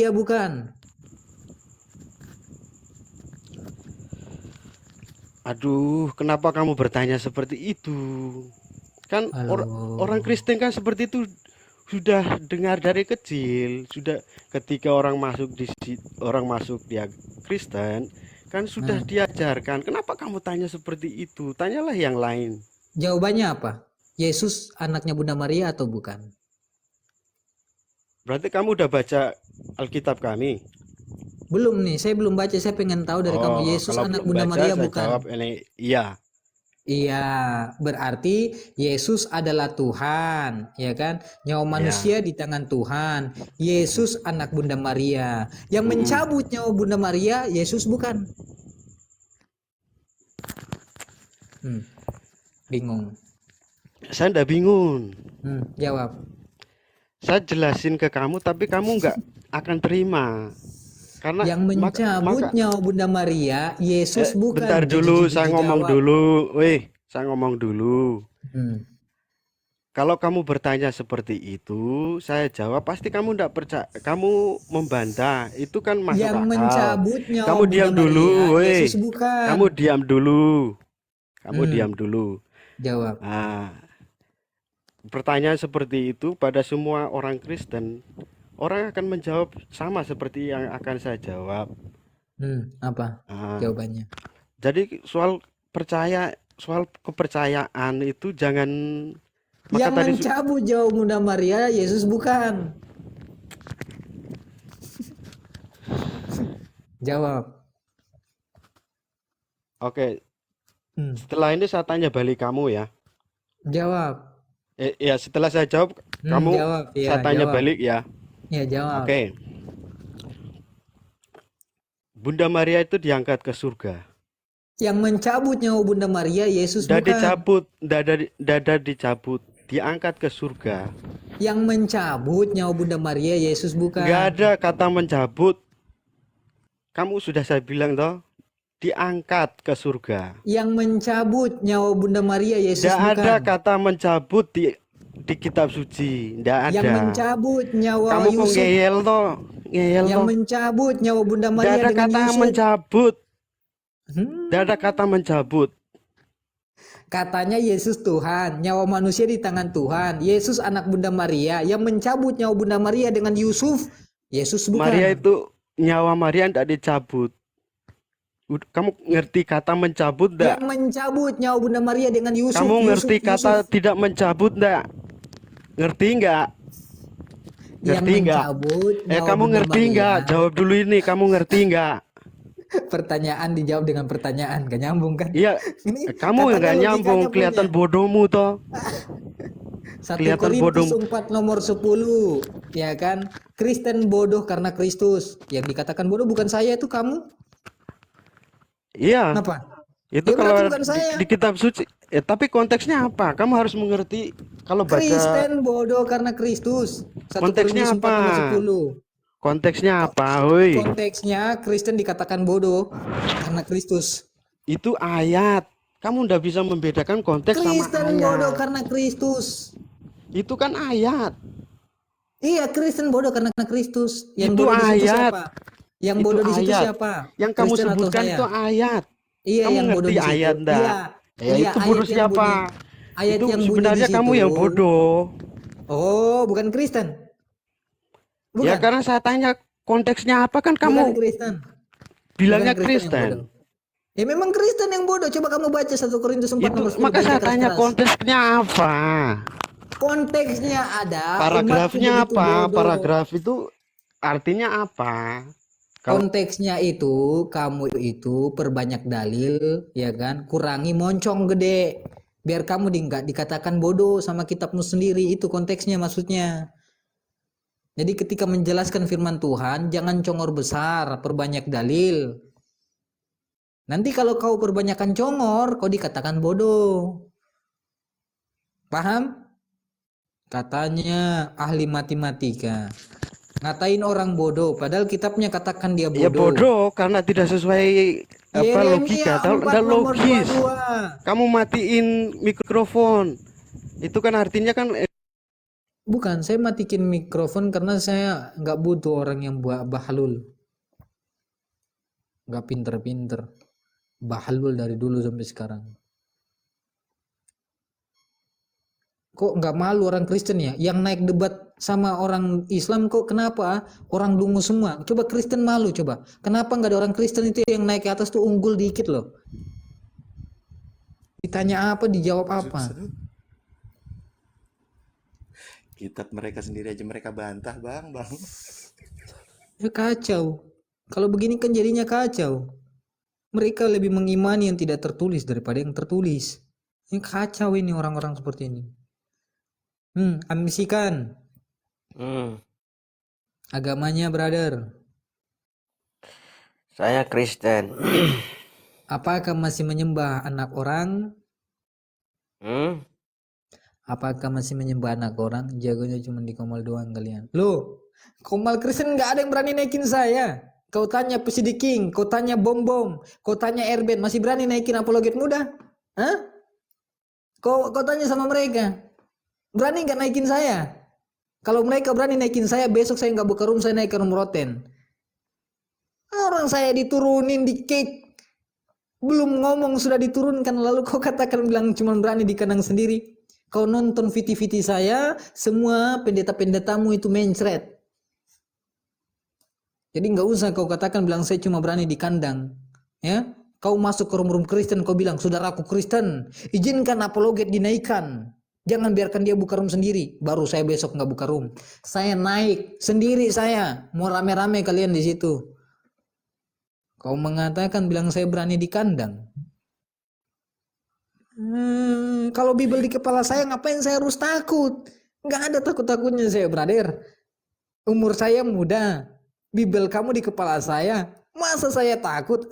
Maria bukan? Aduh, kenapa kamu bertanya seperti itu? Kan orang Halo. Kristen kan seperti itu sudah dengar dari kecil, sudah ketika orang masuk dia Kristen, kan sudah Nah, diajarkan. Kenapa kamu tanya seperti itu? Tanyalah yang lain. jawabannya apa? Yesus anaknya Bunda Maria atau bukan? Berarti kamu udah baca Alkitab kami? Belum nih, saya belum baca. Saya pengen tahu dari kamu. Oh, Yesus kalau anak belum Bunda baca Maria saya bukan? jawab ini iya. Iya, berarti Yesus adalah Tuhan, ya kan? Nyawa Ya. manusia di tangan Tuhan. Yesus anak Bunda Maria. Yang Mm-mm. mencabut nyawa Bunda Maria, Yesus bukan? Hmm, bingung. Saya ndak bingung. Jawab. Saya jelasin ke kamu tapi kamu nggak akan terima. Karena Yang maka mencabut maka nyawa Bunda Maria, Yesus bentar bukan. dulu, saya ngomong Jawab. dulu. Weh, saya ngomong dulu. Hmm. Kalau kamu bertanya seperti itu, saya jawab pasti kamu ndak percaya. Kamu membantah. Itu kan masuk Yang akal. mencabut nyawa Kamu Bunda diam Maria, dulu, Yesus weh. bukan. Kamu diam dulu. Kamu Hmm, diam dulu. jawab. Nah, pertanyaan seperti itu pada semua orang Kristen, orang akan menjawab sama seperti yang akan saya jawab. Apa Nah, jawabannya? jadi soal kepercayaan itu jangan maka Yang tadi mencabut nyawa Bunda Maria, Yesus bukan. Jawab. oke, Hmm, setelah ini saya tanya balik kamu ya. jawab. Ya setelah saya jawab Jawab. saya Ya, tanya jawab. balik ya. Ya, jawab. Oke, Bunda Maria itu diangkat ke surga. Yang mencabut nyawa Bunda Maria, Yesus Nggak bukan. dicabut, dada dicabut, diangkat ke surga. Yang mencabut nyawa Bunda Maria, Yesus Nggak bukan. ada kata mencabut. Kamu sudah saya bilang toh, diangkat ke surga. Yang mencabut nyawa Bunda Maria, Yesus Nggak ada bukan. kata mencabut di kitab suci. Nggak Yang ada. mencabut nyawa Kamu kok Yusuf. ngeyel toh? Ngeyel Yang toh? mencabut nyawa Bunda Nggak Maria ada dengan kata Yusuf. mencabut. Nggak ada Hmm. kata mencabut. Katanya Yesus Tuhan, nyawa manusia di tangan Tuhan. Yesus anak Bunda Maria, yang mencabut nyawa Bunda Maria dengan Yusuf, Yesus Maria bukan. itu, nyawa Maria tidak dicabut. Kamu ngerti kata mencabut Yang nggak? mencabut nyawa Bunda Maria dengan Yusuf, Kamu Yusuf, ngerti Yusuf. kata tidak mencabut nggak? Ngerti nggak? Yang Ngerti nggak? mencabut nyawa Kamu Bunda ngerti Maria. nggak? Jawab dulu ini, kamu ngerti nggak? Pertanyaan dijawab dengan pertanyaan, gak nyambung kan? Iya, Ini kamu yang katanya nggak nyambung, logikanya kelihatan punya. bodohmu toh, 1 kelihatan Korintus bodoh. 4 nomor 10, ya kan? Kristen bodoh karena Kristus. Yang dikatakan bodoh bukan saya, itu kamu. Iya, Kenapa? itu Ya berarti kalau bukan di saya. kitab suci. Tapi konteksnya apa? Kamu harus mengerti kalau baca Kristen bodoh karena Kristus. 1 Korintus konteksnya 4 apa? nomor 10. Konteksnya apa? Woi, Konteksnya Kristen dikatakan bodoh karena Kristus. itu ayat. Kamu ndak bisa membedakan konteks sama Kristen bodoh ayat. karena Kristus. Itu kan ayat. Iya, Kristen bodoh karena Kristus. Yang Itu bodoh di situ ayat. siapa? Yang Itu bodoh di situ ayat. siapa? Yang kamu Kristen atau sebutkan itu saya? ayat. Iya, Kamu yang bodoh ngerti di situ. ayat ndak? Iya, Ya iya, itu ayat bodoh yang bunyi. siapa? Ayat Itu yang bunyi di sebenarnya kamu situ. yang bodoh. Oh, bukan Kristen. Ya Bukan. karena saya tanya konteksnya apa kan Bukan kamu Kristen. Bukan bilangnya Kristen yang Kristen. bodoh. Ya memang Kristen yang bodoh. Coba kamu baca 1 Korintus 4 Itu nomor 10, maka baca saya tanya keras-keras. konteksnya apa? Konteksnya ada umatku Paragrafnya begitu apa? bodoh. Paragraf itu artinya apa? Kalau Konteksnya itu kamu itu perbanyak dalil, ya kan? Kurangi moncong gede. Biar kamu nggak dikatakan bodoh sama kitabmu sendiri. Itu konteksnya maksudnya. Jadi ketika menjelaskan firman Tuhan, jangan congor besar, perbanyak dalil. Nanti kalau kau perbanyakan congor, kau dikatakan bodoh. Paham? Katanya ahli matematika. Ngatain orang bodoh, padahal kitabnya katakan dia ya bodoh. bodoh karena tidak sesuai apa logika, Yeremia 4 tidak nomor logis. 22. Kamu matiin mikrofon. Itu kan artinya kan Bukan, saya matikin mikrofon karena saya nggak butuh orang yang buat bahlul. Nggak pinter-pinter. Bahlul dari dulu sampai sekarang. Kok nggak malu orang Kristen ya? Yang naik debat sama orang Islam kok kenapa? Orang dungu semua. Coba Kristen malu coba. Kenapa nggak ada orang Kristen itu yang naik ke atas tuh unggul dikit loh? Ditanya apa, dijawab apa? Kitab mereka sendiri aja mereka bantah, Bang. Ya kacau. Kalau begini kan jadinya kacau. Mereka lebih mengimani yang tidak tertulis daripada yang tertulis. Ini kacau ini orang-orang seperti ini. Ambisikan Hmm, agamanya, brother. saya Kristen. Apakah masih menyembah anak orang? Hmm, Apakah masih menyembah anak orang? Jagonya cuma di Komal doang kalian. Loh, Komal Kristen nggak ada yang berani naikin saya. Kau tanya Presidi King, kau tanya Bom Bom, kau tanya Erben, masih berani naikin apologet muda? Hah? Kau tanya sama mereka. Berani nggak naikin saya? Kalau mereka berani naikin saya, besok saya nggak buka room, saya naik ke room Roten. Orang saya diturunin di cake. Belum ngomong sudah diturunkan, lalu kau katakan bilang cuma berani di kandang sendiri. Kau nonton VT-VT saya, semua pendeta-pendetamu itu mencret. Jadi nggak usah kau katakan bilang saya cuma berani di kandang. Ya, kau masuk ke room-room Kristen, kau bilang saudaraku Kristen, izinkan apologet dinaikkan. Jangan biarkan dia buka room sendiri. Baru saya besok nggak buka room. Saya naik sendiri saya. Mau rame-rame kalian di situ. Kau mengatakan bilang saya berani di kandang. Kalau Bible di kepala saya ngapain saya harus takut? Nggak ada takut-takutnya saya, brother. Umur saya muda. Bible kamu di kepala saya. Masa saya takut?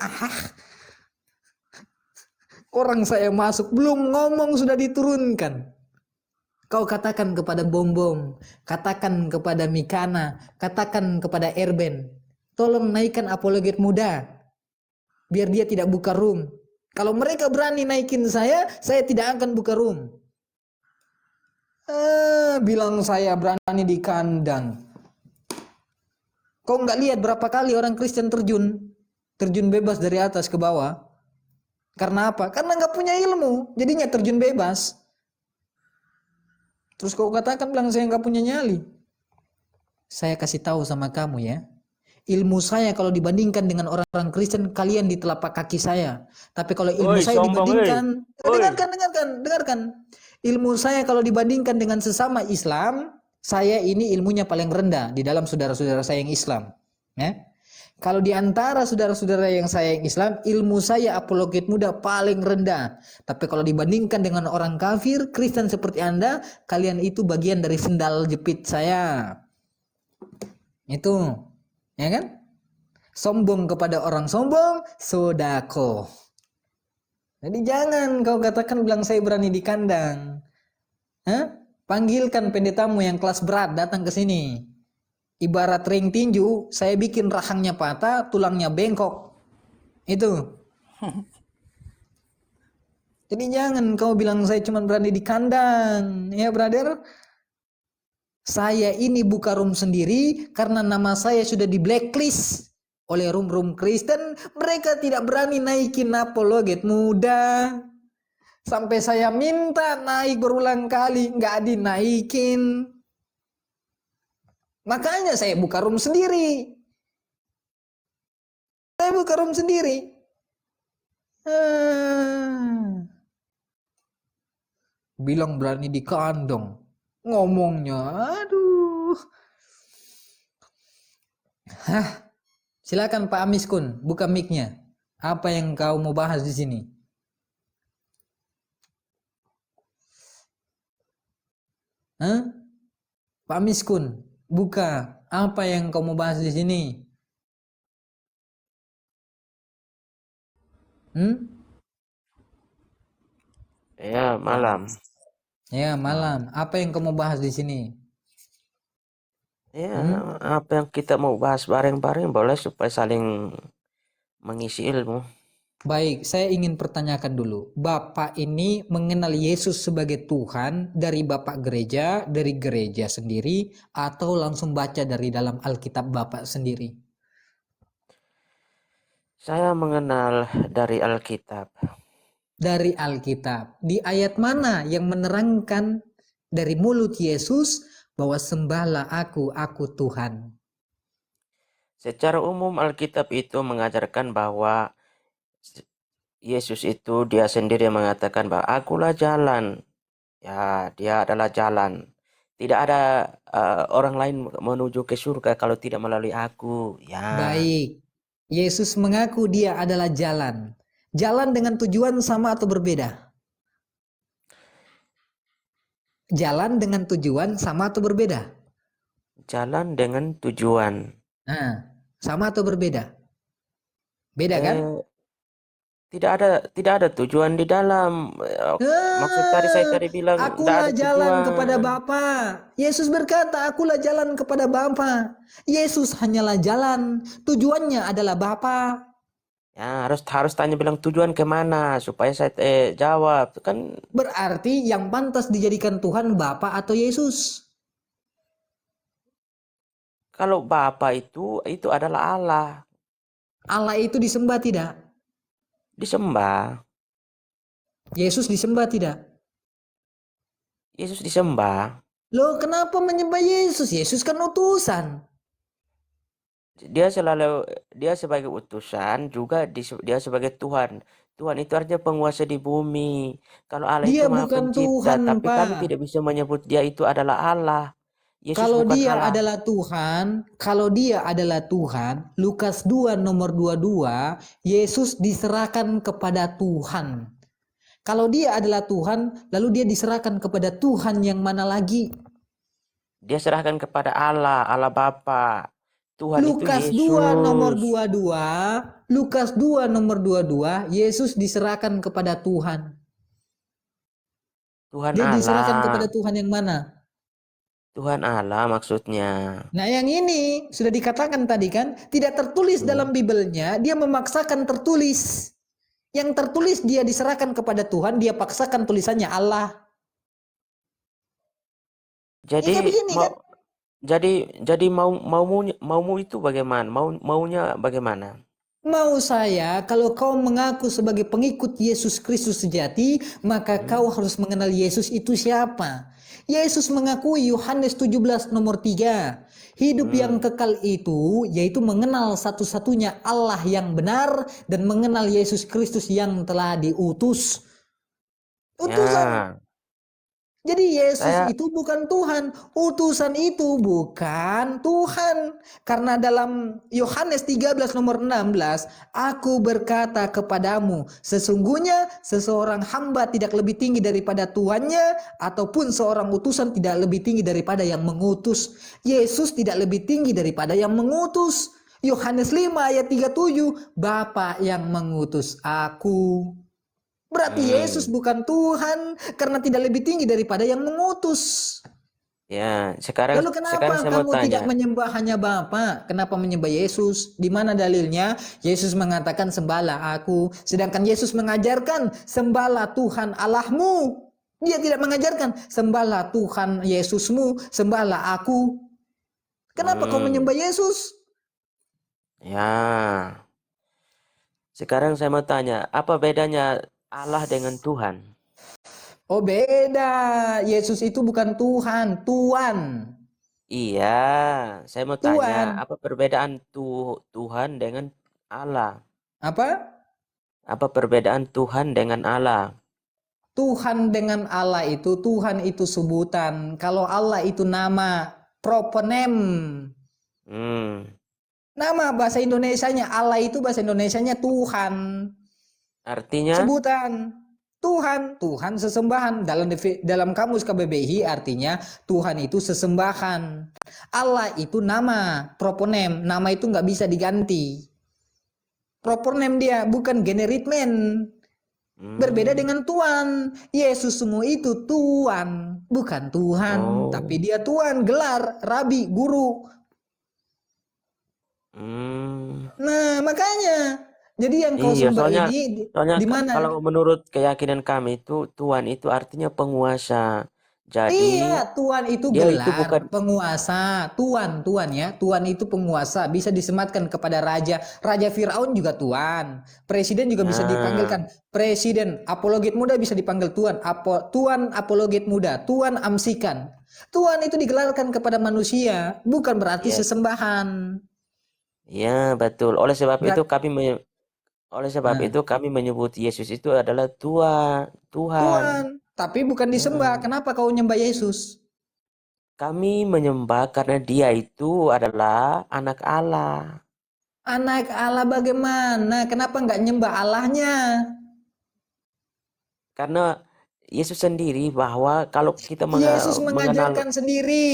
Orang saya masuk belum ngomong sudah diturunkan. Kau katakan kepada Bom Bom, katakan kepada Mikana, katakan kepada Erben, tolong naikkan apologet muda, biar dia tidak buka room. Kalau mereka berani naikin saya tidak akan buka room. Bilang saya berani di kandang. Kau nggak lihat berapa kali orang Kristen terjun bebas dari atas ke bawah? Karena apa? Karena nggak punya ilmu, jadinya terjun bebas. Terus kau katakan bilang saya nggak punya nyali. Saya kasih tahu sama kamu ya. Ilmu saya kalau dibandingkan dengan orang-orang Kristen, kalian di telapak kaki saya. Tapi kalau ilmu saya dibandingkan, dengarkan. Ilmu saya kalau dibandingkan dengan sesama Islam, saya ini ilmunya paling rendah di dalam saudara-saudara saya yang Islam. Ya. Kalau di antara saudara-saudara yang saya yang Islam, ilmu saya apologet muda paling rendah. Tapi kalau dibandingkan dengan orang kafir, Kristen seperti Anda, kalian itu bagian dari sendal jepit saya. Itu, ya kan? Sombong kepada orang sombong, sodako. Jadi jangan kau katakan bilang saya berani di kandang. Panggilkan pendetamu yang kelas berat datang ke sini. Ibarat ring tinju, saya bikin rahangnya patah, tulangnya bengkok. Itu. Jadi jangan kau bilang saya cuma berani di kandang. Ya, brother. Saya ini buka room sendiri karena nama saya sudah di blacklist oleh room-room Kristen. Mereka tidak berani naikin apologet muda. Sampai saya minta naik berulang kali, nggak dinaikin. Makanya saya buka room sendiri. Bilang berani di kandang. Ngomongnya, aduh. Silakan Pak Amiskun, buka mic-nya. Apa yang kau mau bahas di sini? Pak Amiskun, buka. Apa yang kau mau bahas di sini? Ya, malam. Ya, malam. Apa yang kau mau bahas di sini? Ya, apa yang kita mau bahas bareng-bareng boleh supaya saling mengisi ilmu. Baik, saya ingin pertanyakan dulu. Bapak ini mengenal Yesus sebagai Tuhan dari Bapak gereja, dari gereja sendiri, atau langsung baca dari dalam Alkitab Bapak sendiri? Saya mengenal dari Alkitab. Dari Alkitab. Di ayat mana yang menerangkan dari mulut Yesus bahwa sembahlah aku Tuhan? Secara umum Alkitab itu mengajarkan bahwa Yesus itu dia sendiri mengatakan bahwa akulah jalan. Ya, dia adalah jalan. Tidak ada orang lain menuju ke surga kalau tidak melalui aku. Ya, Baik. Yesus mengaku dia adalah jalan. Jalan dengan tujuan sama atau berbeda? Jalan dengan tujuan sama atau berbeda? jalan dengan tujuan. Nah, sama atau berbeda? Beda kan? Tidak ada tujuan di dalam. Maksud saya tadi bilang tidak Akulah ada jalan kepada tujuan. Bapa. Yesus berkata, akulah jalan kepada Bapa. Yesus hanyalah jalan. Tujuannya adalah Bapa. Ya, harus tanya bilang tujuan kemana supaya saya jawab. Kan Berarti yang pantas dijadikan Tuhan Bapa atau Yesus? kalau Bapa itu adalah Allah, Allah itu disembah tidak? disembah. Yesus disembah tidak? Yesus disembah. Loh, kenapa menyembah Yesus? Yesus kan utusan. Dia sebagai utusan juga dia sebagai Tuhan. Tuhan itu artinya penguasa di bumi. Kalau Allah Dia itu Maha bukan Pencipta, Tuhan, tapi kami Pak. tidak bisa menyebut dia itu adalah Allah. Yesus Kalau bukan dia Allah. adalah Tuhan, Lukas 2 nomor 22, Yesus diserahkan kepada Tuhan. Kalau dia adalah Tuhan, lalu dia diserahkan kepada Tuhan yang mana lagi? Dia serahkan kepada Allah, Allah Bapa. Tuhan itu Lukas 2 nomor Yesus. 22, Lukas 2 nomor 22, Yesus diserahkan kepada Tuhan. Tuhan Dia diserahkan kepada Allah. Tuhan yang mana? Tuhan Allah maksudnya. Nah, yang ini sudah dikatakan tadi kan, tidak tertulis dalam Bibelnya, dia memaksakan tertulis. Yang tertulis dia diserahkan kepada Tuhan, dia paksakan tulisannya Allah. Jadi Ya begini mau kan? jadi maumu itu bagaimana? Maunya bagaimana? Mau saya, kalau kau mengaku sebagai pengikut Yesus Kristus sejati, maka kau harus mengenal Yesus itu siapa. Yesus mengakui Yohanes 17 nomor 3. Hidup yang kekal itu, yaitu mengenal satu-satunya Allah yang benar dan mengenal Yesus Kristus yang telah diutus. Utusan. Ya, Jadi Yesus saya itu bukan Tuhan, utusan itu bukan Tuhan. Karena dalam Yohanes 13 nomor 16, aku berkata kepadamu, sesungguhnya seseorang hamba tidak lebih tinggi daripada tuannya, ataupun seorang utusan tidak lebih tinggi daripada yang mengutus. Yesus tidak lebih tinggi daripada yang mengutus. Yohanes 5 ayat 37, Bapa yang mengutus aku. Berarti Yesus bukan Tuhan karena tidak lebih tinggi daripada yang mengutus. ya sekarang Lalu kenapa saya mau kamu tidak tanya. menyembah hanya Bapa? Kenapa menyembah Yesus? Di mana dalilnya? Yesus mengatakan sembahlah aku. Sedangkan Yesus mengajarkan sembahlah Tuhan Allahmu. Dia tidak mengajarkan sembahlah Tuhan Yesusmu, sembahlah aku. Kenapa kau menyembah Yesus? Ya, sekarang saya mau tanya, apa bedanya Allah dengan Tuhan? Oh beda. Yesus itu bukan Tuhan, Tuan. Iya, saya mau tanya, Tuan. apa perbedaan Tuhan dengan Allah? Apa? Apa perbedaan Tuhan dengan Allah? Tuhan dengan Allah itu, Tuhan itu sebutan. Kalau Allah itu nama, proponem. Hmm, Nama bahasa Indonesianya, Allah itu bahasa Indonesianya Tuhan. artinya? Sebutan. Tuhan, Tuhan sesembahan. Dalam kamus KBBI artinya Tuhan itu sesembahan. Allah itu nama, proponem. Nama itu nggak bisa diganti. Proponem dia, bukan generitmen. Berbeda dengan Tuhan. Yesus semua itu Tuhan, bukan Tuhan, Oh, tapi dia Tuhan, gelar, rabi, guru. hmm, Nah, makanya Jadi yang kau Iya, sembah soalnya ini soalnya di mana? kalau menurut keyakinan kami itu Tuhan itu artinya penguasa. Jadi Iya, Tuhan itu dia itu bukan gelar penguasa. Tuhan ya. Tuhan itu penguasa, bisa disematkan kepada raja. Raja Firaun juga Tuhan. Presiden juga bisa ya dipanggilkan presiden. Apologet muda bisa dipanggil Tuhan. Tuan apologet muda, Tuan amsikan. Tuhan itu digelarkan kepada manusia, bukan berarti ya sesembahan. ya betul. Berat, Oleh sebab nah, itu kami menyebut Yesus itu adalah Tuhan, Tuhan. Tuhan, tapi bukan disembah. Hmm. Kenapa kau nyembah Yesus? Kami menyembah karena dia itu adalah anak Allah. Anak Allah bagaimana? Kenapa nggak nyembah Allahnya? Karena Yesus sendiri bahwa kalau kita Yesus mengenal mengajarkan sendiri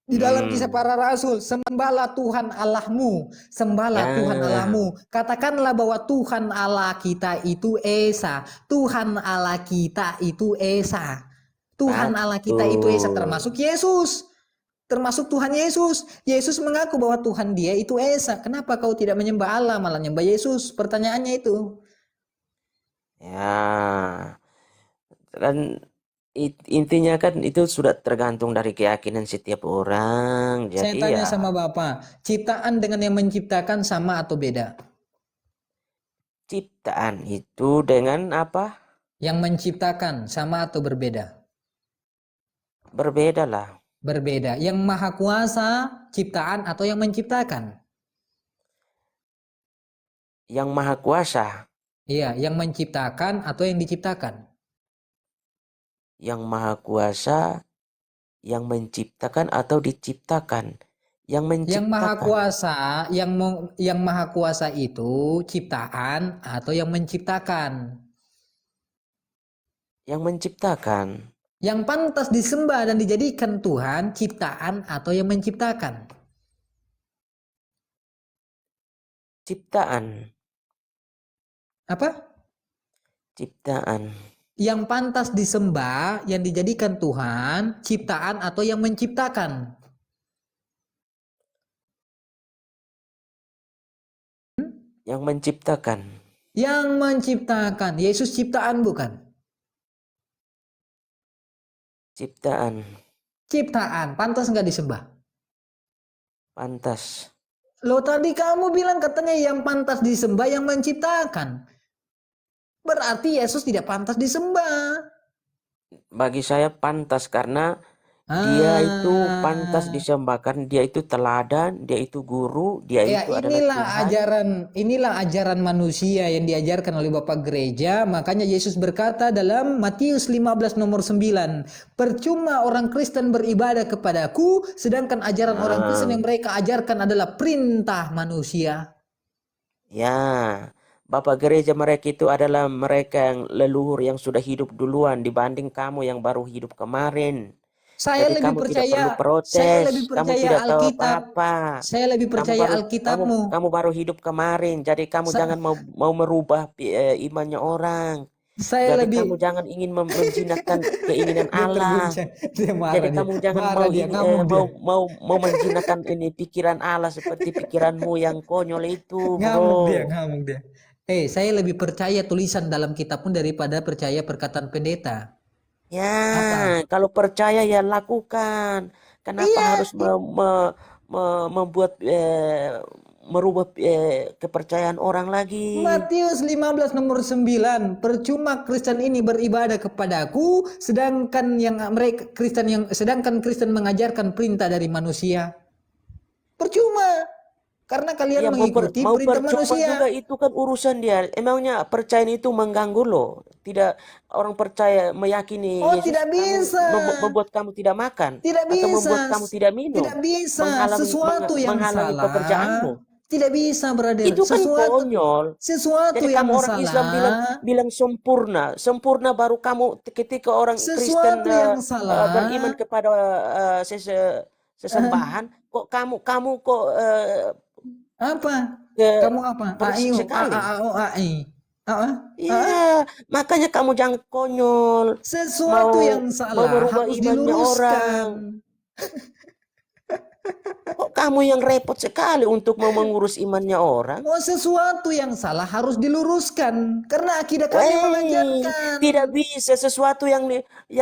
di dalam kisah hmm, para rasul, sembahlah Tuhan Allahmu, sembahlah Tuhan ya Allahmu. Katakanlah bahwa Tuhan Allah kita itu Esa, Tuhan Allah kita itu Esa, Tuhan Allah kita itu Esa, betul. termasuk Yesus. Termasuk Tuhan Yesus. Yesus mengaku bahwa Tuhan dia itu Esa. Kenapa kau tidak menyembah Allah, malah menyembah Yesus? Pertanyaannya itu. Ya, kan intinya kan itu sudah tergantung dari keyakinan setiap orang. Saya Jadi tanya ya sama Bapak, ciptaan dengan yang menciptakan sama atau beda? ciptaan itu dengan apa? Yang menciptakan sama atau berbeda? Berbeda lah. Berbeda. Yang maha kuasa, ciptaan atau yang menciptakan? Yang maha kuasa, Iya, yang menciptakan atau yang diciptakan? yang maha kuasa, yang menciptakan atau diciptakan. Yang Yang maha menciptakan, kuasa, yang maha kuasa itu ciptaan atau yang menciptakan? yang menciptakan, Yang pantas disembah dan dijadikan Tuhan, ciptaan atau yang menciptakan? ciptaan, Apa? ciptaan. Yang pantas disembah, yang dijadikan Tuhan, ciptaan atau yang menciptakan? Yang menciptakan, Yang menciptakan. Yesus ciptaan bukan? ciptaan, Ciptaan, pantas nggak disembah? pantas. Loh tadi kamu bilang katanya yang pantas disembah yang menciptakan. Berarti Yesus tidak pantas disembah. Bagi saya pantas karena dia itu pantas Ah, disembahkan, dia itu teladan, dia itu guru, dia ya itu adalah Tuhan. inilah ajaran manusia yang diajarkan oleh Bapak Gereja. Makanya Yesus berkata dalam Matius 15 nomor 9, percuma orang Kristen beribadah kepadaku, sedangkan ajaran orang Kristen Nah, yang mereka ajarkan adalah perintah manusia. ya, Bapak gereja mereka itu adalah mereka yang leluhur yang sudah hidup duluan dibanding kamu yang baru hidup kemarin. Saya Jadi lebih kamu tidak percaya, perlu saya lebih protes, kamu percaya tidak tahu Alkitab. apa-apa. Saya lebih Kamu percaya baru kamu Alkitabmu. kamu baru hidup kemarin. Jadi kamu jangan mau merubah imannya orang. Saya Jadi lebih kamu jangan ingin menjinakkan keinginan dia Allah. terguncang, dia Jadi marah dia, kamu jangan marah mau dia, ini ngamuk dia, mau menjinakkan ini pikiran Allah seperti pikiranmu yang konyol itu, ngamuk dia, bro. ngamuk dia. Saya lebih percaya tulisan dalam kitab pun daripada percaya perkataan pendeta. Ya, Apa? kalau percaya ya lakukan. Kenapa Iya, harus membuat merubah kepercayaan orang lagi? Matius 15 nomor 9, percuma Kristen ini beribadah kepadaku, sedangkan Kristen mengajarkan perintah dari manusia. Percuma, karena kalian Ya mengikuti mau perintah percuma manusia. juga itu kan urusan dia. Emangnya percaya itu mengganggu loh. Tidak orang percaya meyakini Oh, Yesus tidak bisa. membuat kamu tidak makan Tidak atau membuat bisa, kamu tidak minum, tidak bisa. Sesuatu yang menghalangi salah, pekerjaanmu. tidak bisa, brother. Itu kan konyol. Sesuatu Jadi kamu yang orang Islam bilang salah, bilang sempurna, sempurna baru kamu ketika orang Kristen sesuatu yang beriman salah. kepada eh, sesembahan, kok kamu kok apa? ke Kamu apa? bersih AIU, A A sekali. A O A I. Apa? Iya, makanya kamu jangan konyol, mau Sesuatu yang mau salah merubah harus imannya orang. diluruskan. Kok kamu yang repot sekali untuk mau mengurus imannya orang? Oh, sesuatu yang salah harus diluruskan karena akidah kami Wey, mengajarkan. tidak bisa sesuatu yang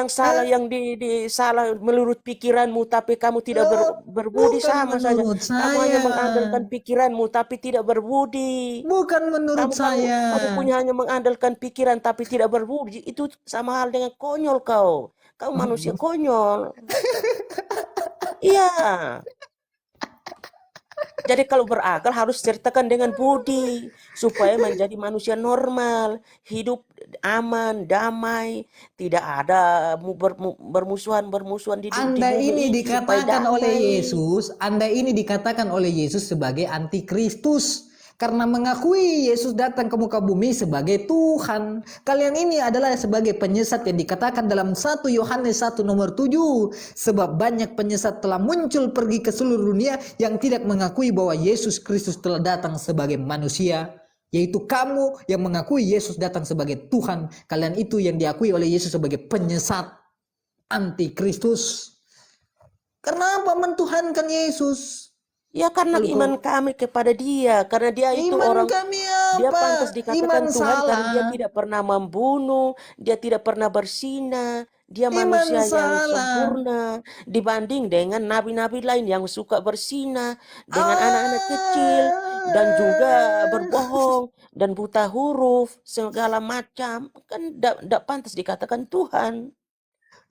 salah Hah? yang salah menurut pikiranmu tapi kamu tidak Oh, berbudi bukan sama saja. menurut Kamu hanya saya. mengandalkan pikiranmu tapi tidak berbudi. Bukan menurut Kamu kamu saya. kamu punya hanya mengandalkan pikiran tapi tidak berbudi. Itu sama hal dengan konyol kau. Kau manusia konyol. Iya. Jadi kalau berakal harus sertakan dengan budi supaya menjadi manusia normal, hidup aman, damai, tidak ada bermusuhan di Anda bumi ini ini supaya dikatakan oleh damai. Yesus, Anda ini dikatakan oleh Yesus sebagai antikristus karena mengakui Yesus datang ke muka bumi sebagai Tuhan. Kalian ini adalah sebagai penyesat yang dikatakan dalam 1 Yohanes 1 nomor 7. Sebab banyak penyesat telah muncul pergi ke seluruh dunia yang tidak mengakui bahwa Yesus Kristus telah datang sebagai manusia. Yaitu kamu yang mengakui Yesus datang sebagai Tuhan. Kalian itu yang diakui oleh Yesus sebagai penyesat, antikristus. Kenapa mentuhankan Yesus? Ya karena Lalu iman kami kepada Dia, karena Dia itu iman orang, kami Dia apa? pantas Iman dikatakan Tuhan karena Dia salah. tidak pernah membunuh, Dia tidak pernah berzina, Dia Iman manusia yang salah. sempurna dibanding dengan nabi-nabi lain yang suka berzina dengan anak-anak kecil dan juga Ah. berbohong dan buta huruf segala macam, kan tidak pantas dikatakan Tuhan.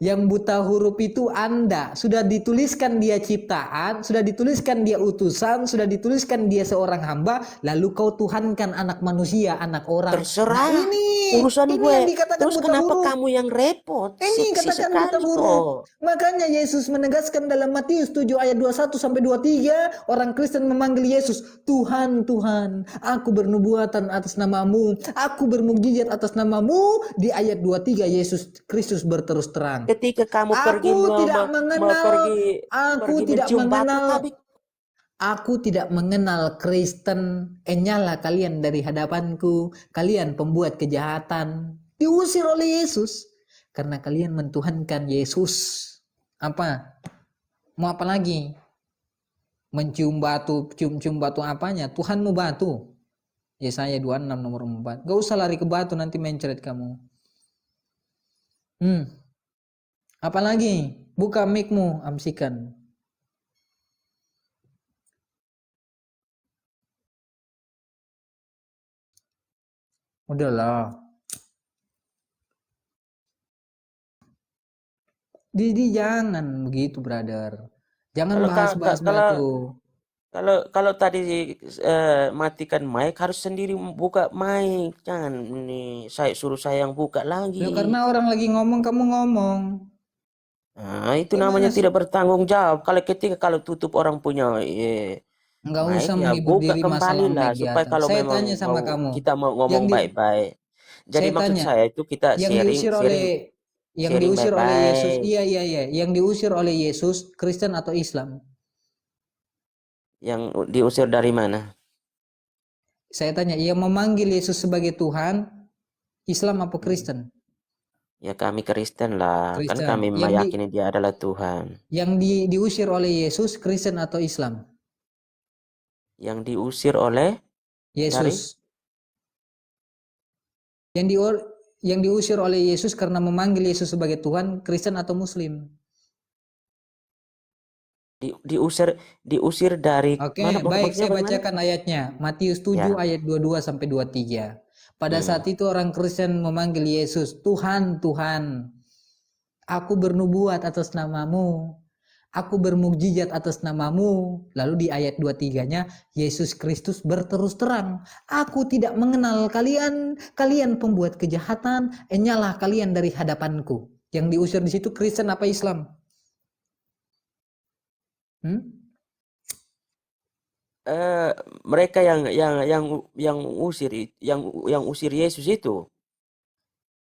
Yang buta huruf itu Anda. Sudah dituliskan dia ciptaan, sudah dituliskan dia utusan, sudah dituliskan dia seorang hamba, lalu kau tuhankan anak manusia, anak orang. Nah, Terserah, urusan ini gue. yang dikatakan Terus buta kenapa huruf. kamu yang repot? Ini Seksi katakan buta sekali huruf. kok. Makanya Yesus menegaskan dalam Matius 7 ayat 21 sampai 23, orang Kristen memanggil Yesus, Tuhan, Tuhan, aku bernubuatan atas namamu, aku bermukjizat atas namamu. Di ayat 23 Yesus Kristus berterus terang, Ketika kamu pergi aku tidak mengenal, aku pergi tidak mencium batu mengenal, tadi, aku tidak mengenal Kristen. Nyala kalian dari hadapanku, kalian pembuat kejahatan. Diusir oleh Yesus karena kalian mentuhankan Yesus. Apa? Mau apa lagi? Mencium batu, cium-cium batu apanya? Tuhanmu batu. Yesaya 26 nomor 4. Gak usah lari ke batu, nanti mencret kamu. Apalagi? Buka mic-mu, amsikan. Udahlah. Jadi jangan begitu, brother. Jangan kalau bahas-bahas kalau batu. kalau tadi matikan mic harus sendiri buka mic, jangan ini saya suruh saya yang buka lagi. Loh, karena orang lagi ngomong, kamu ngomong. Nah, itu Gimana namanya sih? tidak bertanggung jawab. Kalau tutup orang punya Nggak mic usah ya menghibur buka diri masalah kembali lah mic di supaya atas. kalau Saya memang tanya sama kamu. kita mau Yang ngomong di, baik-baik. Jadi saya maksud tanya, saya itu kita yang sharing diusir sharing oleh sharing Yesus, baik-baik. iya, yang diusir oleh Yesus, Kristen atau Islam? Yang diusir dari mana? Saya tanya, yang memanggil Yesus sebagai Tuhan, Islam apa Kristen? Ya kami Kristen lah, kan kami Kristen. meyakini Dia adalah Tuhan. Yang diusir oleh Yesus, Kristen atau Islam? Yang diusir oleh dari Yesus. Yang diusir oleh Yesus karena memanggil Yesus sebagai Tuhan, Kristen atau Muslim? diusir dari Oke, mana baik, maksudnya saya bagaimana? bacakan ayatnya. Matius 7 Ya. ayat 22 sampai 23. Pada Hmm. saat itu orang Kristen memanggil Yesus, Tuhan, Tuhan, aku bernubuat atas namamu, aku bermukjizat atas namamu. Lalu di ayat 23-nya, Yesus Kristus berterus terang, aku tidak mengenal kalian, kalian pembuat kejahatan, enyalah kalian dari hadapanku. Yang diusir di situ Kristen apa Islam? Mereka yang usir Yesus itu.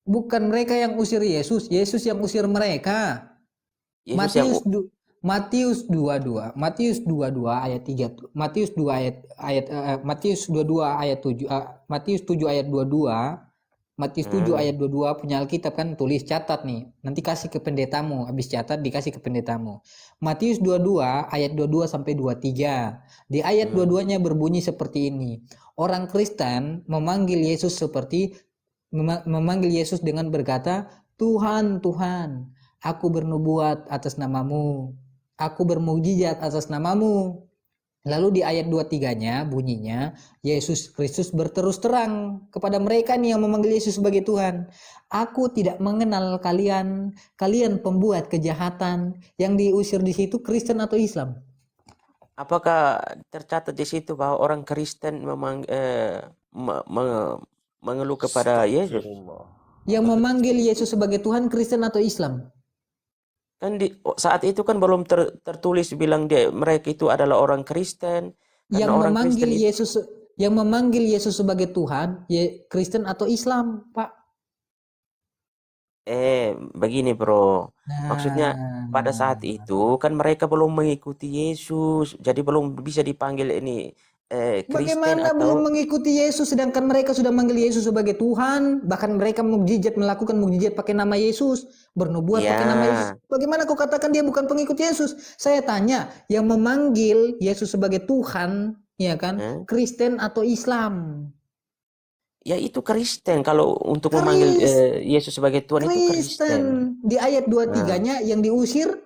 Bukan mereka yang usir Yesus, Yesus yang usir mereka. Yesus yang Matius 22 ayat 3, Matius 2 ayat Matius 22 ayat 7, Matius 7 ayat 22, Matius 7 Hmm. ayat 22 punya Alkitab kan, tulis catat nih. Nanti kasih ke pendetamu, habis catat dikasih ke pendetamu. Matius 22 ayat 22 sampai 23. Di ayat Hmm. 22-nya berbunyi seperti ini. Orang Kristen memanggil Yesus memanggil Yesus dengan berkata, Tuhan, Tuhan, aku bernubuat atas namamu. Aku bermukjizat atas namamu. Lalu di ayat 23-nya bunyinya, Yesus Kristus berterus terang kepada mereka nih yang memanggil Yesus sebagai Tuhan. Aku tidak mengenal kalian, kalian pembuat kejahatan. Yang diusir di situ Kristen atau Islam? Apakah tercatat di situ bahwa orang Kristen mengeluh kepada Yesus? Astagfirullah. Yang memanggil Yesus sebagai Tuhan Kristen atau Islam? Kan saat itu kan belum tertulis bilang mereka itu adalah orang Kristen. Yang Karena orang memanggil Kristen itu Yesus sebagai Tuhan, Kristen atau Islam, Pak? begini bro. Maksudnya pada Nah, saat itu kan mereka belum mengikuti Yesus. Jadi belum bisa dipanggil ini Kristen bagaimana belum atau mengikuti Yesus sedangkan mereka sudah manggil Yesus sebagai Tuhan, bahkan mereka melakukan mukjizat pakai nama Yesus, bernubuat pakai nama Yesus. ya, Bagaimana kau katakan dia bukan pengikut Yesus? Saya tanya, yang memanggil Yesus sebagai Tuhan, ya kan, eh, Kristen atau Islam? ya itu Kristen. Kalau untuk memanggil Kris, Yesus sebagai Tuhan itu Kristen. Kristen. Di ayat Nah, 23-nya yang diusir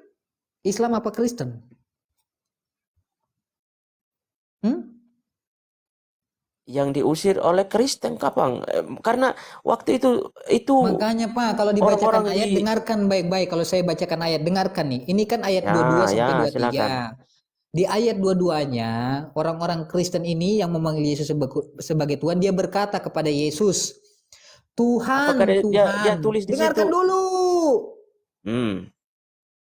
Islam apa Kristen? Hmm? yang diusir oleh Kristen kapan? Karena waktu itu Makanya Pak, kalau dibacakan orang-orang ayat, di dengarkan baik-baik. Kalau saya bacakan ayat, dengarkan nih. Ini kan ayat 22 ya sampai silakan. 23. Di ayat 22-nya, orang-orang Kristen ini yang memanggil Yesus sebagai Tuhan, dia berkata kepada Yesus, Apakah Tuhan, dia Tuhan. tulis di Dengarkan situ? dulu. Hmm.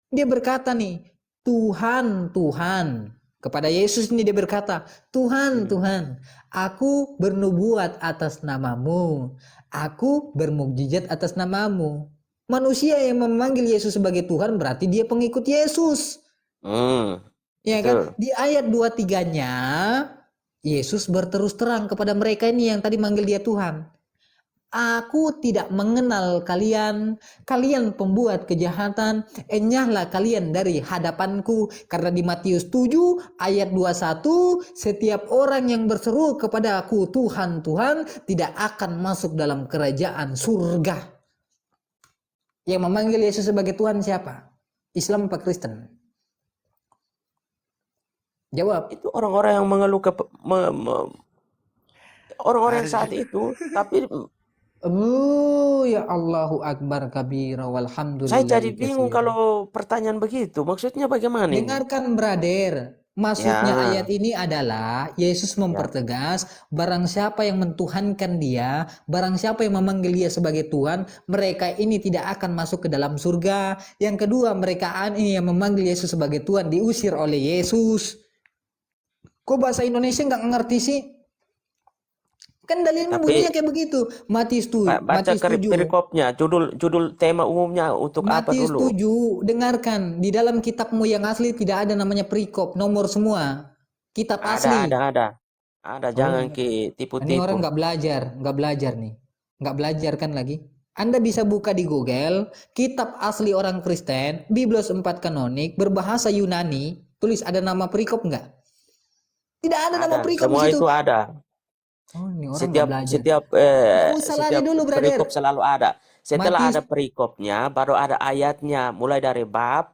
Dia berkata nih, Tuhan, Tuhan. Kepada Yesus ini dia berkata, Tuhan, Hmm. Tuhan, aku bernubuat atas namamu. Aku bermukjizat atas namamu. Manusia yang memanggil Yesus sebagai Tuhan berarti dia pengikut Yesus. Hmm. Ya kan? Betul. Di ayat 23-nya, Yesus berterus terang kepada mereka ini yang tadi manggil dia Tuhan. Aku tidak mengenal kalian, kalian pembuat kejahatan, enyahlah kalian dari hadapanku. Karena di Matius 7 ayat 21, setiap orang yang berseru kepada aku Tuhan, Tuhan, tidak akan masuk dalam kerajaan surga. Yang memanggil Yesus sebagai Tuhan siapa? Islam apa Kristen? Jawab. Itu orang-orang yang mengeluh orang-orang yang saat itu, tapi Ya Allahu Akbar kabira saya walhamdulillahi jadi bingung katsira. kalau pertanyaan begitu. Maksudnya bagaimana ini? Dengarkan brother, maksudnya ayat Ya, ini adalah Yesus ya. mempertegas barang siapa yang mentuhankan dia, barang siapa yang memanggil dia sebagai Tuhan, mereka ini tidak akan masuk ke dalam surga. Yang kedua, mereka ini yang memanggil Yesus sebagai Tuhan diusir oleh Yesus. Kok bahasa Indonesia nggak ngerti sih? Kan dalilmu bunyinya Tapi kayak begitu. baca Matius 7. perikopnya, judul tema umumnya untuk apa Matius dulu? 7, dengarkan. Di dalam kitabmu yang asli tidak ada namanya perikop, nomor semua. Kitab asli. Ada. Oh, Jangan ini orang tipu-tipu. nggak belajar nih. Nggak belajar kan lagi. Anda bisa buka di Google, kitab asli orang Kristen, Biblos 4 kanonik, berbahasa Yunani, tulis ada nama perikop nggak? Tidak ada nama Ada, perikop di semua situ. itu ada. Oh, ini orang nggak Setiap belajar. setiap Usah lari setiap dulu, brother. perikop selalu ada. Setelah Matius, ada perikopnya, baru ada ayatnya. Mulai dari bab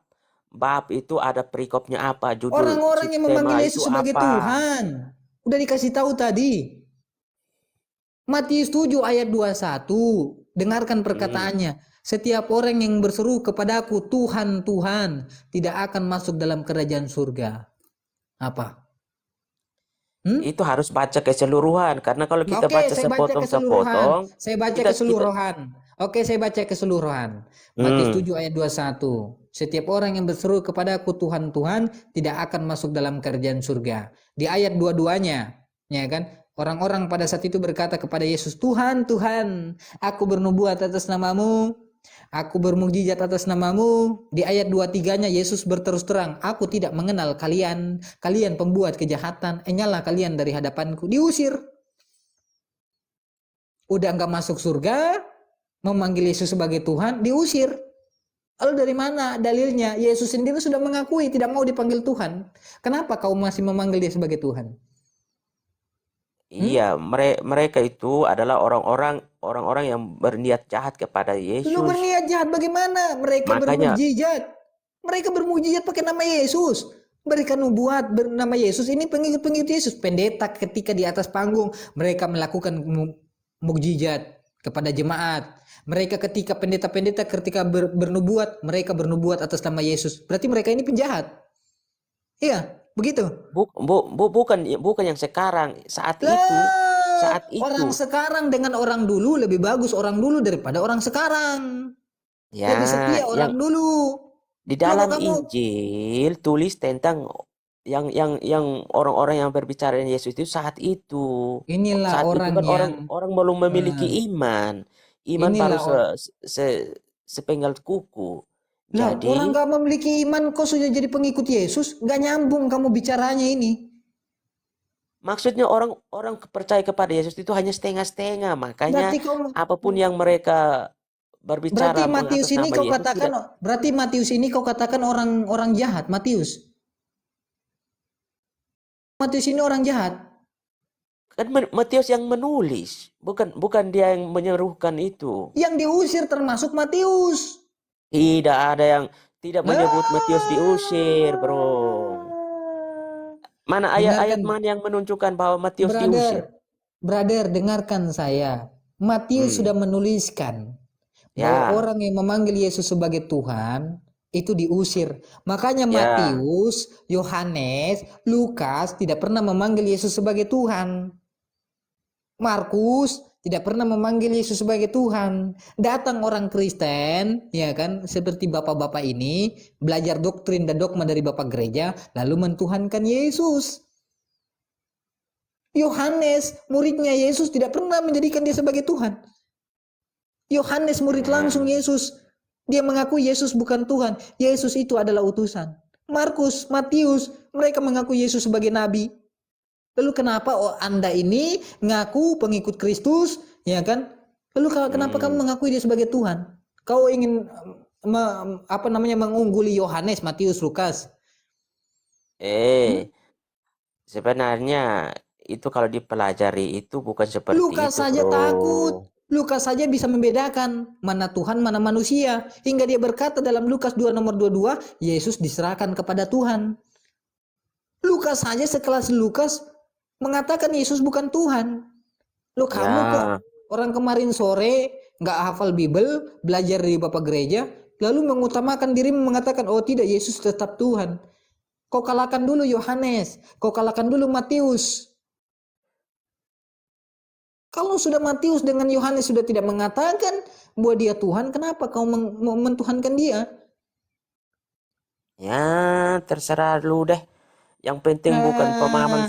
itu ada perikopnya apa, judul orang-orang yang memanggil tema itu Yesus sebagai apa. Tuhan. Udah dikasih tahu tadi. Matius 7 ayat 21. Dengarkan Hmm. perkataannya. Setiap orang yang berseru kepadaku Tuhan, Tuhan, tidak akan masuk dalam kerajaan surga. Apa? Itu harus baca keseluruhan karena kalau kita Oke, baca saya baca keseluruhan. sepotong-sepotong, Saya baca kita keseluruhan. Oke, saya baca keseluruhan. Matius hmm, 7 ayat 21. Setiap orang yang berseru kepadaku Tuhan, Tuhan, tidak akan masuk dalam kerajaan surga. Di ayat 22-nya, ya kan? Orang-orang pada saat itu berkata kepada Yesus, Tuhan, Tuhan, aku bernubuat atas namamu. Aku bermukjizat atas namamu. Di ayat 23-nya Yesus berterus terang, aku tidak mengenal kalian. Kalian pembuat kejahatan. Enyahlah kalian dari hadapanku. Diusir. udah nggak masuk surga, memanggil Yesus sebagai Tuhan, diusir. Lalu dari mana dalilnya? Yesus sendiri sudah mengakui tidak mau dipanggil Tuhan. Kenapa kau masih memanggil dia sebagai Tuhan? Iya, mereka itu adalah orang-orang yang berniat jahat kepada Lu Yesus. berniat jahat bagaimana? Mereka Makanya bermujizat. Mereka bermujizat pakai nama Yesus. Berikan nubuat bernama Yesus. Ini pengikut-pengikut Yesus. Pendeta ketika di atas panggung, mereka melakukan mukjizat kepada jemaat. Mereka ketika pendeta-pendeta ketika bernubuat, mereka bernubuat atas nama Yesus. Berarti mereka ini penjahat. Iya, begitu. bukan yang sekarang, saat itu. Lah, Saat orang itu. sekarang dengan orang dulu lebih bagus orang dulu daripada orang sekarang. Ya, Lebih setia yang orang dulu. di Kalau dalam kamu Injil tulis tentang yang orang-orang yang berbicara dengan Yesus itu saat itu. inilah Saat itu orang kan yang orang belum memiliki iman. Iman baru inilah or- sepenggal kuku. lah orang Jadi gak memiliki iman kok sudah jadi pengikut Yesus, gak nyambung kamu bicaranya ini. maksudnya orang percaya kepada Yesus itu hanya setengah-setengah. Makanya Berarti kau apapun yang mereka berarti berbicara Matius mengatas ini nama kau Yesus katakan tidak. berarti Matius ini kau katakan orang jahat, Matius. Matius ini orang jahat. Kan Matius yang menulis, bukan dia yang menyerukan itu. Yang diusir termasuk Matius. Tidak ada yang tidak menyebut Matius diusir, bro. Ah. Mana ayat-ayat Dengarkan, mana yang menunjukkan bahwa Matius diusir? brother, dengarkan saya. Matius sudah menuliskan bahwa Ya, orang yang memanggil Yesus sebagai Tuhan itu diusir. Makanya ya, Matius, Yohanes, Lukas tidak pernah memanggil Yesus sebagai Tuhan. Markus tidak pernah memanggil Yesus sebagai Tuhan. Datang orang Kristen, ya kan, seperti bapak-bapak ini, belajar doktrin dan dogma dari bapak gereja, lalu mentuhankan Yesus. Yohanes, muridnya Yesus, tidak pernah menjadikan dia sebagai Tuhan. Yohanes murid langsung Yesus. Dia mengakui Yesus bukan Tuhan. Yesus itu adalah utusan. Markus, Matius, mereka mengaku Yesus sebagai nabi. Lalu kenapa Anda ini ngaku pengikut Kristus, ya kan? Lalu kenapa kamu mengakui dia sebagai Tuhan? Kau ingin mengungguli Yohanes, Matius, Lukas? sebenarnya itu kalau dipelajari itu bukan seperti Lukas itu, saja bro. takut. Lukas saja bisa membedakan mana Tuhan, mana manusia. Hingga dia berkata dalam Lukas 2 nomor 22, Yesus diserahkan kepada Tuhan. Lukas saja sekelas Lukas mengatakan Yesus bukan Tuhan. Lo kamu kok Ya, orang kemarin sore nggak hafal Bible, belajar di Bapak gereja, lalu mengutamakan dirimu mengatakan, oh tidak, Yesus tetap Tuhan. Kau kalahkan dulu Yohanes, kau kalahkan dulu Matius. Kalau sudah Matius dengan Yohanes sudah tidak mengatakan bahwa dia Tuhan, kenapa kau mentuhankan dia? ya terserah lu deh. Yang penting bukan pemahaman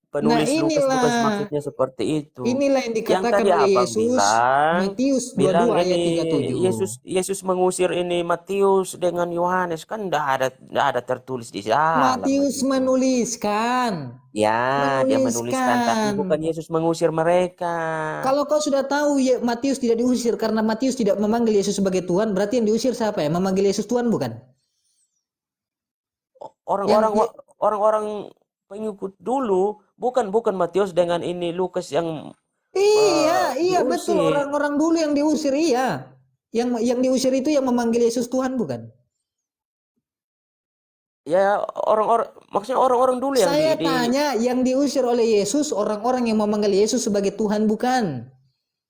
penulis Lukas bukan maksudnya seperti itu. Inilah yang Yang dikatakan tadi oleh abang Yesus, Matius bilang 22 ayat ini 37. Yesus mengusir ini Matius dengan Yohanes, kan nggak ada tertulis di dalam Matius begitu. menuliskan. Ya, dia menuliskan, tapi bukan Yesus mengusir mereka. Kalau kau sudah tahu ya, Matius tidak diusir karena Matius tidak memanggil Yesus sebagai Tuhan, berarti yang diusir siapa ya? Memanggil Yesus Tuhan bukan? Orang-orang Yang orang-orang pengikut dulu, bukan Matius dengan ini Lukas yang iya betul, diusir. orang-orang dulu yang diusir, iya. Yang diusir itu yang memanggil Yesus Tuhan bukan? Ya, maksudnya orang-orang dulu yang Saya tanya, yang diusir oleh Yesus orang-orang yang memanggil Yesus sebagai Tuhan bukan?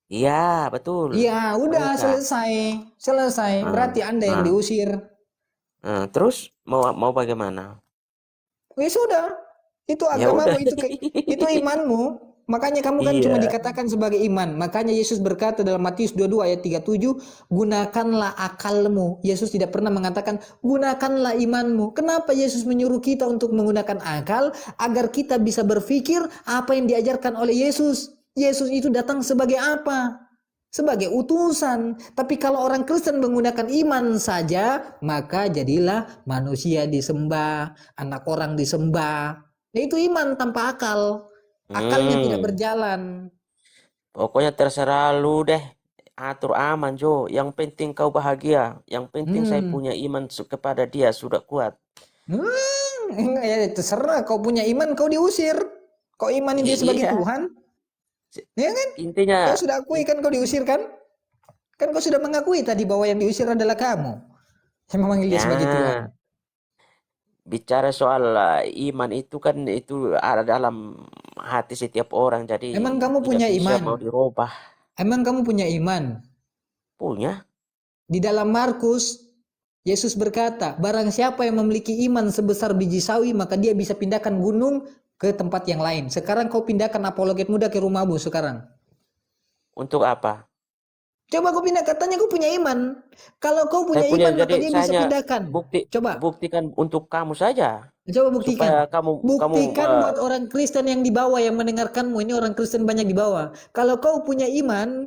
Iya, betul. Iya, udah Mereka. selesai. Berarti Anda yang Nah, diusir. terus mau bagaimana? Ya sudah, itu Ya udah. agamamu, itu imanmu. Makanya kamu kan cuma Iya. dikatakan sebagai iman. Makanya Yesus berkata dalam Matius 22 ayat 37, gunakanlah akalmu. Yesus tidak pernah mengatakan gunakanlah imanmu. Kenapa Yesus menyuruh kita untuk menggunakan akal agar kita bisa berpikir apa yang diajarkan oleh Yesus? Yesus itu datang sebagai apa? Sebagai utusan. Tapi kalau orang Kristen menggunakan iman saja, maka jadilah manusia disembah, anak orang disembah. Nah, itu iman tanpa akal. Akalnya tidak berjalan. Pokoknya terserah lu deh. Atur aman, Jo. Yang penting kau bahagia. Yang penting saya Hmm. punya iman kepada dia sudah kuat. Ya terserah, kau punya iman kau diusir. Kau imani dia sebagai Iya. Tuhan, ya kan? Intinya Kau sudah akui kan kau diusir kan? Kan kau sudah mengakui tadi bahwa yang diusir adalah kamu. Yang memanggil dia sebagai Tuhan. ya bicara soal iman itu kan itu ada dalam hati setiap orang. Jadi Emang kamu tidak punya bisa iman? mau dirubah. Emang kamu punya iman? Punya. Di dalam Markus, Yesus berkata, barang siapa yang memiliki iman sebesar biji sawi, maka dia bisa pindahkan gunung ke tempat yang lain. Sekarang kau pindahkan apologet muda ke rumahmu sekarang. Untuk apa? Coba kau pindah, katanya kau punya iman. Kalau kau punya Saya punya, iman, maka jadi dia saya bisa hanya pindahkan. Coba, buktikan untuk kamu saja coba buktikan. supaya kamu Buktikan buat orang Kristen yang di bawah yang mendengarkanmu. Ini orang Kristen banyak di bawah. Kalau kau punya iman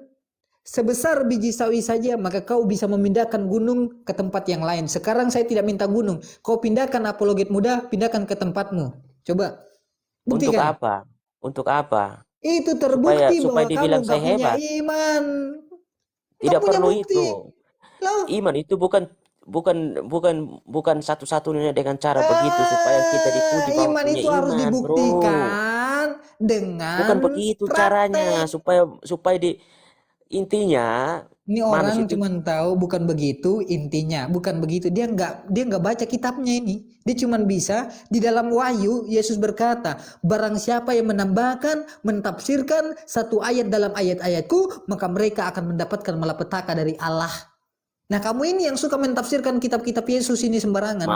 sebesar biji sawi saja, maka kau bisa memindahkan gunung ke tempat yang lain. Sekarang saya tidak minta gunung. Kau pindahkan apologet muda, pindahkan ke tempatmu. Coba, untuk buktikan. apa? Untuk apa? Itu Supaya terbukti bahwa kamu dibilang nggak saya punya hebat. iman. Nggak Tidak punya perlu bukti. itu. Loh, Iman itu bukan satu-satunya dengan cara begitu supaya kita dipuji bahwa iman punya itu harus iman, bro. dibuktikan dengan Bukan begitu caranya praktek. supaya intinya Ini manusia orang itu. cuma tahu bukan begitu intinya, bukan begitu. Dia nggak baca kitabnya ini. Dia cuma bisa di dalam Wahyu Yesus berkata, barang siapa yang menambahkan, mentafsirkan satu ayat dalam ayat-ayatku, maka mereka akan mendapatkan malapetaka dari Allah. Nah, kamu ini yang suka mentafsirkan kitab-kitab Yesus ini sembarangan.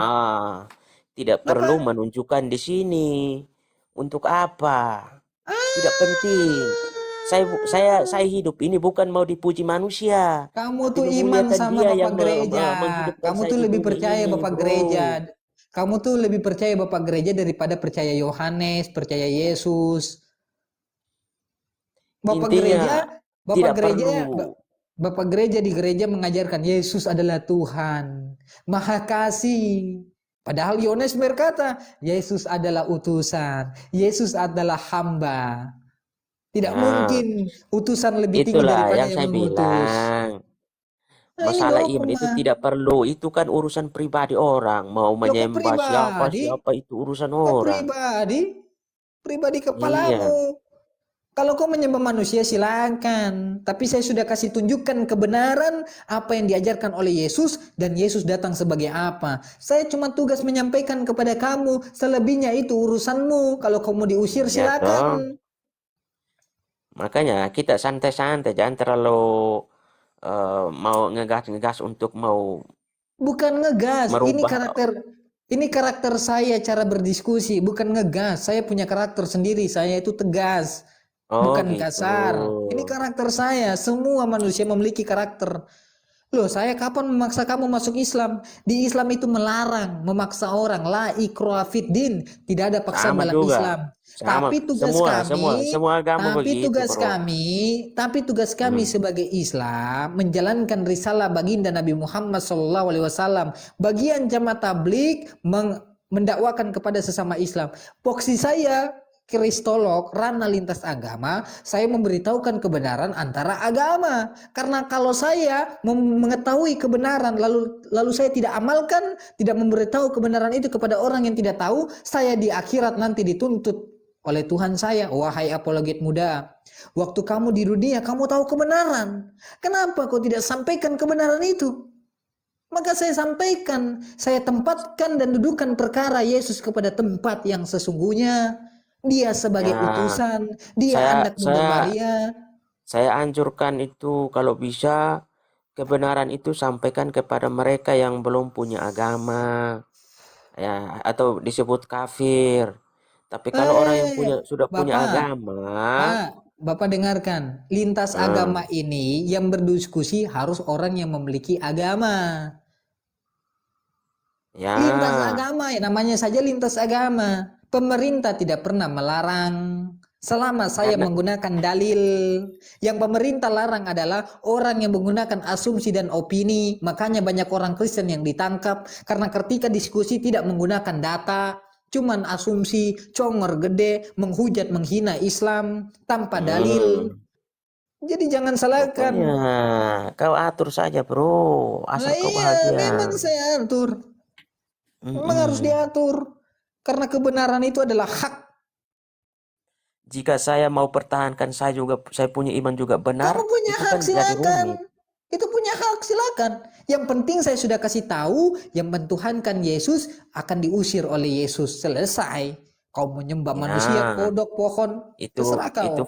Tidak perlu Apa? menunjukkan di sini. Untuk apa? Tidak penting. Saya hidup ini bukan mau dipuji manusia, Kamu tapi tuh iman memuliakan sama dia yang Bapak Gereja. menghidupkan Kamu saya tuh di lebih bumi percaya ini, Bapak bro. Gereja. Kamu tuh lebih percaya Bapak Gereja daripada percaya Yohanes, percaya Yesus. Bapak Intinya gereja, Bapak tidak gereja, perlu. Bapak gereja di gereja mengajarkan Yesus adalah Tuhan, Maha Kasih. Padahal Yohanes berkata, Yesus adalah utusan, Yesus adalah hamba. Tidak Ya, mungkin utusan lebih tinggi itulah daripada yang yang saya mengutus. bilang. Nah, ini Masalah iman itu dogma. tidak perlu. Itu kan urusan pribadi orang. Mau Loh, kok menyembah siapa, pribadi? siapa itu urusan Kok orang. pribadi? Pribadi Iya. kepalamu. Kalau kau menyembah manusia silakan, tapi saya sudah kasih tunjukkan kebenaran apa yang diajarkan oleh Yesus dan Yesus datang sebagai apa. Saya cuma tugas menyampaikan kepada kamu, selebihnya itu urusanmu. Kalau kamu diusir Ya toh. silakan. Makanya kita santai-santai, jangan terlalu mau ngegas-ngegas untuk mau Bukan ngegas, merubah. ini karakter saya cara berdiskusi, bukan ngegas. Saya punya karakter sendiri, saya itu tegas, Oh bukan gitu. kasar. Ini karakter saya, semua manusia memiliki karakter. Loh, saya kapan memaksa kamu masuk Islam? Di Islam itu melarang, memaksa orang. La ikraha fid din. Tidak ada paksaan Sama dalam juga. Islam. Sama Tapi tugas semua semua kami, semua agama tapi begitu, tugas bro. kami, tapi tugas kami Hmm. sebagai Islam menjalankan risalah baginda Nabi Muhammad SAW. Bagian jamaah tablik mendakwakan kepada sesama Islam. Posisi saya kristolog, ranah lintas agama, saya memberitahukan kebenaran antara agama. Karena kalau saya mengetahui kebenaran lalu saya tidak amalkan, tidak memberitahu kebenaran itu kepada orang yang tidak tahu, saya di akhirat nanti dituntut oleh Tuhan saya. Wahai apologet muda, waktu kamu di dunia kamu tahu kebenaran. Kenapa kau tidak sampaikan kebenaran itu? Maka saya sampaikan, saya tempatkan dan dudukan perkara Yesus kepada tempat yang sesungguhnya. Dia sebagai Ya, utusan, dia saya anak Bunda saya Maria. saya anjurkan itu kalau bisa kebenaran itu sampaikan kepada mereka yang belum punya agama, ya, atau disebut kafir. Tapi kalau orang yang sudah punya Bapak, agama, Pak, Bapak dengarkan, lintas eh, agama ini yang berdiskusi harus orang yang memiliki agama. Lintas ya, agama, ya namanya saja lintas agama. Pemerintah tidak pernah melarang. Selama saya karena menggunakan dalil, yang pemerintah larang adalah orang yang menggunakan asumsi dan opini. Makanya banyak orang Kristen yang ditangkap karena ketika diskusi tidak menggunakan data, cuman asumsi, congor gede, menghujat, menghina Islam tanpa dalil. hmm, Jadi jangan salahkan. Pokoknya kau atur saja bro, Nah asal kau iya, bahagia. memang saya atur. Memang harus Mm-mm. diatur. Karena kebenaran itu adalah hak. Jika saya mau pertahankan, saya punya iman juga benar, Kamu punya itu hak, kan jadi silakan. rumit. Itu punya hak, silakan. Yang penting saya sudah kasih tahu, yang mentuhankan Yesus akan diusir oleh Yesus. Selesai. Kau menyembah manusia, Ya, kodok, pohon, terserah itu kau.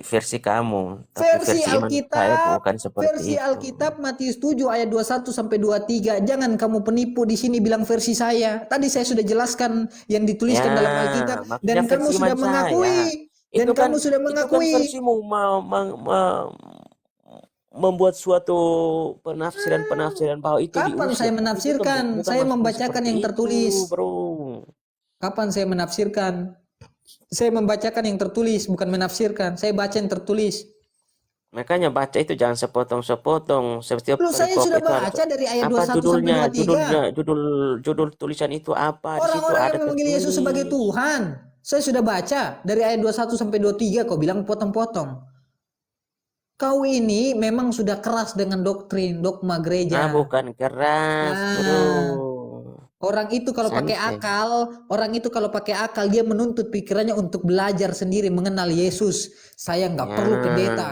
versi kamu, tapi Versi versi iman saya Alkitab, bukan seperti versi itu. Alkitab Matius 7 ayat 21 sampai 23. Jangan kamu penipu di sini bilang versi saya. Tadi saya sudah jelaskan yang dituliskan Ya, dalam Alkitab maksudnya dan kamu versi iman sudah saya. mengakui. Dan kamu sudah Itu kan mengakui. versimu membuat suatu penafsiran bahwa itu Kapan diusir, saya tapi itu kan menafsirkan? bukan Saya maksudnya membacakan seperti yang itu, tertulis. bro. Kapan saya menafsirkan? Saya membacakan yang tertulis, bukan menafsirkan. Saya baca yang tertulis. Makanya baca itu jangan sepotong-sepotong. Setiap Loh, saya perikop sudah itu ada baca dari ayat apa 21 sampai judulnya, 23. judul tulisan itu apa, di situ Orang-orang ada yang memanggil Yesus sebagai tertulis. Tuhan. Saya sudah baca dari ayat 21 sampai 23. Kau bilang potong-potong. Kau ini memang sudah keras dengan doktrin, dogma Nah, gereja. bukan keras, bro. Nah, orang itu kalau pakai Santai. akal, dia menuntut pikirannya untuk belajar sendiri mengenal Yesus. Saya nggak perlu pendeta.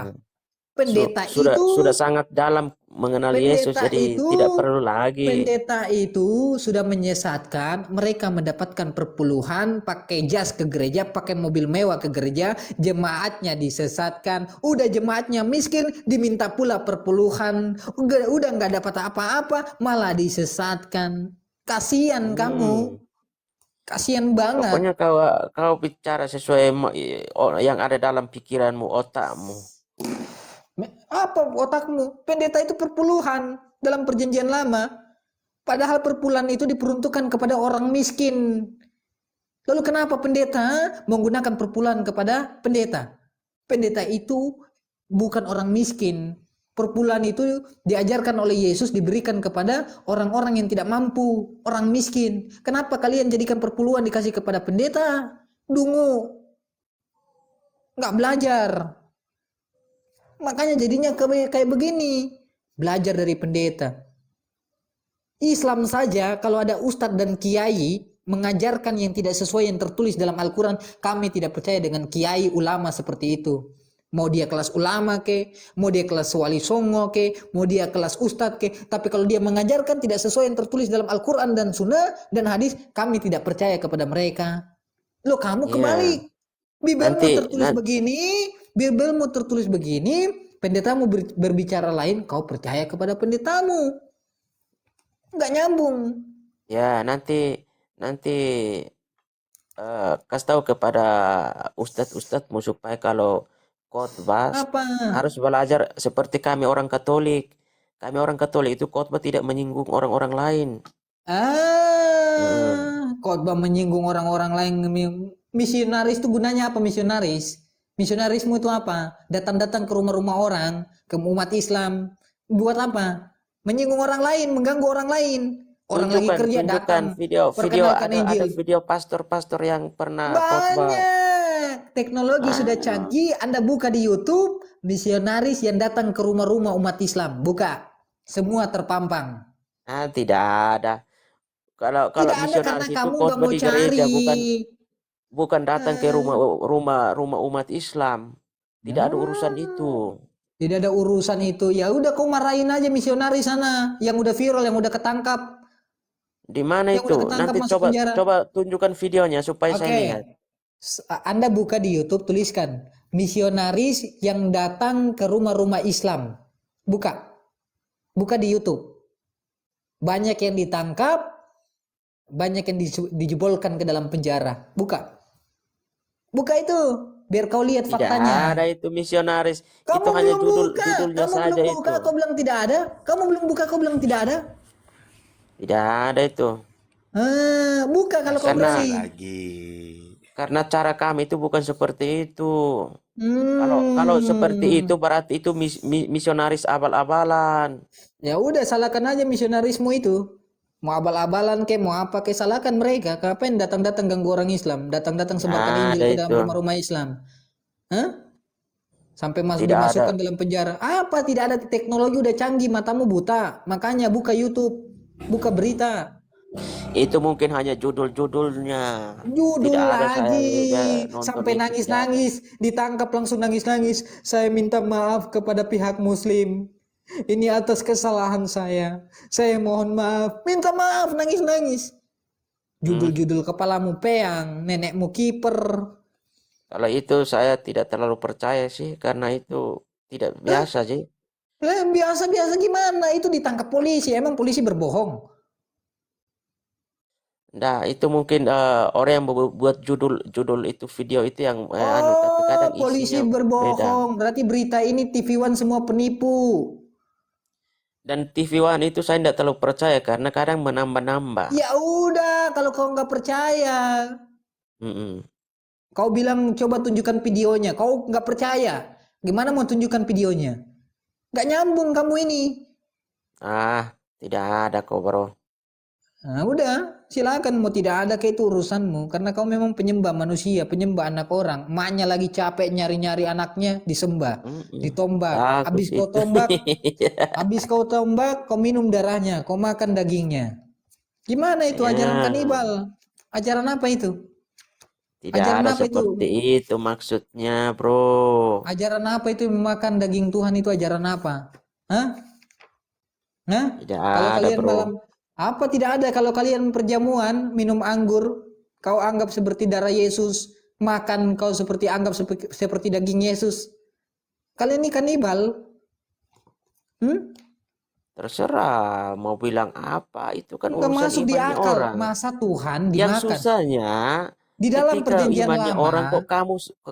Ya, Pendeta sudah itu, sangat dalam mengenal Yesus, pendeta jadi itu, tidak perlu lagi. pendeta itu sudah menyesatkan. Mereka mendapatkan perpuluhan, pakai jas ke gereja, pakai mobil mewah ke gereja, jemaatnya disesatkan. Udah jemaatnya miskin, diminta pula perpuluhan. Udah nggak dapat apa-apa, malah disesatkan. Kasihan kamu, Hmm. kasihan banget. Pokoknya kau bicara sesuai yang ada dalam pikiranmu, otakmu. Apa otakmu? Pendeta itu perpuluhan dalam perjanjian lama. Padahal perpuluhan itu diperuntukkan kepada orang miskin. Lalu kenapa pendeta menggunakan perpuluhan kepada pendeta? Pendeta itu bukan orang miskin. Perpuluhan itu diajarkan oleh Yesus, diberikan kepada orang-orang yang tidak mampu, orang miskin. Kenapa kalian jadikan perpuluhan dikasih kepada pendeta? Dungu, nggak belajar. Makanya jadinya kayak begini. Belajar dari pendeta. Islam saja kalau ada ustadz dan kiai mengajarkan yang tidak sesuai yang tertulis dalam Al-Quran, kami tidak percaya dengan kiai ulama seperti itu. Mau dia kelas ulama ke, mau dia kelas wali songo ke, mau dia kelas ustadz ke, tapi kalau dia mengajarkan tidak sesuai yang tertulis dalam Al-Quran dan Sunnah dan hadis, kami tidak percaya kepada mereka. Loh, kamu Iya. kebalik. Bibelmu Nanti tertulis begini, pendetamu berbicara lain, kau percaya kepada pendetamu. Nggak nyambung. ya nanti kasih tahu kepada ustadz-ustadzmu supaya kalau khotbah Apa? harus belajar seperti kami orang Katolik. Kami orang Katolik itu khotbah tidak menyinggung orang-orang lain. Khotbah menyinggung orang-orang lain. Misionaris itu gunanya apa misionaris? Misionarismu itu apa? Datang-datang ke rumah-rumah orang, ke umat Islam. Buat apa? Menyinggung orang lain, mengganggu orang lain. Orang lagi kerja Tunjukkan datang, video perkenalkan ada Injil. video pastor-pastor yang pernah khotbah. Banyak. Teknologi sudah canggih. Anda buka di YouTube, misionaris yang datang ke rumah-rumah umat Islam. Buka. Semua terpampang. Nah, tidak ada. Kalau Tidak ada karena misionaris itu kamu nggak khotbah mau di gereja, cari. bukan datang ke rumah umat Islam. Tidak ada urusan itu. Tidak ada urusan itu. Ya udah kau marahin aja misionaris sana yang udah viral, yang udah ketangkap, Di mana yang udah itu? ketangkap Nanti masuk penjara. coba tunjukkan videonya supaya saya Oke. lihat. Anda buka di YouTube, tuliskan misionaris yang datang ke rumah-rumah Islam. Buka. Buka di YouTube. Banyak yang ditangkap, banyak yang dijebolkan ke dalam penjara. Buka. Buka itu, biar kau lihat Tidak faktanya. ada itu misionaris. Kamu Itu hanya belum buka, judulnya kamu saja belum buka, itu. kau bilang tidak ada. Kamu belum buka, kau bilang tidak ada. Tidak ada itu. Buka kalau kau Karena berani. lagi. Karena cara kami itu bukan seperti itu. Hmm. Kalau seperti itu berarti itu misionaris abal-abalan. Ya udah, salahkan aja misionarismu itu. Mau abal-abalan ke, mau apa ke, salahkan mereka. Ngapain datang-datang ganggu orang Islam, datang-datang sebarkan Injil Ada ke dalam itu. rumah-rumah Islam. Hah? Sampai Tidak ada. dimasukkan dalam penjara. Apa tidak ada, teknologi udah canggih, matamu buta. Makanya buka YouTube, buka berita. Itu mungkin hanya judul-judulnya. Tidak Judul ada saya lagi, nonton sampai itu, tidak ada. nangis-nangis, ditangkap langsung nangis-nangis. Saya minta maaf kepada pihak Muslim. Ini atas kesalahan saya. Saya mohon maaf. Minta maaf, nangis-nangis. Judul-judul kepalamu peang, nenekmu kiper. Kalau itu saya tidak terlalu percaya sih, karena itu tidak biasa sih. Biasa-biasa gimana? Itu ditangkap polisi. Emang polisi berbohong? Nah, itu mungkin orang yang buat judul itu video itu yang tapi kadang Polisi isinya beda. berbohong. Berarti berita ini TV One semua penipu. Dan TV One itu saya tidak terlalu percaya karena kadang menambah-nambah. Ya udah, kalau kau nggak percaya, Mm-mm. kau bilang coba tunjukkan videonya. Kau nggak percaya. Gimana mau tunjukkan videonya? Nggak nyambung kamu ini. Tidak ada kok, bro. Nah, udah, silakan mau tidak ada kayak itu urusanmu. Karena kau memang penyembah manusia, penyembah anak orang. Emaknya lagi capek nyari-nyari anaknya, disembah, ditombak. Bagus itu. Habis kau tombak, kau minum darahnya, kau makan dagingnya. Gimana itu ajaran Ya, kanibal? Ajaran apa itu? tidak Ajaran ada apa itu? seperti itu maksudnya, bro. Ajaran apa itu memakan daging Tuhan itu ajaran apa? Hah? Nah, Tidak kalau ada, kalian bro. malam apa tidak ada, kalau kalian perjamuan minum anggur, kau anggap seperti darah Yesus, makan kau seperti anggap seperti daging Yesus. Kalian ini kanibal. Terserah mau bilang apa, itu kan Nggak urusan masuk di imannya akal. orang. Masa Tuhan Yang dimakan? susahnya Di dalam ketika perjanjian imannya orang lama,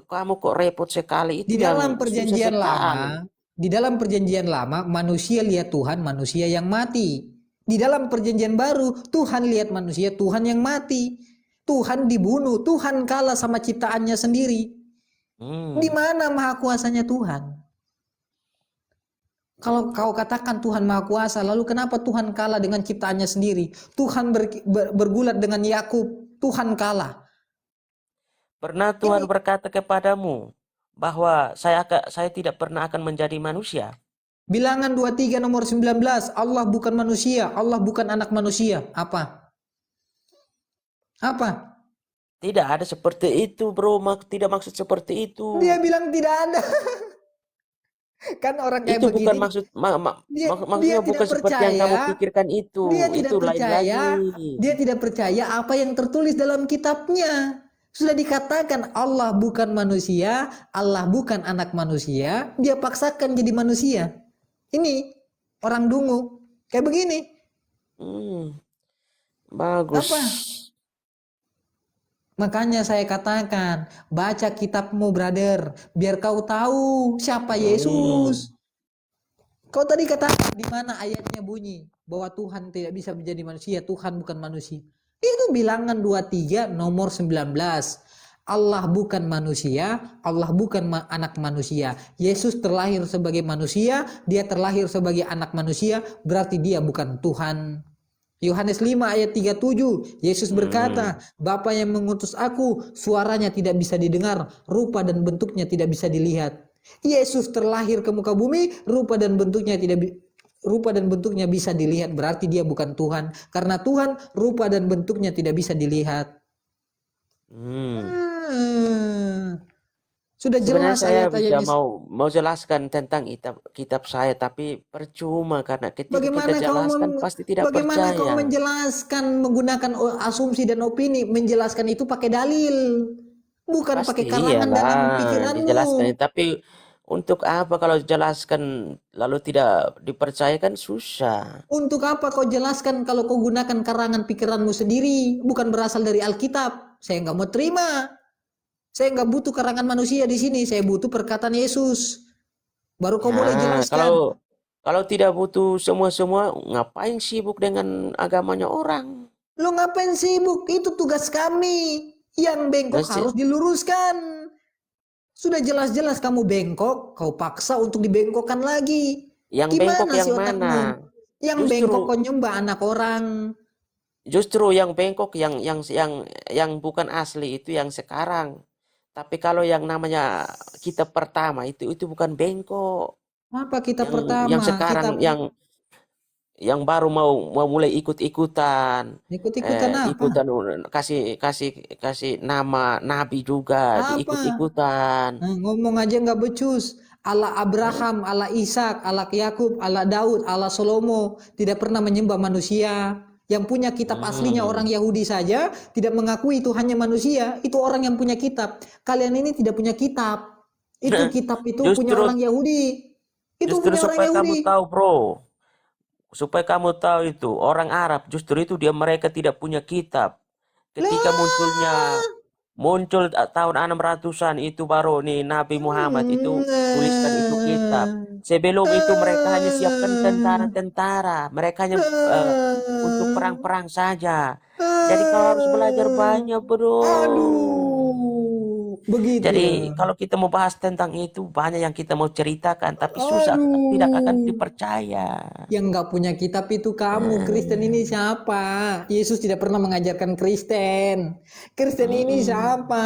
kamu kok repot sekali, di itu dalam yang susah perjanjian sekali. lama, di dalam perjanjian lama manusia lihat Tuhan, manusia yang mati. Di dalam perjanjian baru Tuhan lihat manusia, Tuhan yang mati. Tuhan dibunuh, Tuhan kalah sama ciptaannya sendiri. Di mana maha kuasanya Tuhan? Kalau kau katakan Tuhan maha kuasa, lalu kenapa Tuhan kalah dengan ciptaannya sendiri? Tuhan bergulat dengan Yakub, Tuhan kalah. Pernah Tuhan berkata kepadamu bahwa saya tidak pernah akan menjadi manusia? Bilangan 23 nomor 19, Allah bukan manusia, Allah bukan anak manusia. Apa? Apa? Tidak ada seperti itu, bro. Tidak maksud seperti itu. Dia bilang tidak ada. Kan orang kayak Itu begini. bukan maksud maksudnya bukan seperti yang kamu pikirkan itu. Dia tidak Itu percaya. lain lagi. Dia tidak percaya apa yang tertulis dalam kitabnya. Sudah dikatakan Allah bukan manusia, Allah bukan anak manusia, dia paksakan jadi manusia. Ini orang dungu kayak begini. Bagus. Apa? Makanya saya katakan, baca kitabmu, brother, biar kau tahu siapa Yesus. Kau tadi katakan di mana ayatnya bunyi bahwa Tuhan tidak bisa menjadi manusia, Tuhan bukan manusia. Itu bilangan 23 nomor 19. Allah bukan manusia, Allah bukan anak manusia. Yesus terlahir sebagai manusia, dia terlahir sebagai anak manusia, berarti dia bukan Tuhan. Yohanes 5 ayat 37, Yesus berkata, Bapa yang mengutus aku, suaranya tidak bisa didengar, rupa dan bentuknya tidak bisa dilihat. Yesus terlahir ke muka bumi, rupa dan bentuknya bisa dilihat, berarti dia bukan Tuhan. Karena Tuhan, rupa dan bentuknya tidak bisa dilihat. Sudah jelas saya ayat-ayatnya. mau jelaskan tentang kitab saya, tapi percuma karena ketika kita jelaskan pasti tidak bagaimana percaya. kau menjelaskan menggunakan asumsi dan opini, menjelaskan itu pakai dalil, bukan pakai karangan dan pikiranmu. Dijelaskan, tapi untuk apa kalau jelaskan lalu tidak dipercayakan, susah. Untuk apa kau jelaskan kalau kau gunakan karangan pikiranmu sendiri, bukan berasal dari Alkitab? Saya nggak mau terima. Saya nggak butuh karangan manusia di sini. Saya butuh perkataan Yesus. Baru kau boleh jelaskan. Kalau tidak butuh semua, ngapain sibuk dengan agamanya orang? Lo ngapain sibuk? Itu tugas kami. Yang bengkok harus diluruskan. Sudah jelas-jelas kamu bengkok, kau paksa untuk dibengkokkan lagi. Yang bengkok yang mana? Yang bengkok kau nyembah anak orang. Justru yang bengkok yang bukan asli itu yang sekarang. Tapi kalau yang namanya kitab pertama itu bukan bengkok. Apa kitab Yang pertama? sekarang Kitab yang baru mau mulai ikut-ikutan, ikut-ikutan apa? ikutan kasih kasih kasih nama nabi juga Apa? diikut-ikutan. Ngomong aja nggak becus. Allah Abraham, Allah Ishak, Allah Yakub, Allah Daud, Allah Salomo tidak pernah menyembah manusia. Yang punya kitab aslinya orang Hmm. Yahudi saja tidak mengakui itu hanya manusia. Itu orang yang punya kitab. Kalian ini tidak punya kitab. Itu kitab itu punya Justru orang Yahudi. Itu justru punya orang supaya kamu Yahudi. tahu, bro, supaya kamu tahu itu orang Arab justru itu mereka tidak punya kitab. Ketika Lah. muncul tahun 600-an itu baru nih Nabi Muhammad itu tuliskan itu kitab. Sebelum itu mereka hanya siapkan tentara-tentara, mereka hanya untuk perang-perang saja. Jadi kau harus belajar banyak, bro. Aduh, begitu ya. Jadi kalau kita mau bahas tentang itu banyak yang kita mau ceritakan, tapi susah, tidak akan Aduh. dipercaya. Yang nggak punya kitab itu kamu. Kristen ini siapa? Yesus tidak pernah mengajarkan Kristen. Kristen ini siapa?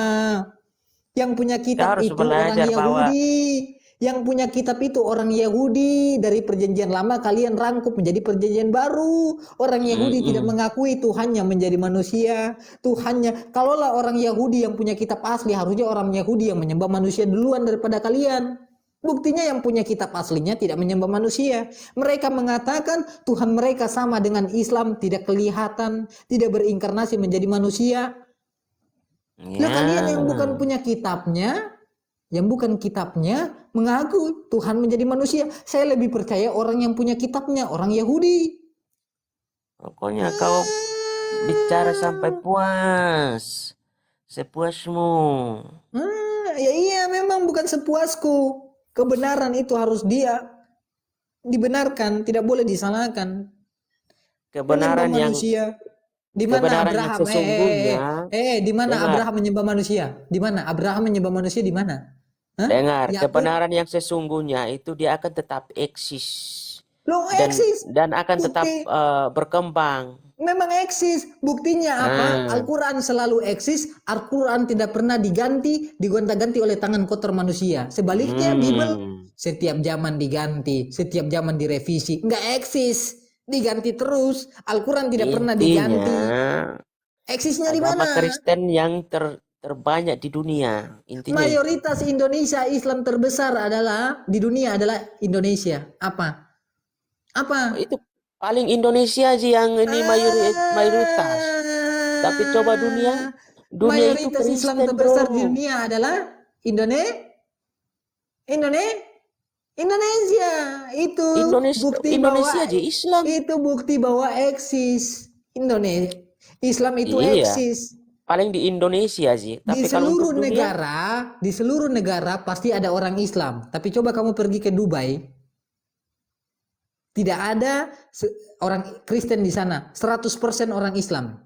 Yang punya Kita kitab harus itu orang belajar bahwa Yahudi. Yang punya kitab itu orang Yahudi. Dari perjanjian lama kalian rangkup menjadi perjanjian baru. Orang Yahudi tidak mengakui Tuhannya menjadi manusia. Tuhannya, kalaulah orang Yahudi yang punya kitab asli, harusnya orang Yahudi yang menyembah manusia duluan daripada kalian. Buktinya yang punya kitab aslinya tidak menyembah manusia. Mereka mengatakan Tuhan mereka sama dengan Islam, tidak kelihatan, tidak berinkarnasi menjadi manusia. Nah kalian yang bukan punya kitabnya, mengaku Tuhan menjadi manusia. Saya lebih percaya orang yang punya kitabnya, orang Yahudi. Pokoknya kau bicara sampai puas, sepuasmu. Ya iya memang bukan sepuasku. Kebenaran itu harus dibenarkan, tidak boleh disalahkan. Kebenaran Menyembah yang manusia. Di mana kebenaran yang Abraham? sesungguhnya. Di mana Dengar. Abraham menyembah manusia? Di mana Abraham menyembah manusia di mana? Hah? Dengar, Yakub? kebenaran yang sesungguhnya itu dia akan tetap eksis Loh, dan eksis. akan tetap Bukti. berkembang. Memang eksis. Buktinya apa? Al-Quran selalu eksis. Al-Quran tidak pernah digonta-ganti oleh tangan kotor manusia. Sebaliknya Bible setiap zaman diganti, setiap zaman direvisi. Nggak eksis. Diganti terus. Al-Quran tidak pernah diganti. Intinya Eksisnya di agama mana? Kristen yang terbanyak di dunia. Intinya itu. Mayoritas Indonesia Islam terbesar di dunia adalah Indonesia. Apa? Itu paling Indonesia aja yang ini mayoritas. Tapi coba dunia itu Mayoritas Kristen, Islam terbesar bro. di dunia adalah Indonesia. Itu bukti Indonesia bahwa aja Islam. itu bukti bahwa eksis Islam itu Iya. eksis. Paling di Indonesia sih. Tapi kalau untuk dunia, Di seluruh negara pasti ada orang Islam. Tapi coba kamu pergi ke Dubai, tidak ada orang Kristen di sana. 100% orang Islam.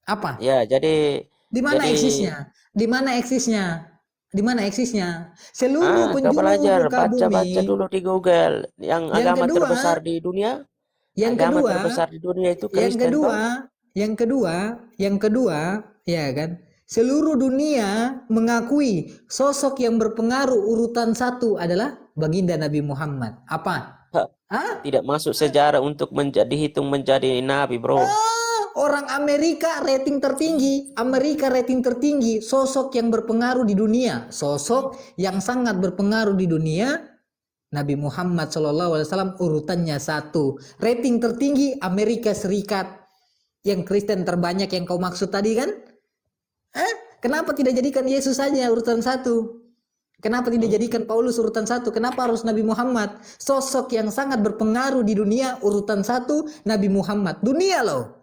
Apa? ya jadi Di mana eksisnya? Di mana eksisnya? Di mana eksisnya? Seluruh kau penjuru belajar, muka baca bumi. dulu di Google. Yang agama terbesar di dunia. Agama terbesar di dunia itu Kristen. Yang kedua, ya kan? Seluruh dunia mengakui sosok yang berpengaruh urutan 1 adalah baginda Nabi Muhammad. Apa? Tidak masuk sejarah untuk dihitung menjadi nabi, bro. Orang Amerika rating tertinggi, sosok yang berpengaruh di dunia, sosok yang sangat berpengaruh di dunia, Nabi Muhammad SAW urutannya 1. Rating tertinggi Amerika Serikat. Yang Kristen terbanyak yang kau maksud tadi kan? Kenapa tidak jadikan Yesus saja urutan 1? Kenapa tidak jadikan Paulus urutan 1? Kenapa harus Nabi Muhammad? Sosok yang sangat berpengaruh di dunia urutan 1 Nabi Muhammad. Dunia loh.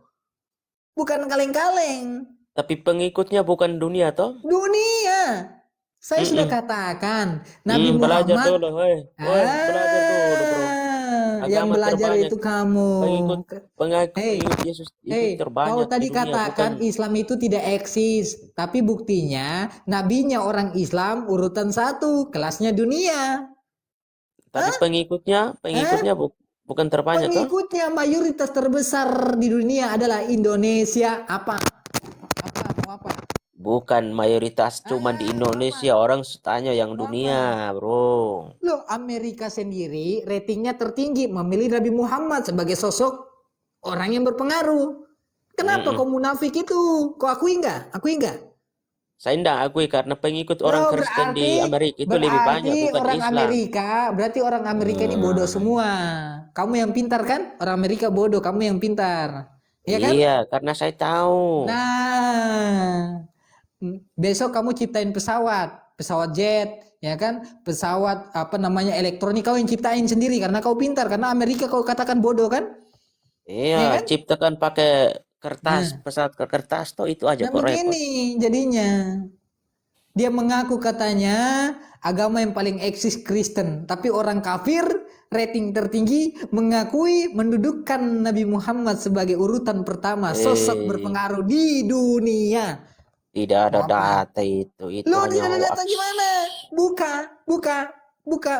Bukan kaleng-kaleng. Tapi pengikutnya bukan dunia toh? Dunia. Saya sudah katakan Nabi belajar Muhammad. dulu, belajar dulu, bro. Yang belajar itu kamu. Pengikut Yesus itu terbanyak. Kau tadi di dunia, katakan bukan? Islam itu tidak eksis, tapi buktinya nabinya orang Islam urutan 1, kelasnya dunia. Tapi pengikutnya bukan terbanyak toh? Pengikutnya mayoritas terbesar di dunia adalah Indonesia. Apa? Mau apa? Bukan mayoritas cuman di Indonesia, orang tanya yang Lama. dunia, bro. Loh, Amerika sendiri ratingnya tertinggi memilih Nabi Muhammad sebagai sosok orang yang berpengaruh. Kenapa kau munafik itu? Kau akui enggak? Akui enggak? Saya tidak akui karena pengikut orang Oh, Kristen di Amerika itu lebih banyak, berarti bukan orang Islam. Amerika, berarti orang Amerika ini bodoh semua. Kamu yang pintar kan? Orang Amerika bodoh, kamu yang pintar. Iya kan? Iya, karena saya tahu. Nah, besok kamu ciptain pesawat jet, ya kan? Pesawat apa namanya elektronik kau yang ciptain sendiri karena kau pintar, karena Amerika kau katakan bodoh kan? Iya Iya, kan? ciptakan pakai kertas, Nah, pesawat kertas toh itu aja nah kok repot. begini jadinya. Dia mengaku katanya agama yang paling eksis Kristen, tapi orang kafir rating tertinggi mengakui mendudukkan Nabi Muhammad sebagai urutan pertama sosok berpengaruh di dunia. Tidak ada Apa? data itu Lo hanya tidak ada data hoax. gimana? Buka.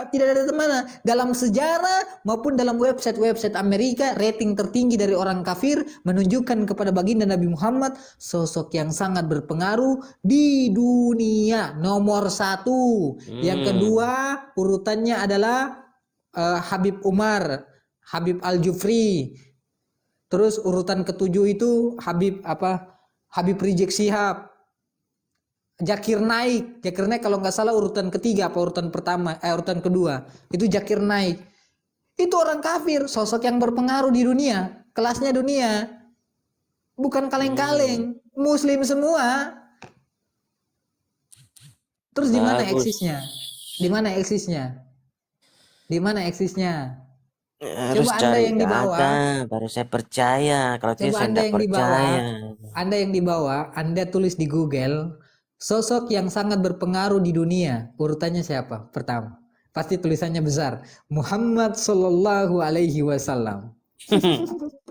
Tidak ada data mana. Dalam sejarah maupun dalam website Amerika, rating tertinggi dari orang kafir menunjukkan kepada baginda Nabi Muhammad sosok yang sangat berpengaruh di dunia. Nomor 1. Yang kedua urutannya adalah Habib Umar, Habib Al-Jufri. Terus urutan ketujuh itu Habib Rizik Syihab. Zakir Naik kalau nggak salah urutan ketiga apa urutan kedua itu Zakir Naik. Itu orang kafir, sosok yang berpengaruh di dunia, kelasnya dunia, bukan kaleng-kaleng, muslim semua. Terus di mana Bagus. eksisnya? Di mana eksisnya? Di mana eksisnya? Harus Coba Anda cari yang di bawah. data, baru saya percaya. Kalau tidak Coba saya Anda tidak yang di bawah. percaya. Anda yang di bawah, Anda tulis di Google sosok yang sangat berpengaruh di dunia. Urutannya siapa? Pertama, pasti tulisannya besar. Muhammad Sallallahu Alaihi Wasallam.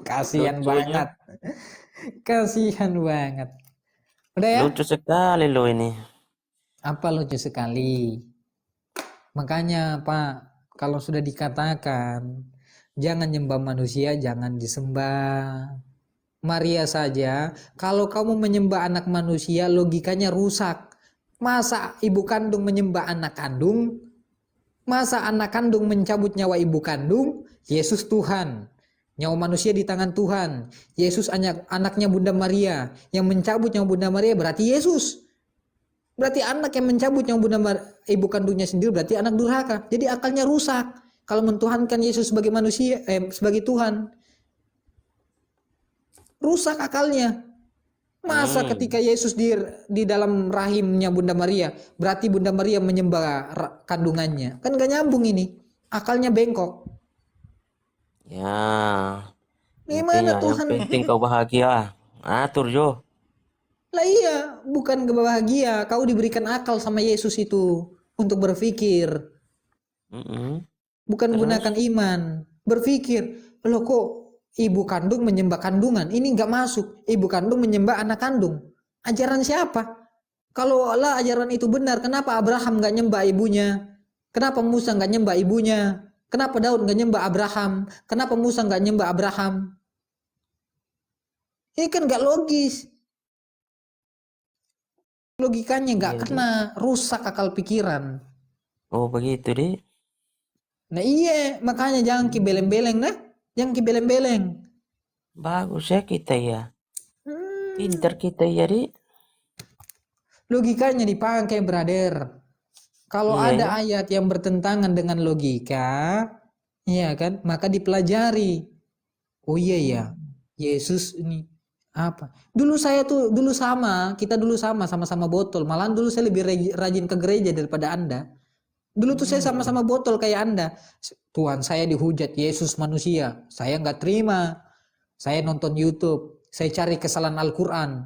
Kasihan Lucunya. banget. Kasihan banget. Udah ya? Lucu sekali lo ini. Apa lucu sekali. Makanya Pak, kalau sudah dikatakan jangan nyembah manusia, jangan disembah. Maria saja, kalau kamu menyembah anak manusia, logikanya rusak. Masa ibu kandung menyembah anak kandung? Masa anak kandung mencabut nyawa ibu kandung? Yesus Tuhan. Nyawa manusia di tangan Tuhan. Yesus anaknya Bunda Maria. Yang mencabut nyawa Bunda Maria berarti Yesus. Berarti anak yang mencabut nyawa ibu kandungnya sendiri berarti anak durhaka. Jadi akalnya rusak. Kalau mentuhankan Yesus sebagai manusia, sebagai Tuhan. Rusak akalnya. Masa ketika Yesus di dalam rahimnya Bunda Maria, berarti Bunda Maria menyembah kandungannya. Kan gak nyambung ini. Akalnya bengkok. Ya, Gimana intinya yang Tuhan? penting kau bahagia. Atur Jo. Lah iya, bukan kebahagia. Kau diberikan akal sama Yesus itu untuk berpikir. Bukan gunakan iman. Berpikir, loh kok ibu kandung menyembah kandungan? Ini nggak masuk. Ibu kandung menyembah anak kandung. Ajaran siapa? Kalau lah ajaran itu benar, kenapa Abraham nggak nyembah ibunya? Kenapa Musa nggak nyembah ibunya? Kenapa Daud nggak nyembah Abraham? Kenapa Musa nggak nyembah Abraham? Ini kan nggak logis. Logikanya nggak kena, rusak akal pikiran. Oh begitu deh. Nah iya, makanya jangan kibeleng-beleng nah. Jangan kibeleng-beleng. Bagus ya kita ya. Pintar kita ya deh. Logikanya dipakai brother. Kalau ada ayat yang bertentangan dengan logika, ya kan, maka dipelajari. Oh iya ya, Yesus ini apa? Kita dulu sama-sama botol. Malahan dulu saya lebih rajin ke gereja daripada Anda. Dulu tuh saya sama-sama botol kayak Anda. Tuhan saya dihujat, Yesus manusia. Saya nggak terima. Saya nonton YouTube. Saya cari kesalahan Al-Quran.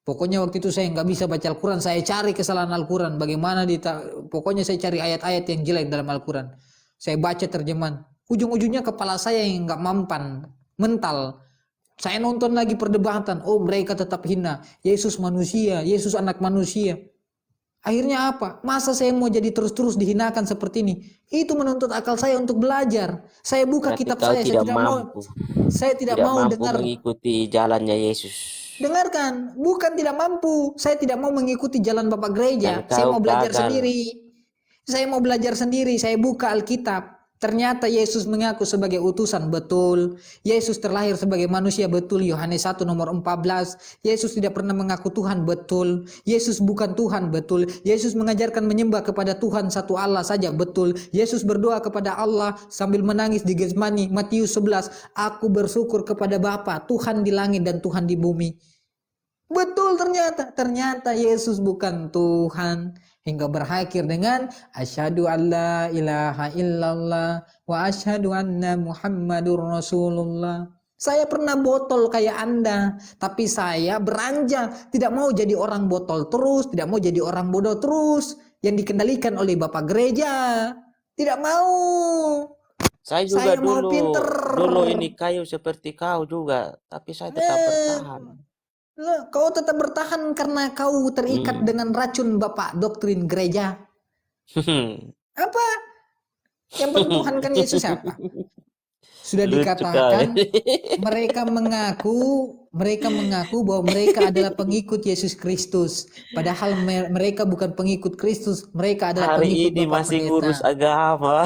Pokoknya waktu itu saya nggak bisa baca Al-Quran. Saya cari kesalahan Al-Quran. Pokoknya saya cari ayat-ayat yang jelek dalam Al-Quran. Saya baca terjemahan. Ujung-ujungnya kepala saya yang nggak mampan. Mental. Saya nonton lagi perdebatan. Oh mereka tetap hina. Yesus manusia. Yesus anak manusia. Akhirnya apa? Masa saya mau jadi terus-terus dihinakan seperti ini? Itu menuntut akal saya untuk belajar. Saya buka Berarti kitab kau saya. tidak Saya tidak mau mampu dengar. mengikuti jalannya Yesus. Dengarkan, bukan tidak mampu. Saya tidak mau mengikuti jalan Bapak gereja. Dan Saya kau mau belajar gagal. sendiri. Saya mau belajar sendiri. Saya buka Alkitab. Ternyata Yesus mengaku sebagai utusan, betul. Yesus terlahir sebagai manusia, betul. Yohanes 1 nomor 14. Yesus tidak pernah mengaku Tuhan, betul. Yesus bukan Tuhan, betul. Yesus mengajarkan menyembah kepada Tuhan satu Allah saja, betul. Yesus berdoa kepada Allah sambil menangis di Getsemani, Matius 11. Aku bersyukur kepada Bapa, Tuhan di langit dan Tuhan di bumi. Betul, ternyata Yesus bukan Tuhan, hingga berakhir dengan asyhadu alla ilaha illallah wa asyhadu anna Muhammadur Rasulullah. Saya pernah botol kayak Anda, tapi saya beranjak, tidak mau jadi orang botol terus, tidak mau jadi orang bodoh terus yang dikendalikan oleh Bapak gereja. Tidak mau. Saya juga Saya mau pinter. dulu ini kayu seperti kau juga, tapi saya tetap bertahan. Loh, kau tetap bertahan karena kau terikat dengan racun Bapak doktrin gereja. Apa? Yang bertuhankan Yesus siapa? Sudah Lucu dikatakan kali. mereka mengaku bahwa mereka adalah pengikut Yesus Kristus. Padahal mereka bukan pengikut Kristus, mereka adalah Hari pengikut ini Bapak masih ngurus Pendeta. agama.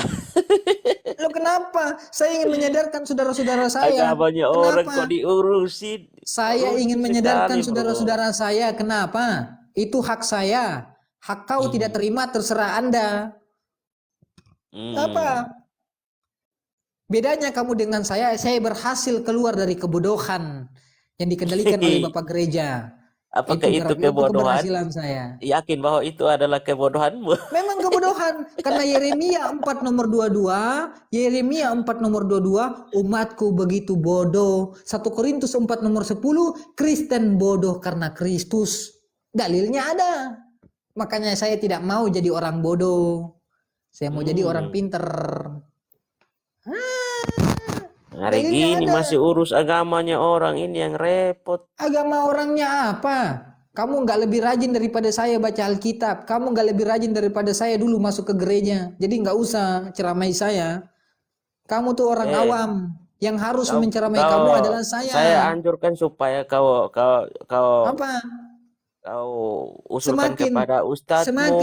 Loh, kenapa? Saya ingin menyadarkan saudara-saudara saya. Agamanya orang Kenapa? kok diurusin. Saya Rugi ingin sekali, menyadarkan bro. saudara-saudara saya, kenapa? Itu hak saya. Hak kau tidak terima, terserah Anda. Apa? Bedanya kamu dengan saya berhasil keluar dari kebodohan yang dikendalikan oleh Bapak gereja. Apakah itu Itu kebodohan? keberhasilan saya. Yakin bahwa itu adalah kebodohanmu? Memang kebodohan, karena Yeremia 4 nomor 22, Yeremia 4 nomor 22, umatku begitu bodoh. 1 Korintus 4 nomor 10, Kristen bodoh karena Kristus. Dalilnya ada. Makanya saya tidak mau jadi orang bodoh. Saya mau jadi orang pinter. Hari Dalilnya gini ada. masih urus agamanya orang, ini yang repot. Agama orangnya apa? Kamu nggak lebih rajin daripada saya baca Alkitab. Kamu nggak lebih rajin daripada saya dulu masuk ke gereja. Jadi nggak usah ceramai saya. Kamu tuh orang awam. Yang harus menceramai kamu adalah Saya saya. anjurkan supaya kau Apa? usulkan kepada Semakin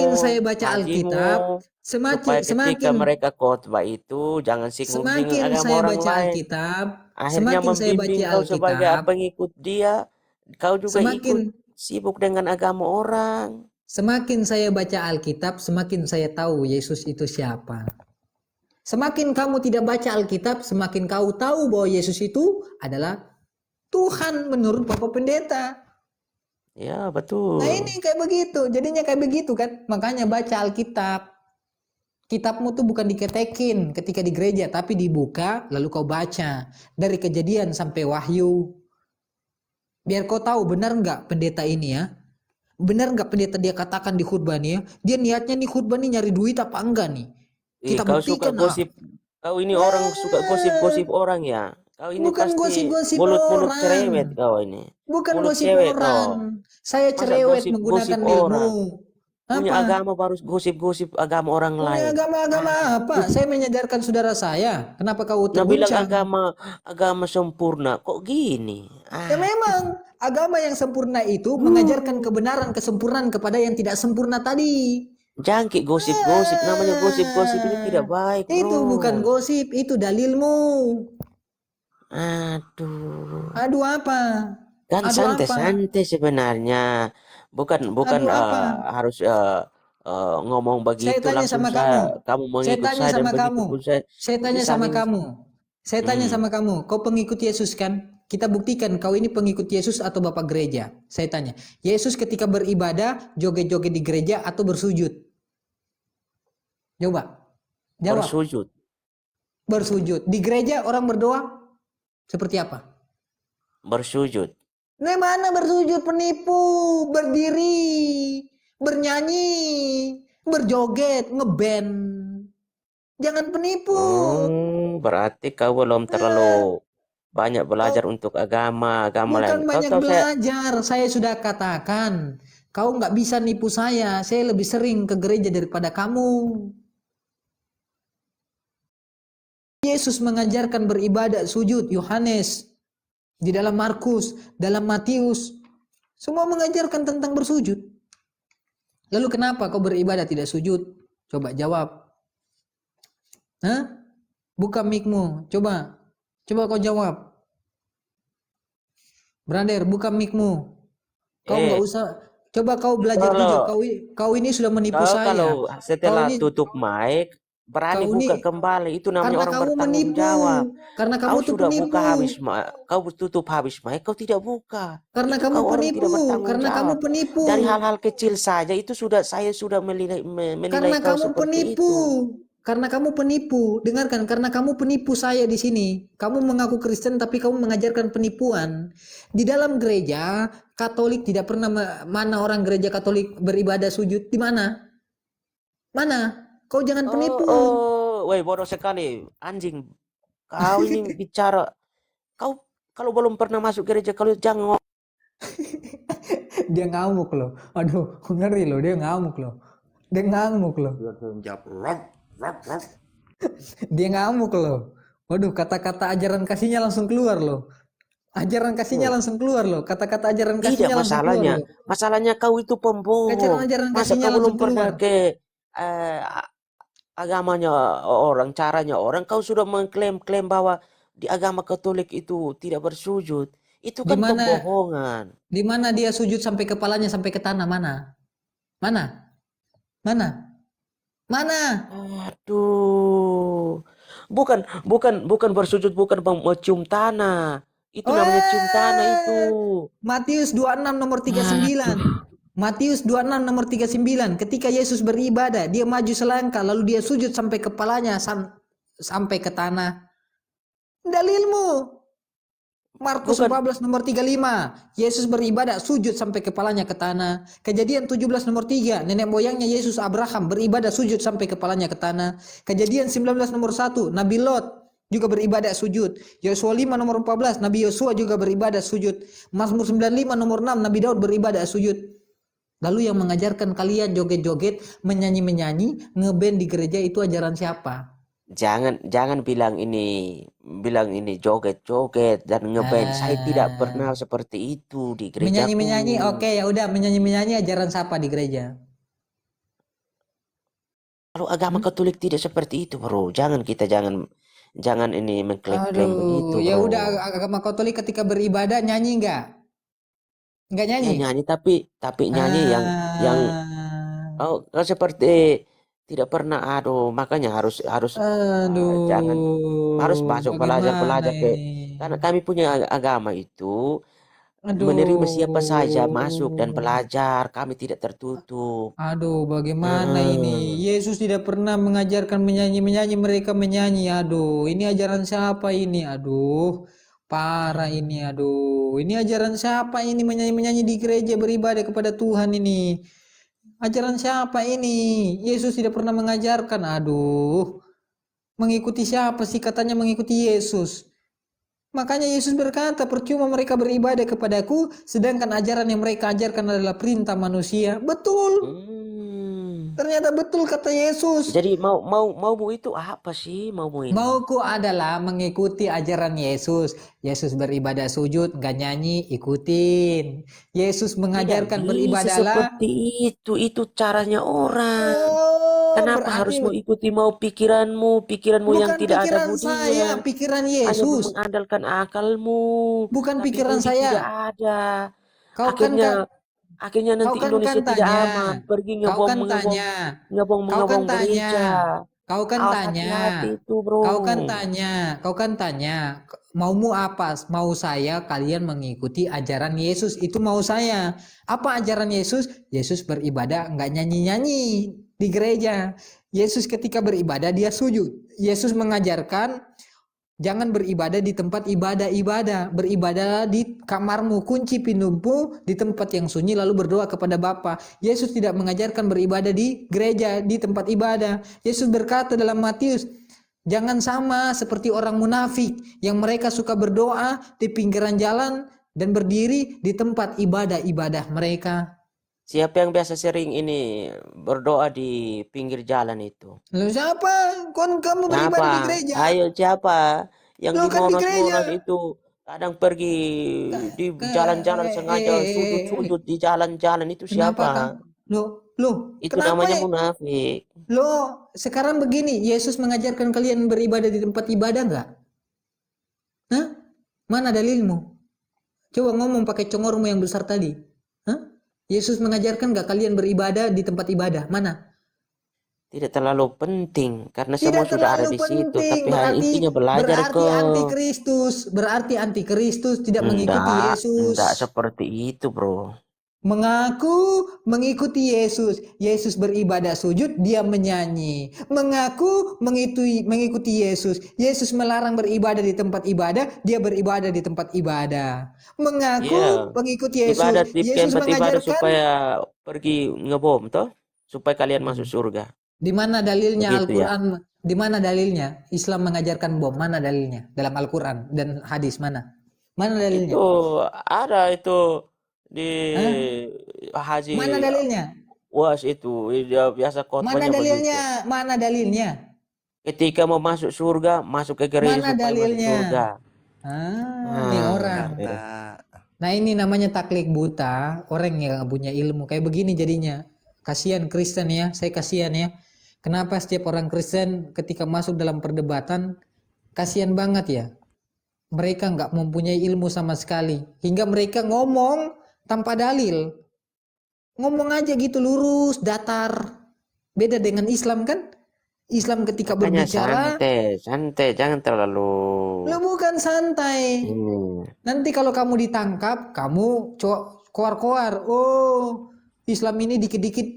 ustadzmu, saya baca Alkitab, supaya ketika mereka khotbah itu jangan singgung-singgung semakin agama saya orang baca lain. Alkitab, Akhirnya semakin saya baca membimbing kau sebagai Alkitab, pengikut dia, kau juga ikut semakin sibuk dengan agama orang. semakin saya baca Alkitab, semakin saya tahu Yesus itu siapa. Semakin kamu tidak baca Alkitab, semakin kau tahu bahwa Yesus itu adalah Tuhan menurut Bapak Pendeta. Ya, betul. Nah ini kayak begitu, jadinya kayak begitu kan. Makanya baca Alkitab. Kitabmu tuh bukan diketekin ketika di gereja, tapi dibuka lalu kau baca. Dari Kejadian sampai Wahyu. Biar kau tahu benar nggak pendeta ini ya. Benar nggak pendeta dia katakan di khutbah nih ya. Dia niatnya nih khutbah nih nyari duit apa enggak nih. Kita Kau suka buktikan. gosip. Kau ini orang suka gosip-gosip orang ya. Kau ini Bukan pasti gosip-gosip mulut-mulut orang. cerewet kau ini. Bukan Mulut gosip cewek orang. kau. Saya Masa cerewet gosip menggunakan orang? ilmu. Punya Apa? agama baru gosip-gosip agama orang Punya lain. agama-agama apa? Saya menyadarkan saudara saya. Kenapa kau Nah, bilang terguncang? agama sempurna. Kok gini? Ya memang agama yang sempurna itu mengajarkan kebenaran, kesempurnaan kepada yang tidak sempurna tadi. Jangkik gosip-gosip. Namanya gosip-gosip ini tidak baik, bro. Itu bukan gosip, itu dalilmu. Aduh. Aduh apa? Kan Aduh apa? santai-santai sebenarnya. Bukan Aduh apa? harus ngomong Saya begitu tanya langsung sama kamu. kamu Saya mengikut tanya saya dan sama begitu kamu. pun saya Saya tanya ini sama saling kamu. Saya tanya sama kamu. Kau pengikut Yesus kan? Kita buktikan kau ini pengikut Yesus atau Bapak gereja. Saya tanya. Yesus ketika beribadah joget-joget di gereja atau bersujud? Coba. Jawab. bersujud. Bersujud. Di gereja orang berdoa seperti apa? Bersujud. Nah, mana bersujud? Penipu, berdiri, bernyanyi, berjoget, ngeband. Jangan penipu. Berarti kau belum terlalu banyak belajar untuk agama Bukan lain. banyak belajar. Saya sudah katakan, kau nggak bisa nipu saya. Saya lebih sering ke gereja daripada kamu. Yesus mengajarkan beribadah sujud. Yohanes di dalam Markus, dalam Matius, semua mengajarkan tentang bersujud. Lalu kenapa kau beribadah tidak sujud? Coba jawab. Hah? Buka mic-mu, coba kau jawab. Brother, buka mic-mu. Kau nggak Eh, usah. Coba kau belajar jujur. kalau Kau ini sudah menipu kau saya. kalau Kau setelah ini, tutup mic berani kau buka ini kembali, itu namanya karena orang kamu bertanggung menipu. jawab. Karena kamu Kau tuh sudah buka penipu. habis mic, kau tutup habis mic, kau tidak buka. Karena Itu kamu kau orang tidak penipu. bertanggung Karena kamu jawab. penipu. Dari hal-hal kecil saja itu saya sudah menilai Karena kau kamu seperti penipu. itu. Karena kamu penipu. Dengarkan, karena kamu penipu saya di sini. Kamu mengaku Kristen tapi kamu mengajarkan penipuan. Di dalam gereja Katolik tidak pernah mana orang gereja Katolik beribadah sujud di mana? Mana? Kau jangan Oh, penipu. oh, woi bodoh sekali, anjing. Kau ini bicara, kau kalau belum pernah masuk gereja, kalau jangan Dia ngamuk loh. Aduh, ngeri loh, dia ngamuk loh. Dia ngamuk loh. Jawab, "Rob, rob, rob." Dia ngamuk loh. Waduh, kata-kata ajaran kasihnya langsung keluar loh. Ajaran kasihnya ngomong. langsung keluar loh. Kata-kata ajaran Tidak kasihnya langsung keluar masalahnya, loh. masalahnya kau itu pembohong. Ajaran-ajaran Masa kasihnya kau belum langsung pernah keluar. ke agamanya orang, caranya orang, kau sudah mengklaim-klaim bahwa di agama Katolik itu tidak bersujud. Itu Di kan mana pembohongan. di mana dia sujud sampai kepalanya sampai ke tanah mana? Mana? Mana? Mana? Aduh. Bukan, bukan bersujud, bukan mencium tanah. Itu namanya cium tanah itu. Matius 26 nomor 39. Aduh. Matius 26 nomor 39. Ketika Yesus beribadah, dia maju selangkah lalu dia sujud sampai kepalanya sampai ke tanah. Dalilmu. Markus Bukan. 14 nomor 35. Yesus beribadah sujud sampai kepalanya ke tanah. Kejadian 17 nomor 3. Nenek moyangnya Yesus Abraham beribadah sujud sampai kepalanya ke tanah. Kejadian 19 nomor 1. Nabi Lot juga beribadah sujud. Yosua 5 nomor 14. Nabi Yosua juga beribadah sujud. Mazmur 95 nomor 6. Nabi Daud beribadah sujud. Lalu yang mengajarkan kalian joget-joget, menyanyi-menyanyi, ngeband di gereja itu ajaran siapa? Jangan bilang ini joget-joget dan ngeband. Saya tidak pernah seperti itu di gerejaku. Menyanyi-menyanyi, oke ya udah menyanyi-menyanyi ajaran siapa di gereja? Kalau agama Hmm? Katolik tidak seperti itu, bro. Jangan ini mengklaim-klaim begitu, Aduh, ya bro. udah agama Katolik ketika beribadah nyanyi nggak? Nggak Ya nyanyi? nyanyi, tapi nyanyi yang Ah, oh, seperti tidak pernah. Aduh, makanya harus jangan, harus aduh, masuk bagaimana pelajar-pelajar ini? karena kami punya agama itu menerima siapa saja masuk dan Aduh, belajar. Kami tidak tertutup. aduh, bagaimana ini? Heeh. Yesus tidak pernah mengajarkan menyanyi-menyanyi, mereka menyanyi. Aduh, ini ajaran siapa ini? Aduh, parah ini. Aduh, ini ajaran siapa ini menyanyi-menyanyi di gereja beribadah kepada Tuhan ini? Ajaran siapa ini? Yesus tidak pernah mengajarkan. Aduh, mengikuti siapa sih katanya mengikuti Yesus? Makanya Yesus berkata, percuma mereka beribadah kepadaku, sedangkan ajaran yang mereka ajarkan adalah perintah manusia. Betul, Hmm. ternyata betul kata Yesus. Jadi maumu itu apa sih maumu ini? Mauku adalah mengikuti ajaran Yesus. Yesus beribadah sujud, gak nyanyi, ikutin. Yesus Tidak mengajarkan bisa beribadahlah. seperti itu. Itu caranya orang. Oh, Kenapa berarti harus mau ikuti pikiranmu yang bukan tidak ada pikiran saya, buninya? pikiran Hanya Yesus. mengandalkan akalmu, Bukan tapi pikiran budi saya. tidak ada. Kau kan Akhirnya akhirnya kau nanti kan Indonesia tidak tanya. aman, pergi Kau kan ngebom-ngebom tanya. Kau kan ngebom-ngebom tanya. gereja. Kau kan Awas tanya. hati-hati itu, bro. Kau kan tanya. Kau kan tanya. Maumu apa? Mau saya kalian mengikuti ajaran Yesus. Itu mau saya. Apa ajaran Yesus? Yesus beribadah enggak nyanyi-nyanyi di gereja. Yesus ketika beribadah dia sujud. Yesus mengajarkan jangan beribadah di tempat ibadah-ibadah. Beribadah di kamarmu, kunci pintumu di tempat yang sunyi lalu berdoa kepada Bapa. Yesus tidak mengajarkan beribadah di gereja, di tempat ibadah. Yesus berkata dalam Matius, jangan sama seperti orang munafik yang mereka suka berdoa di pinggiran jalan dan berdiri di tempat ibadah-ibadah mereka. Siapa yang biasa sering ini berdoa di pinggir jalan itu? Lalu siapa? Kamu beribadah di Siapa? gereja. Ayo siapa? Yang Lo di kan di Monas-Monas gereja. itu. Kadang pergi di Ke, jalan-jalan sengaja sujud-sujud di jalan-jalan, itu kenapa kamu? siapa? Loh, Itu kenapa namanya ya? munafik. Loh, sekarang begini, Yesus mengajarkan kalian beribadah di tempat ibadah nggak? Hah? Mana dalilmu? Coba ngomong pakai congormu yang besar tadi. Hah? Yesus mengajarkan nggak kalian beribadah di tempat ibadah? Mana? Tidak terlalu penting karena semua Tidak sudah ada terlalu di situ, penting, tapi hal intinya belajar berarti ke. antikristus, berarti antikristus tidak mengikuti Enggak Yesus. seperti itu, bro. Mengaku mengikuti Yesus, Yesus beribadah sujud, dia menyanyi. Mengaku mengikuti Yesus, Yesus melarang beribadah di tempat ibadah, dia beribadah di tempat ibadah. Mengaku Iya, mengikuti Yesus, ibadah di Yesus tempat ibadah mengajarkan. supaya pergi ngebom toh, supaya kalian masuk Hmm. surga. Di mana dalilnya Begitu ya. Al-Quran? Di mana dalilnya Islam mengajarkan bom? Mana dalilnya dalam Al-Quran dan hadis mana? Mana Itu dalilnya? ada itu di Hah? Mana haji dalilnya? was itu dia biasa Mana khotbahnya begitu. dalilnya? Mana dalilnya? Ketika mau masuk surga, masuk ke gereja Mana supaya masuk dalilnya? surga. Nih Ah, orang. Kata Nah ini namanya taklid buta, orang yang gak punya ilmu. Kayak begini jadinya. Kasihan Kristen ya, saya kasihan ya. Kenapa setiap orang Kristen ketika masuk dalam perdebatan, kasihan banget ya. Mereka nggak mempunyai ilmu sama sekali. Hingga mereka ngomong tanpa dalil. Ngomong aja gitu lurus, datar. Beda dengan Islam kan? Islam ketika makanya berbicara, santai, santai, jangan terlalu lo bukan santai. ini. Nanti kalau kamu ditangkap, kamu koar-koar. Oh, Islam ini dikit-dikit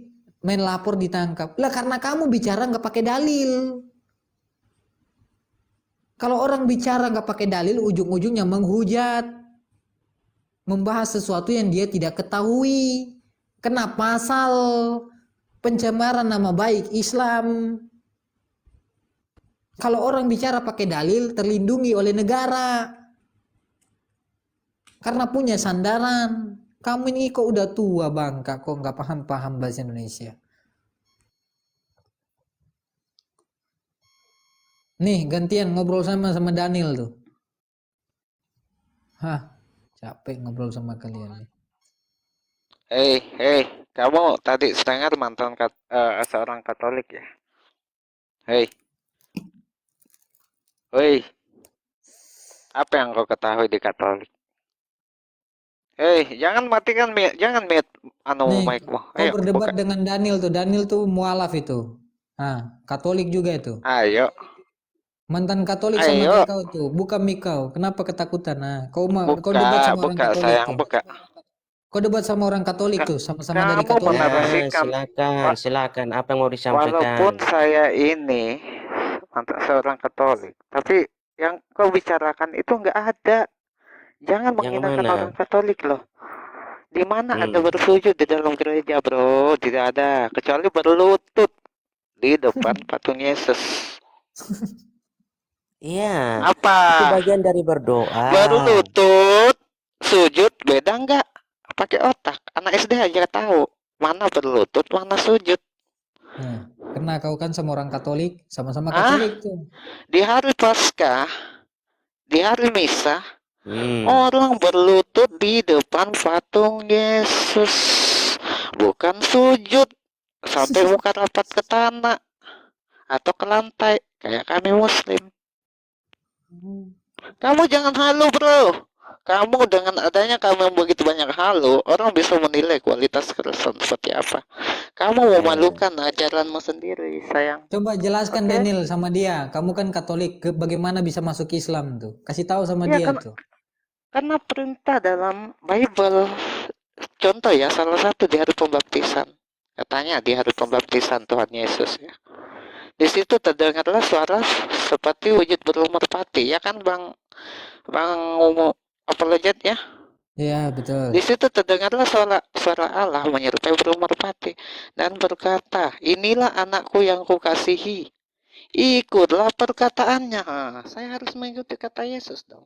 main lapor ditangkap. Lah karena kamu bicara nggak pakai dalil. Kalau orang bicara nggak pakai dalil, ujung-ujungnya menghujat, membahas sesuatu yang dia tidak ketahui. Kena pasal pencemaran nama baik Islam. Kalau orang bicara pakai dalil, terlindungi oleh negara. Karena punya sandaran. Kamu ini kok udah tua bangka, kok nggak paham-paham bahasa Indonesia. Nih gantian ngobrol sama Daniel tuh. Hah, capek ngobrol sama kalian nih. Hei, kamu tadi dengar mantan seorang Katolik ya? Hei, hei, apa yang kau ketahui di Katolik? Hei, jangan matikan jangan mute Nih, mic-mu. kau Ayo, berdebat buka. dengan Daniel tuh. Daniel tuh mualaf itu. Ah, Katolik juga itu. Ayo, Mantan Katolik sama ayo, kayak kau tuh. Buka mic kau. Kenapa ketakutan? Nah, kau debat buka, sama orang buka Katolik sayang, tuh. buka. Kau debat sama orang Katolik Ka- tuh, sama-sama dari kamu Katolik. Ya, menarasikan, silakan, wa- silakan. Apa yang mau walaupun disampaikan? saya ini mantan seorang Katolik, tapi yang kau bicarakan itu nggak ada. Jangan Yang menghinakan mana? orang Katolik loh. Di mana ada Hmm. bersujud di dalam gereja, bro? Tidak ada, kecuali berlutut di depan patung Yesus. Iya, Apa? itu bagian dari berdoa. Berlutut, sujud beda nggak? Pakai otak. Anak SD aja tahu mana berlutut, mana sujud. Nah, karena kau kan sama orang Katolik, sama-sama Ah, Katolik tuh. di hari Paskah, di hari Misa, Hmm. orang berlutut di depan patung Yesus. Bukan sujud sampai muka rapat ke tanah atau ke lantai kayak kami muslim. Kamu jangan halu, bro. Kamu dengan adanya kamu yang begitu banyak halu, orang bisa menilai kualitas Kristen seperti apa. Kamu memalukan ajaranmu sendiri, sayang. Coba jelaskan Oke? Daniel sama dia. Kamu kan Katolik, bagaimana bisa masuk Islam tuh? Kasih tahu sama Ya dia kan, tuh. karena perintah dalam Bible. Contoh ya, salah satu di hari pembaptisan. Katanya di hari pembaptisan Tuhan Yesus ya. Di situ terdengarlah suara seperti wujud burung merpati, ya kan Bang apologet ya. Iya, betul. Di situ terdengarlah suara Allah menyerupai burung merpati dan berkata, inilah anakku yang kukasihi. Ikutlah perkataannya. Saya harus mengikuti kata Yesus dong.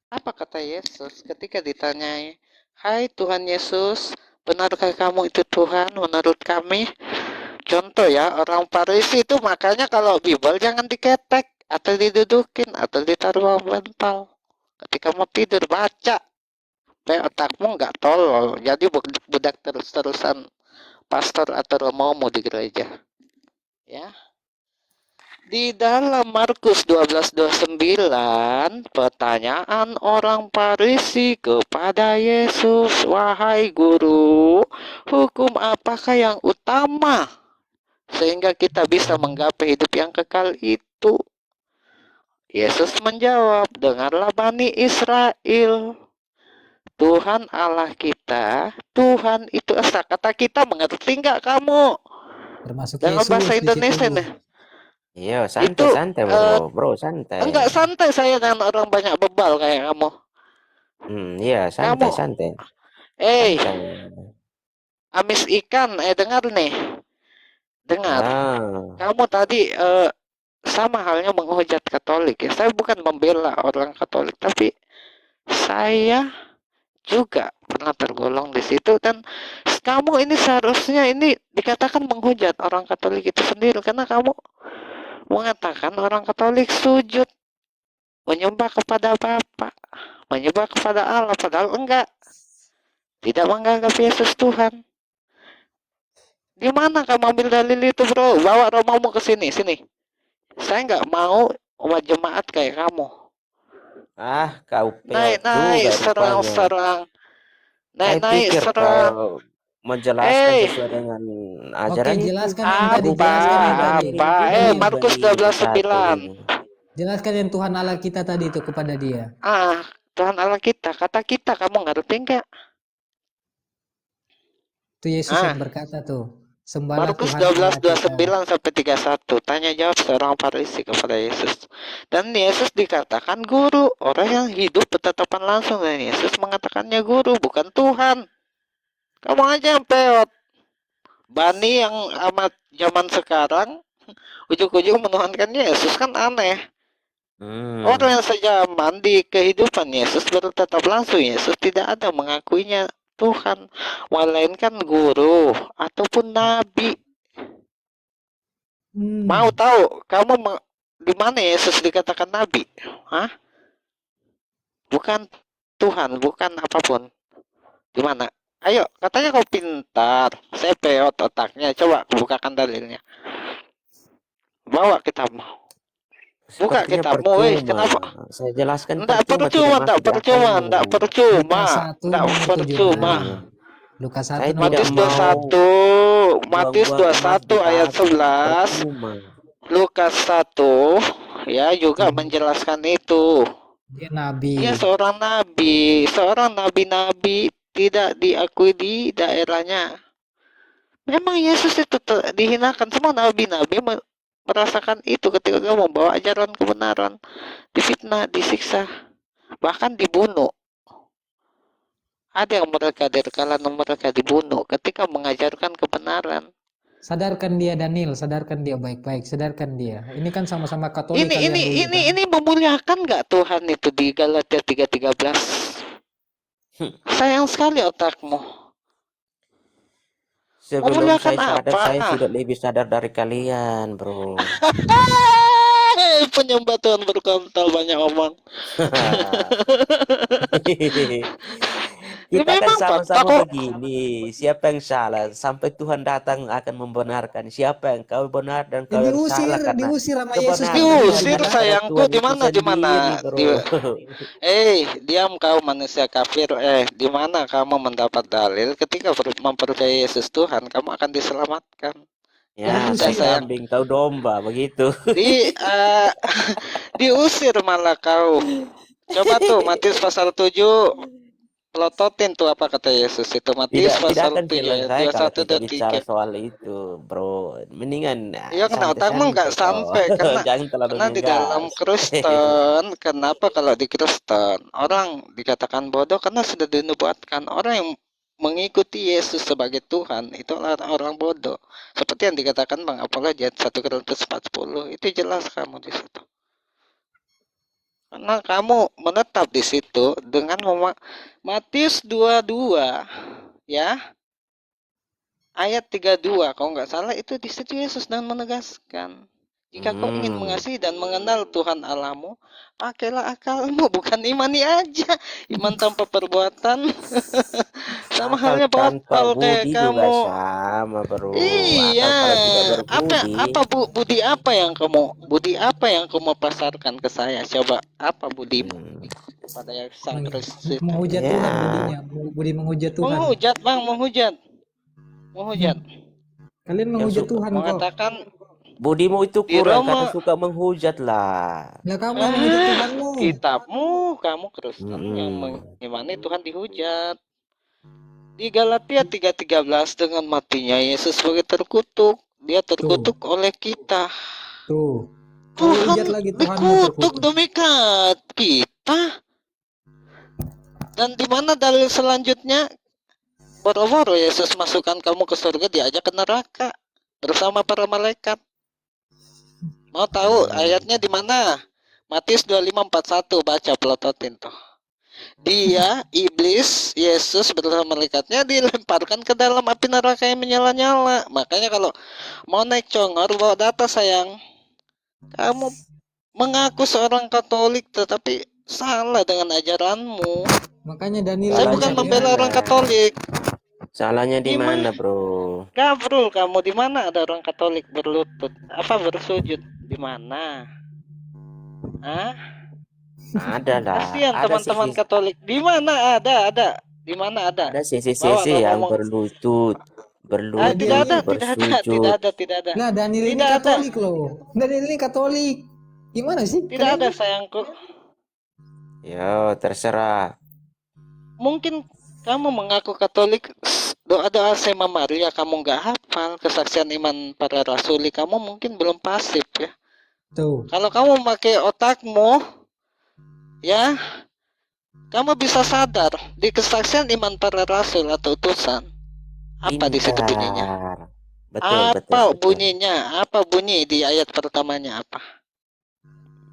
Apa kata Yesus ketika ditanyai, hai Tuhan Yesus, benarkah kamu itu Tuhan menurut kami? Contoh ya, orang Farisi itu makanya kalau Bible jangan diketek. atau didudukin atau ditaruh bawah bantal. Ketika mau tidur baca, supaya otakmu nggak tolol. Jadi budak terus-terusan pastor atau romomu di gereja. Ya. Di dalam Markus 12:29, pertanyaan orang Farisi kepada Yesus, "Wahai guru, hukum apakah yang utama sehingga kita bisa menggapai hidup yang kekal itu?" Yesus menjawab, "Dengarlah Bani Israel. Tuhan Allah kita, Tuhan itu esa." Kata kita mengerti nggak kamu? Termasuk Dalam bahasa Yesus di situ. Indonesia nih. Iya, Itu santai bro, santai. enggak santai saya dengan orang banyak bebal kayak kamu. Iya, Kamu, santai. eh, Santai. amis ikan, dengar nih, dengar. Ah, Kamu tadi sama halnya menghujat Katolik ya. Saya bukan membela orang Katolik, tapi saya juga pernah tergolong di situ, dan kamu ini seharusnya ini dikatakan menghujat orang Katolik itu sendiri karena kamu mengatakan orang Katolik sujud menyembah kepada Bapa, menyembah kepada Allah, padahal enggak, tidak menganggap Yesus Tuhan. Di mana kamu ambil dalil itu, bro? Bawa romamu ke sini, sini. Saya nggak mau umat jemaat kayak kamu. kau peot Naik-naik, juga rupanya. serang-serang. Saya Naik-naik, pikir serang. kau menjelaskan Eh, sesuai dengan Oke, ajaran itu. jelaskan yang tadi, apa, jelaskan yang tadi. apa? Danil, Markus Bani 12:9. ini. jelaskan yang Tuhan Allah kita tadi itu kepada dia. Tuhan Allah kita, kata kita, kamu ngerti nggak? Itu Yesus yang berkata tuh, sembahlah Markus Tuhan Allah kita. 12:29-31. Tanya jawab seorang Farisi kepada Yesus. Dan Yesus dikatakan guru, orang yang hidup bertatapan langsung dengan Yesus mengatakannya guru, bukan Tuhan. Kamu aja yang peot. Bani yang amat zaman sekarang ujung-ujung menuhankan Yesus, kan aneh. Orang yang sejaman di kehidupan Yesus bertetap langsung Yesus tidak ada mengakuinya Tuhan, melainkan guru ataupun nabi. Mau tahu kamu di mana Yesus dikatakan nabi? Hah? Bukan Tuhan, bukan apapun. Di mana? Ayo, katanya kau pintar. Saya peot otaknya. Coba bukakan dalilnya. Bawa kitabmu. Buka Sepertinya kitabmu, kenapa? Saya jelaskan Enggak percuma, Lukas 1 nomor 76. Lukas 1 Saya nomor tidak Matius 76. 21, Matius buang-buang emas 21 di ayat batu, 11, percuma. Lukas 1 ya juga menjelaskan itu. Dia nabi. Dia seorang nabi tidak diakui di daerahnya. Memang Yesus itu dihinakan, semua nabi-nabi merasakan itu ketika dia membawa ajaran kebenaran, difitnah, disiksa, bahkan dibunuh. Ada yang mereka dari kalangan mereka dibunuh ketika mengajarkan kebenaran. Sadarkan dia Daniel, sadarkan dia baik-baik, sadarkan dia. Ini kan sama-sama Katolik kalian dulu kan. Ini memuliakan nggak Tuhan itu di Galatia 3:13? Sayang sekali otakmu. Sebelum Memuliakan saya sadar, apa? saya sudah lebih sadar dari kalian, bro. Penyembah Tuhan berkontol banyak omong. Kita kan memang sama-sama Pak, begini. Siapa yang salah? Sampai Tuhan datang akan membenarkan. Siapa yang kau benar dan kau yang salah karena diusir sama Yesus. diusir daripada sayangku. Tuhan Di itu mana? Di mana? sendiri, bro. Diam kau manusia kafir. Di mana kamu mendapat dalil ketika mempercayai Yesus Tuhan, kamu akan diselamatkan? Ya, Ada, saya sayang. kambing, kau domba, begitu. Diusir malah kau. Coba tuh Matius pasal 7, pelototin tuh apa kata Yesus itu. Matius Tidak pasal akan 7 bilang ayat saya kalau 21 tidak dan bicara 3. soal itu, bro. Mendingan Iya, kena otakmu nggak sampai Jangan terlalu karena di dalam ngegas. Kristen, kenapa kalau di Kristen orang dikatakan bodoh karena sudah dinubuatkan orang yang mengikuti Yesus sebagai Tuhan itu orang bodoh. Seperti yang dikatakan Bang Apologet 1 Korintus 4:10, itu jelas kamu di situ. Karena kamu menetap di situ dengan Matius 22 ya. Ayat 32 kalau nggak salah itu di situ Yesus dan menegaskan, Jika kau ingin Hmm. mengasihi dan mengenal Tuhan Allahmu, pakailah akalmu, bukan imani aja. Iman tanpa perbuatan sama Akal halnya tanpa botol kayak budi juga kamu. sama, bro. Iya, Akal kalau tidak apa berbudi, budi apa yang kamu pasarkan ke saya? Coba apa budimu kepada yang sang Kristus itu? Menghujat ya, Tuhan budinya, budi menghujat Tuhan. Menghujat, Bang, menghujat. Kalian yang menghujat suka Tuhan kok. Mengatakan budimu itu di kurang karena Roma, suka menghujat lah. Lah kamu yang menghujat Tuhanmu. kitabmu, kamu Kristen yang mengimani Tuhan dihujat. Di Galatia 3:13, dengan matinya Yesus sebagai terkutuk, dia terkutuk oleh kita. Tuh. Kau Tuhan hujat lagi Tuhanmu dikutuk terkutuk. demi kita. Dan di mana dalil selanjutnya? Boro-boro Yesus masukkan kamu ke surga, diajak ke neraka bersama para malaikat. Mau tahu ayatnya di mana? Matius 25:41, baca pelototin tuh. Dia, iblis, Yesus bersama malaikatnya dilemparkan ke dalam api neraka yang menyala-nyala. Makanya kalau mau naik congor, bawa data sayang. Kamu mengaku seorang Katolik tetapi salah dengan ajaranmu. Makanya Daniel Saya Salahnya bukan di membela mana? orang Katolik. Salahnya di mana, bro? Gabrul, kamu di mana ada orang Katolik berlutut? Apa bersujud? Di mana? Hah? Ada lah. Kasihan Ada teman-teman sisi, Katolik. Di mana ada? Di mana ada? ada Bawa sisi-sisi kamu yang ngomong. berlutut, Lah dia Tidak ini, ada. Tidak ada. lah Daniel ini Tidak ada. Katolik loh. Daniel ini Katolik. Gimana sih? Tidak Kalian ada sayangku. ya terserah. Mungkin kamu mengaku Katolik, doa-doa Sema Maria kamu nggak hafal, kesaksian iman para rasuli kamu mungkin belum pasif ya. tuh. Kalau kamu pakai otakmu, ya, kamu bisa sadar di kesaksian iman para rasul atau utusan. Apa di situ bunyinya? Pintar. Betul. Bunyinya? Apa bunyi di ayat pertamanya apa?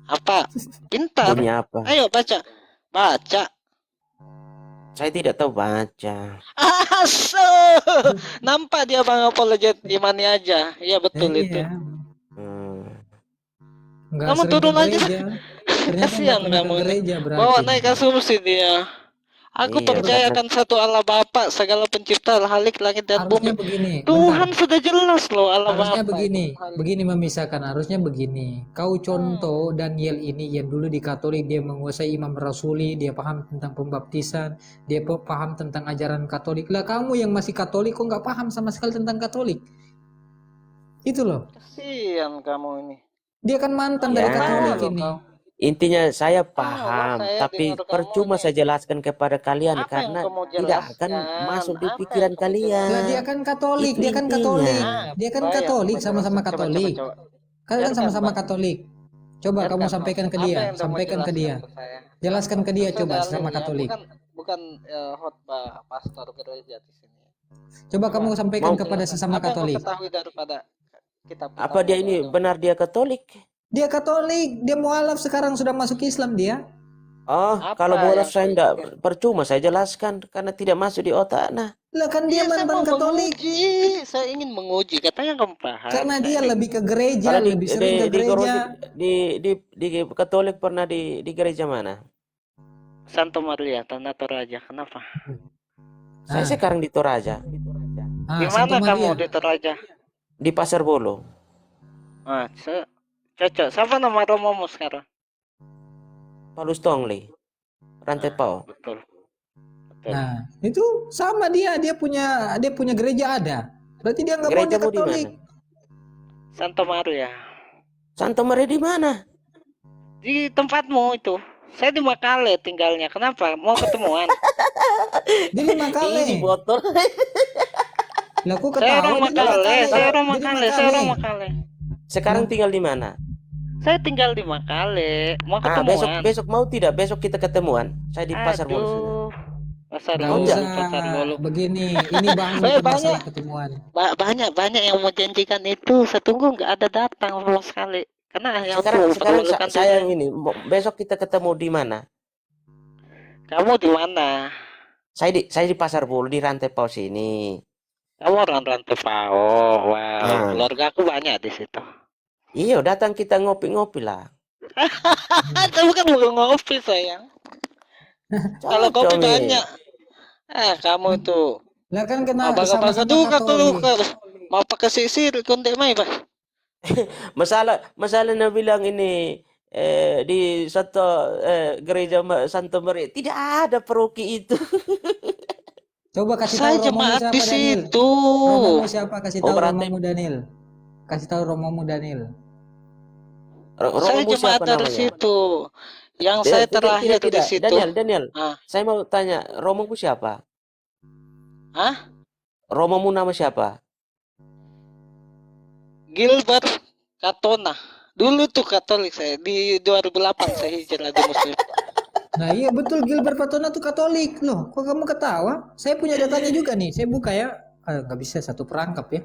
Apa? Pintar. Bunyi apa? Ayo baca. Saya tidak tahu baca. Aso. Nampak dia Bang apologet imani aja. Iya betul itu. Iya. Hmm. Nggak Kamu sering turun ke aja. gereja. Ternyata Kasihan nggak pernah ke kamu ini. gereja berarti. Bawa naik asumsi dia. Aku Iya, percaya karena akan satu Allah Bapa, segala pencipta halik langit dan Harusnya bumi. begini. Tuhan Bentar. sudah jelas loh Allah Harusnya Bapa. begini memisahkan. Harusnya begini. Kau contoh Daniel ini yang dulu di Katolik, dia menguasai imam rasuli, dia paham tentang pembaptisan, dia paham tentang ajaran Katolik. Lah kamu yang masih Katolik kok nggak paham sama sekali tentang Katolik? Itu loh. Kasihan kamu ini. Dia kan mantan Ya. dari Katolik Loh, ini. kau. intinya saya Tahu, paham, saya tapi dengar kamu percuma ini. saya jelaskan kepada kalian Apa yang karena kamu tidak akan jelaskan? masuk di Apa yang pikiran kamu kalian. Lah dia kan Katolik, Itu dia kan intinya. Katolik. Dia kan Apa yang Katolik, kamu sama-sama jelaskan? Katolik. Coba. Kalian kan Biarkan, sama-sama Bang. Katolik. Coba Biarkan, kamu Bang. sampaikan ke Apa dia, yang kamu sampaikan ke dia. jelaskan ke saya? Jelaskan ke dia Sesuai coba dalil sama ya, Katolik. Bukan khotbah pastor gereja di sini. Coba kamu sampaikan Mau- kepada sesama Apa yang kau Katolik. ketahui daripada kitab Apa dia ini benar dia Katolik? Dia Katolik, dia mualaf sekarang sudah masuk Islam dia. Oh, Apa kalau yang bolos saya kau enggak ikuti? percuma saya jelaskan karena tidak masuk di otak. Nah, Lah kan dia Iya, saya mantan mau Katolik. menguji. Saya ingin menguji. Katanya kamu paham. Karena Saya dia ingin- lebih ke gereja, kalau lebih sering ke gereja. di Katolik pernah di gereja mana? Santo Maria, Tanah Toraja. Kenapa? Saya Ah. sekarang di Toraja, Di Santo mana kamu Maria. di Toraja? di Pasar Bolo. Cocok. Siapa nama romomu sekarang? Paulus Tongli, Rantai Pau. Betul. Nah, itu sama dia punya gereja ada. Berarti dia nggak mau dia Gerejamu di Katolik. mana? Santo Maria. Santo Maria di mana? Di tempatmu itu. Saya di Makale tinggalnya. Kenapa? Mau ketemuan? Dia di Makale. Ini botol. Lah kok Saya ketawa orang dia di Makale. Saya orang Dia di Makale. Sekarang tinggal di mana? Saya tinggal di Makale. Mau Ah, ketemuan? besok mau tidak? Besok kita ketemuan. Saya di Pasar Bolo. sana. Aduh. Pasar Nggak Bolo. usah Pasar Bolo. begini. Ini bahas Banyak. bukan masalah ketemuan. Banyak yang mau janjikan itu. Saya tunggu nggak ada datang sama sekali. Karena yang Sekarang perlukan saya ini besok kita ketemu di mana? Kamu di mana? Saya di Pasar Bolo di Rantai Pau sini. Kamu orang Rantau. Wow, Ah. keluarga aku banyak di situ. Iya, datang kita ngopi-ngopi lah. Kamu kan mau ngopi sayang. Kalau Cocok kopi Mi. banyak. Kamu tuh Lah kan kena baga-baga sama-sama juga kalau Katolik. mau pakai sisir kontek mai bah. Masalahnya bilang ini di satu gereja Santo Maria tidak ada paroki itu. Coba kasih tahu Saya romomu jemaat di siapa, Daniel. situ. Romomu siapa? Kasih Oh tahu berarti romomu, Daniel. Kasih tahu romomu, Daniel. Saya romomu jemaat siapa dari namanya? situ. Yang saya Tidak, terakhir tidak, di tidak. situ. Daniel. Ah, Saya mau tanya, romomu siapa? Hah? Romomu nama siapa? Gilbert Katona. Dulu tuh Katolik saya di 2008 saya hijrah di Muslim. Nah iya betul, Gilbert Fatona tuh Katolik. Loh, kok kamu ketawa? Saya punya datanya juga nih. Saya buka ya. Nggak bisa satu perangkap ya.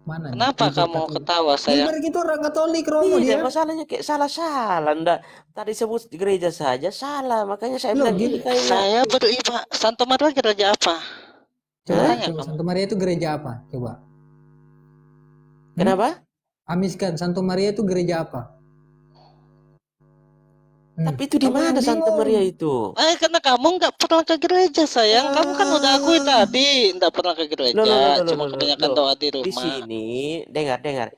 Mana nih? Kenapa Gilbert kamu Katolik. ketawa sayang? Gilbert itu orang Katolik, Romo Tidak, dia. masalahnya kayak salah-salah. Ndak, tadi sebut di gereja saja salah. Makanya saya Loh, bilang ini kayaknya. Saya beribadah Santo Maria gereja apa? Coba, Hah? Tanya coba kamu. Santo Maria itu gereja apa? Coba. Kenapa? Amiskan, Santo Maria itu gereja apa? Tapi itu di Kamu yang mana Santa bingung. Maria itu? Karena kamu nggak pernah ke gereja sayang. Kamu kan udah akui Ah, tadi nggak pernah ke Loh, loh, loh, gereja. loh, loh, Cuma loh, loh, kebanyakan loh. doa di Di rumah. sini, dengar.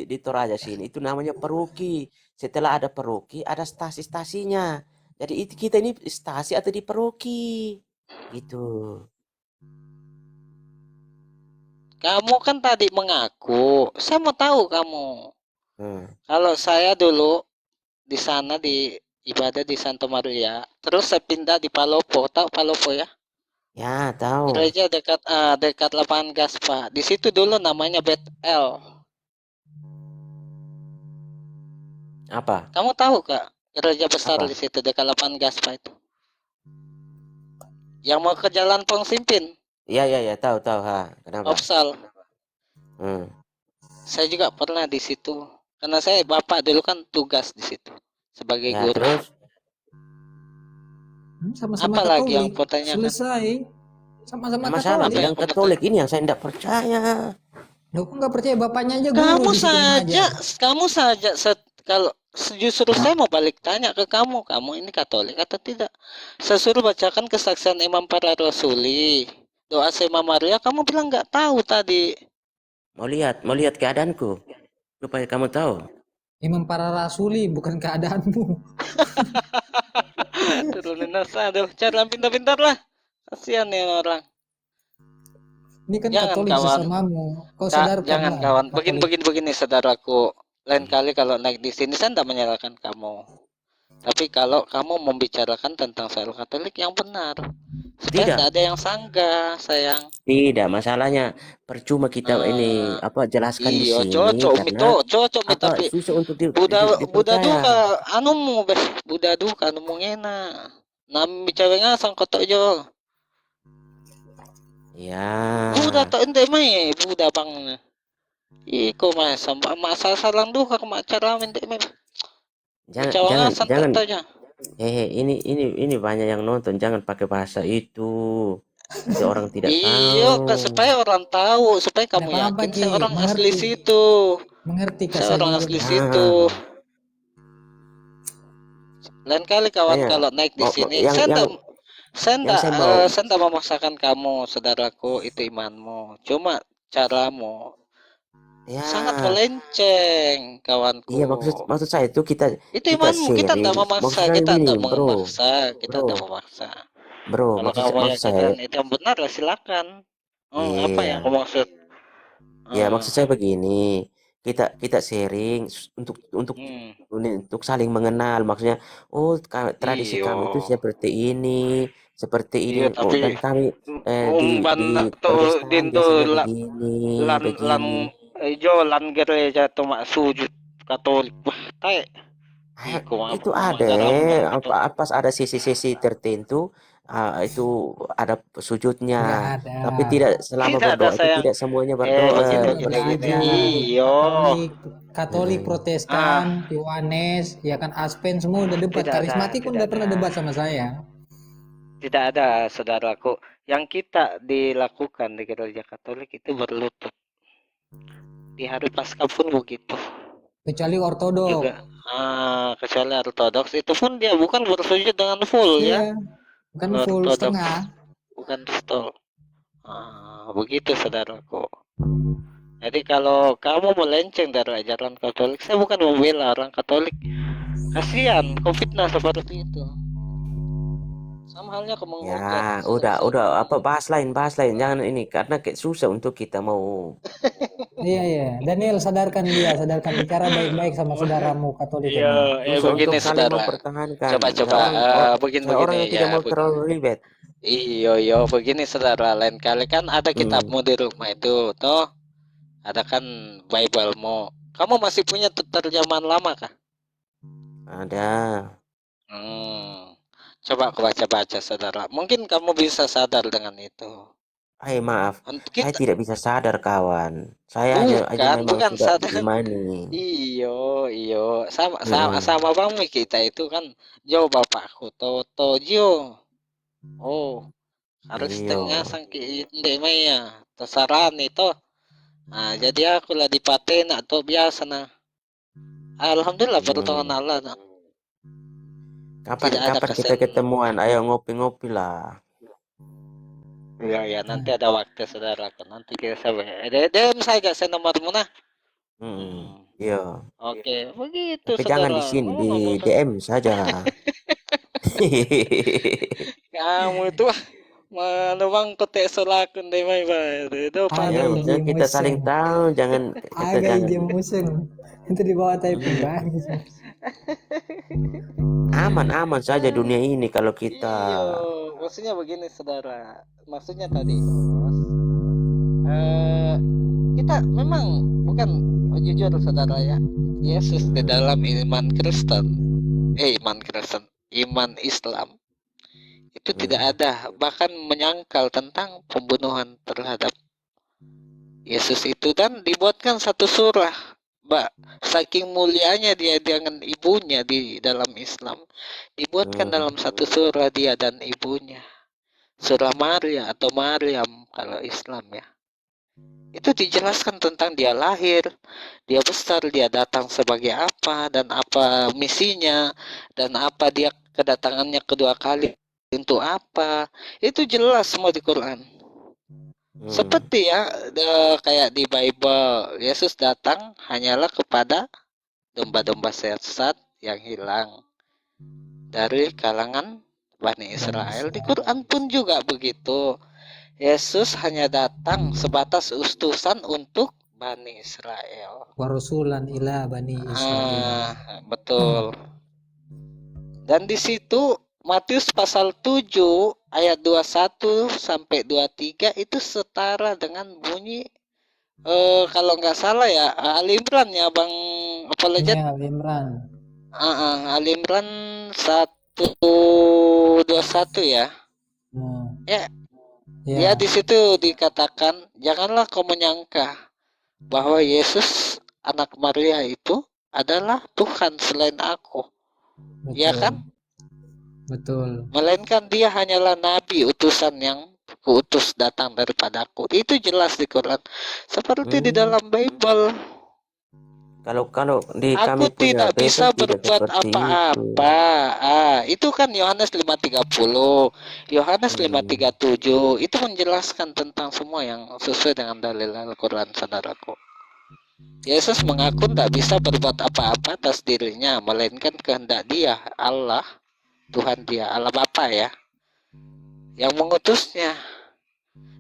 Di Toraja sini itu namanya paroki. Setelah ada paroki, ada stasi-stasinya. Jadi kita ini stasi atau di paroki. Gitu. Kamu kan tadi mengaku. Saya mau tahu kamu. Hmm. Kalau saya dulu di sana di ibadah di Santo Maria, terus saya pindah di Palopo. Tahu Palopo ya? Ya, tahu. Gereja dekat lapangan Gaspa. Di situ dulu namanya Betel. Apa? Kamu tahu Kak? Gereja besar Apa? di situ dekat lapangan Gaspa itu. Yang mau ke Jalan Pong Simpin, Ya, tahu. Ha, kenapa? Opsal. Hmm. Saya juga pernah di situ. Karena saya bapak dulu kan tugas di situ sebagai Ya, guru. terus sama-sama Apa lagi yang Katolik. kau tanyakan? Selesai. Sama-sama sama sama Katolik. Apa yang bilang kau Katolik ini yang saya tidak percaya. Loh, kok nggak percaya bapaknya aja guru di situ mengajar. Kamu saja kalau justru saya mau balik tanya ke kamu, ini Katolik atau tidak? Saya suruh bacakan kesaksian Imam para Rasuli, doa Sema Maria, kamu bilang nggak tahu tadi. Mau lihat keadaanku supaya kamu tahu. Imam para rasuli bukan keadaanmu. Turunin nasa, aduh, cara pintar-pintar lah. Kasihan ya orang. Ini kan Jangan Katolik kawan, sesamamu. Kau jangan sadarkanlah kawan. Katolik. Begini saudaraku. Lain kali kalau naik di sini saya tidak menyalahkan kamu. Tapi kalau kamu membicarakan tentang soal Katolik yang benar, supaya Tidak. tidak ada yang sanggah, sayang. Tidak, masalahnya percuma kita ini jelaskan di Iya, sini karena tapi susah untuk Buddha dipercaya. duka anumu beh, Buddha duka anumu ngena. Nam bicara nga sang kotok jo. Ya, Buddha to ente mai, Buddha bang. Iko mas, masa salang duka ke macara ente mai. Bicara nga sang jangan. kotok jo. Ini banyak yang nonton, jangan pakai bahasa itu. Nanti orang tidak Iya, tahu. supaya orang tahu, supaya Tidak kamu apa-apa, yakin Ki. saya orang asli Mengerti. situ. Mengerti Kak Saya saya orang juga. asli Ah, situ. Lain kali kawan makanya kalau naik di sini, yang saya yang saya mau tidak memaksakan kamu, saudaraku, itu imanmu. Cuma caramu sangat ya. melenceng, kawanku. Iya, maksud saya itu kita Itu imanmu, kita sharing. tidak Maksud memaksa, saya kita begini, tidak bro. memaksa, kita Bro, tidak memaksa. bro, Kalau kamu maksud saya, yakin itu yang benar, ya silakan. Apa yang iya. kamu maksud? Ya, maksud saya begini. Kita sharing untuk saling mengenal. Maksudnya, oh, tradisi Iyo, kami itu seperti ini. iya Oh, tapi dan kami umban di to Protestan din to biasanya begini, lan begini. ijo lan gereja to mak sujud Katolik. Wah, tae. Iko Itu mama ada garam Katolik. pas ada sisi-sisi tertentu itu ada sujudnya, Nggak ada. tapi tidak selama Tidak ada berdoa itu sayang. tidak semuanya berdoa Begitu Coba gini gini. belajar. Iyo. Katolik, Katolik, Hmm. Protestan, Yohanes, ya kan Aspen semua udah debat. Karismatik pun udah pernah debat sama saya. Tidak ada, saudaraku. Yang kita dilakukan di gereja Katolik itu berlutut. di hari Paskah pun begitu Kecuali ortodok. juga. Kecuali ortodoks itu pun dia bukan bersujud dengan full ya, Iya, bukan full ortodoks setengah. bukan full. Begitu saudaraku. Jadi kalau kamu melenceng dari ajaran Katolik, saya bukan membela orang Katolik. Kasihan, fitnah seperti itu. Sama halnya kamu Ya, udah apa bahas lain, jangan ini karena kayak susah untuk kita mau. Iya, iya. Daniel, sadarkan bicara baik-baik sama saudaramu Katolik Iya, ini. Susah begini untuk saling saudara. mempertahankan. Coba-coba, Saya orang begini yang tidak ya, mau terlalu ribet. Iyo, begini saudara. Lain kali kan ada Hmm, kitabmu di rumah itu, toh ada kan Bible-mu. Kamu masih punya terjemahan lama kah? ada. Coba aku baca-baca saudara. Mungkin kamu bisa sadar dengan itu. Maaf, Untuk saya kita tidak bisa sadar kawan. Saya aja memang bukan sudah sadar. imani. Iyo, sama sama Hmm, sama bang kita itu kan jauh bapakku Toto Jo. Oh, harus iyo. setengah sangki indek maya. Tersaran itu. Jadi aku lah dipaten atau biasa nah. Alhamdulillah pertolongan Hmm. Allah nah. Kapan Tidak ada kita kesan. ketemuan? Ayo ngopi-ngopi lah. Ya, nanti ada waktu saudaraku. Nanti kita sampai. DM saja saya nomormu nah. Hmm, Hmm. iya. Oke, begitu Tapi jangan di saudara. sini, di DM saja. Kamu itu mana bang kotek solakun deh mai bay. Itu Aga Ya, pada tuh. ije maksudnya kita saling museng. tahu, kita Aga jangan ije museng. Itu di bawah typing Hmm, bang. aman saja dunia ini kalau kita Iya, maksudnya begini saudara. Maksudnya tadi kita memang bukan jujur saudara ya. Yesus di dalam iman Kristen, iman Islam itu tidak ada, bahkan menyangkal tentang pembunuhan terhadap Yesus itu, dan dibuatkan satu surah, Mbak. Saking mulianya dia dengan ibunya di dalam Islam, dibuatkan dalam satu surah dia dan ibunya. Surah Maria atau Maryam kalau Islam ya. Itu dijelaskan tentang dia lahir, dia besar, dia datang sebagai apa, dan apa misinya, dan apa dia kedatangannya kedua kali untuk apa. Itu jelas semua di Quran. Seperti ya, kayak di Bible, Yesus datang hanyalah kepada domba-domba sesat yang hilang dari kalangan Bani Israel. Di Quran pun juga begitu. Yesus hanya datang sebatas utusan untuk Bani Israel. Warasulan ila Bani Israel. Betul. Dan di situ Matius pasal 7 ayat 21 sampai 23 itu setara dengan bunyi kalau nggak salah ya Ali Imran ya Bang Apologet. Iya, Imran. Ali Imran 121 ya. Ya, dia di situ dikatakan janganlah kau menyangka bahwa Yesus anak Maria itu adalah Tuhan selain aku. Betul. Ya kan? Betul. Melainkan dia hanyalah nabi utusan yang kuutus datang daripadaku. Itu jelas di Quran. Seperti di dalam Bible. Kalau di Aku kami punya tidak bisa Bible tidak berbuat seperti apa-apa. Itu kan Yohanes 5:30. Yohanes 5:37 itu menjelaskan tentang semua yang sesuai dengan dalil Al-Quran, saudaraku. Yesus mengaku tidak bisa berbuat apa-apa atas dirinya, melainkan kehendak dia, Allah, Tuhan dia, Allah Bapa ya, yang mengutusnya.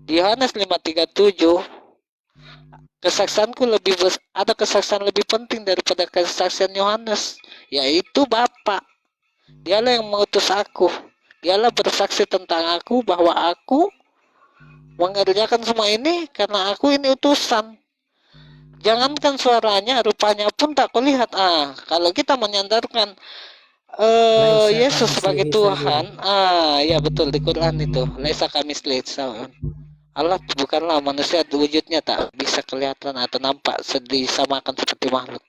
Di Yohanes 5:37, kesaksianku ada kesaksian lebih penting daripada kesaksian Yohanes, yaitu Bapa. Dialah yang mengutus aku. Dialah bersaksi tentang aku bahwa aku mengerjakan semua ini karena aku ini utusan. Jangankan suaranya, rupanya pun tak kulihat. Kalau kita menyandarkan Yesus sebagai Tuhan, ya betul di Quran itu. Laisa kamislihi syai'un. Allah bukanlah manusia, wujudnya tak bisa kelihatan atau nampak disamakan seperti makhluk.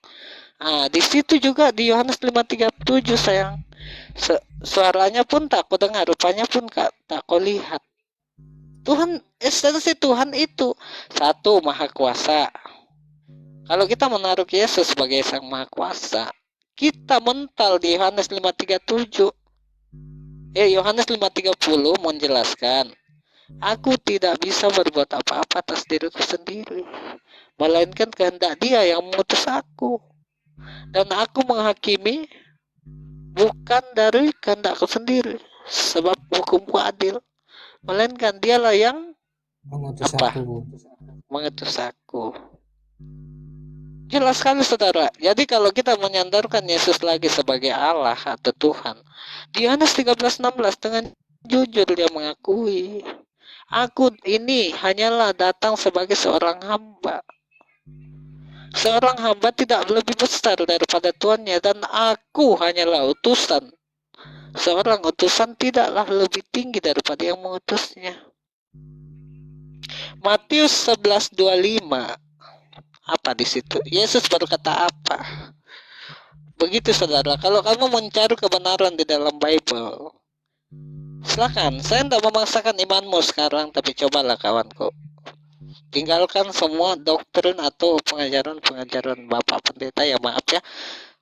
Di situ juga di Yohanes 5:37 sayang. Suaranya pun tak kau dengar, rupanya pun tak kau lihat. Tuhan, esensi Tuhan itu satu, maha kuasa. Kalau kita menaruh Yesus sebagai Sang Maha Kuasa, kita mental di Yohanes 5:37. Yohanes 5:30 menjelaskan, aku tidak bisa berbuat apa-apa atas diriku sendiri, melainkan kehendak Dia yang mengutus aku. Dan aku menghakimi bukan dari kehendakku sendiri, sebab hukumku adil, melainkan Dialah yang Mengutus apa? aku. Mengutus aku. Jelas sekali saudara. Jadi kalau kita menyandarkan Yesus lagi sebagai Allah atau Tuhan, di Yohanes 13:16 dengan jujur dia mengakui, aku ini hanyalah datang sebagai seorang hamba. Seorang hamba tidak lebih besar daripada tuannya, dan aku hanyalah utusan. Seorang utusan tidaklah lebih tinggi daripada yang mengutusnya. Matius 11:25. Apa di situ? Yesus berkata apa? Begitu saudara, kalau kamu mencari kebenaran di dalam Bible, silakan. Saya tidak memaksakan imanmu sekarang, tapi cobalah kawanku. Tinggalkan semua doktrin atau pengajaran-pengajaran Bapak Pendeta, ya maaf ya.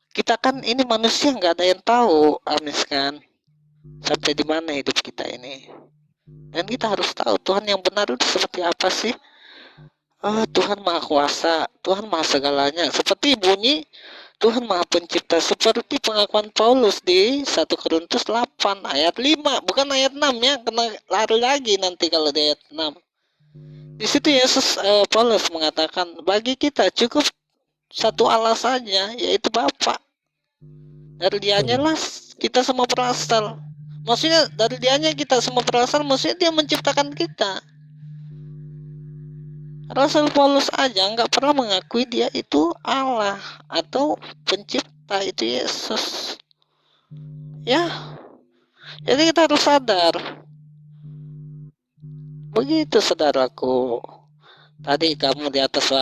Kita kan ini manusia, nggak ada yang tahu, Amis kan, sampai di mana hidup kita ini. Dan kita harus tahu Tuhan yang benar itu seperti apa sih. Tuhan Maha Kuasa, Tuhan Maha segalanya. Seperti bunyi Tuhan Maha Pencipta, seperti pengakuan Paulus di 1 Korintus 8 ayat 5, bukan ayat 6 ya, kena lari lagi nanti kalau di ayat 6. Di situ Yesus Paulus mengatakan, bagi kita cukup satu Allah saja, yaitu Bapa. Dari Dianya lah kita semua berasal. Maksudnya dari Dianya kita semua berasal, maksudnya Dia menciptakan kita. Rasul Paulus aja nggak pernah mengakui dia itu Allah atau pencipta, itu Yesus. Ya, jadi kita harus sadar. Begitu saudaraku. Tadi kamu di atas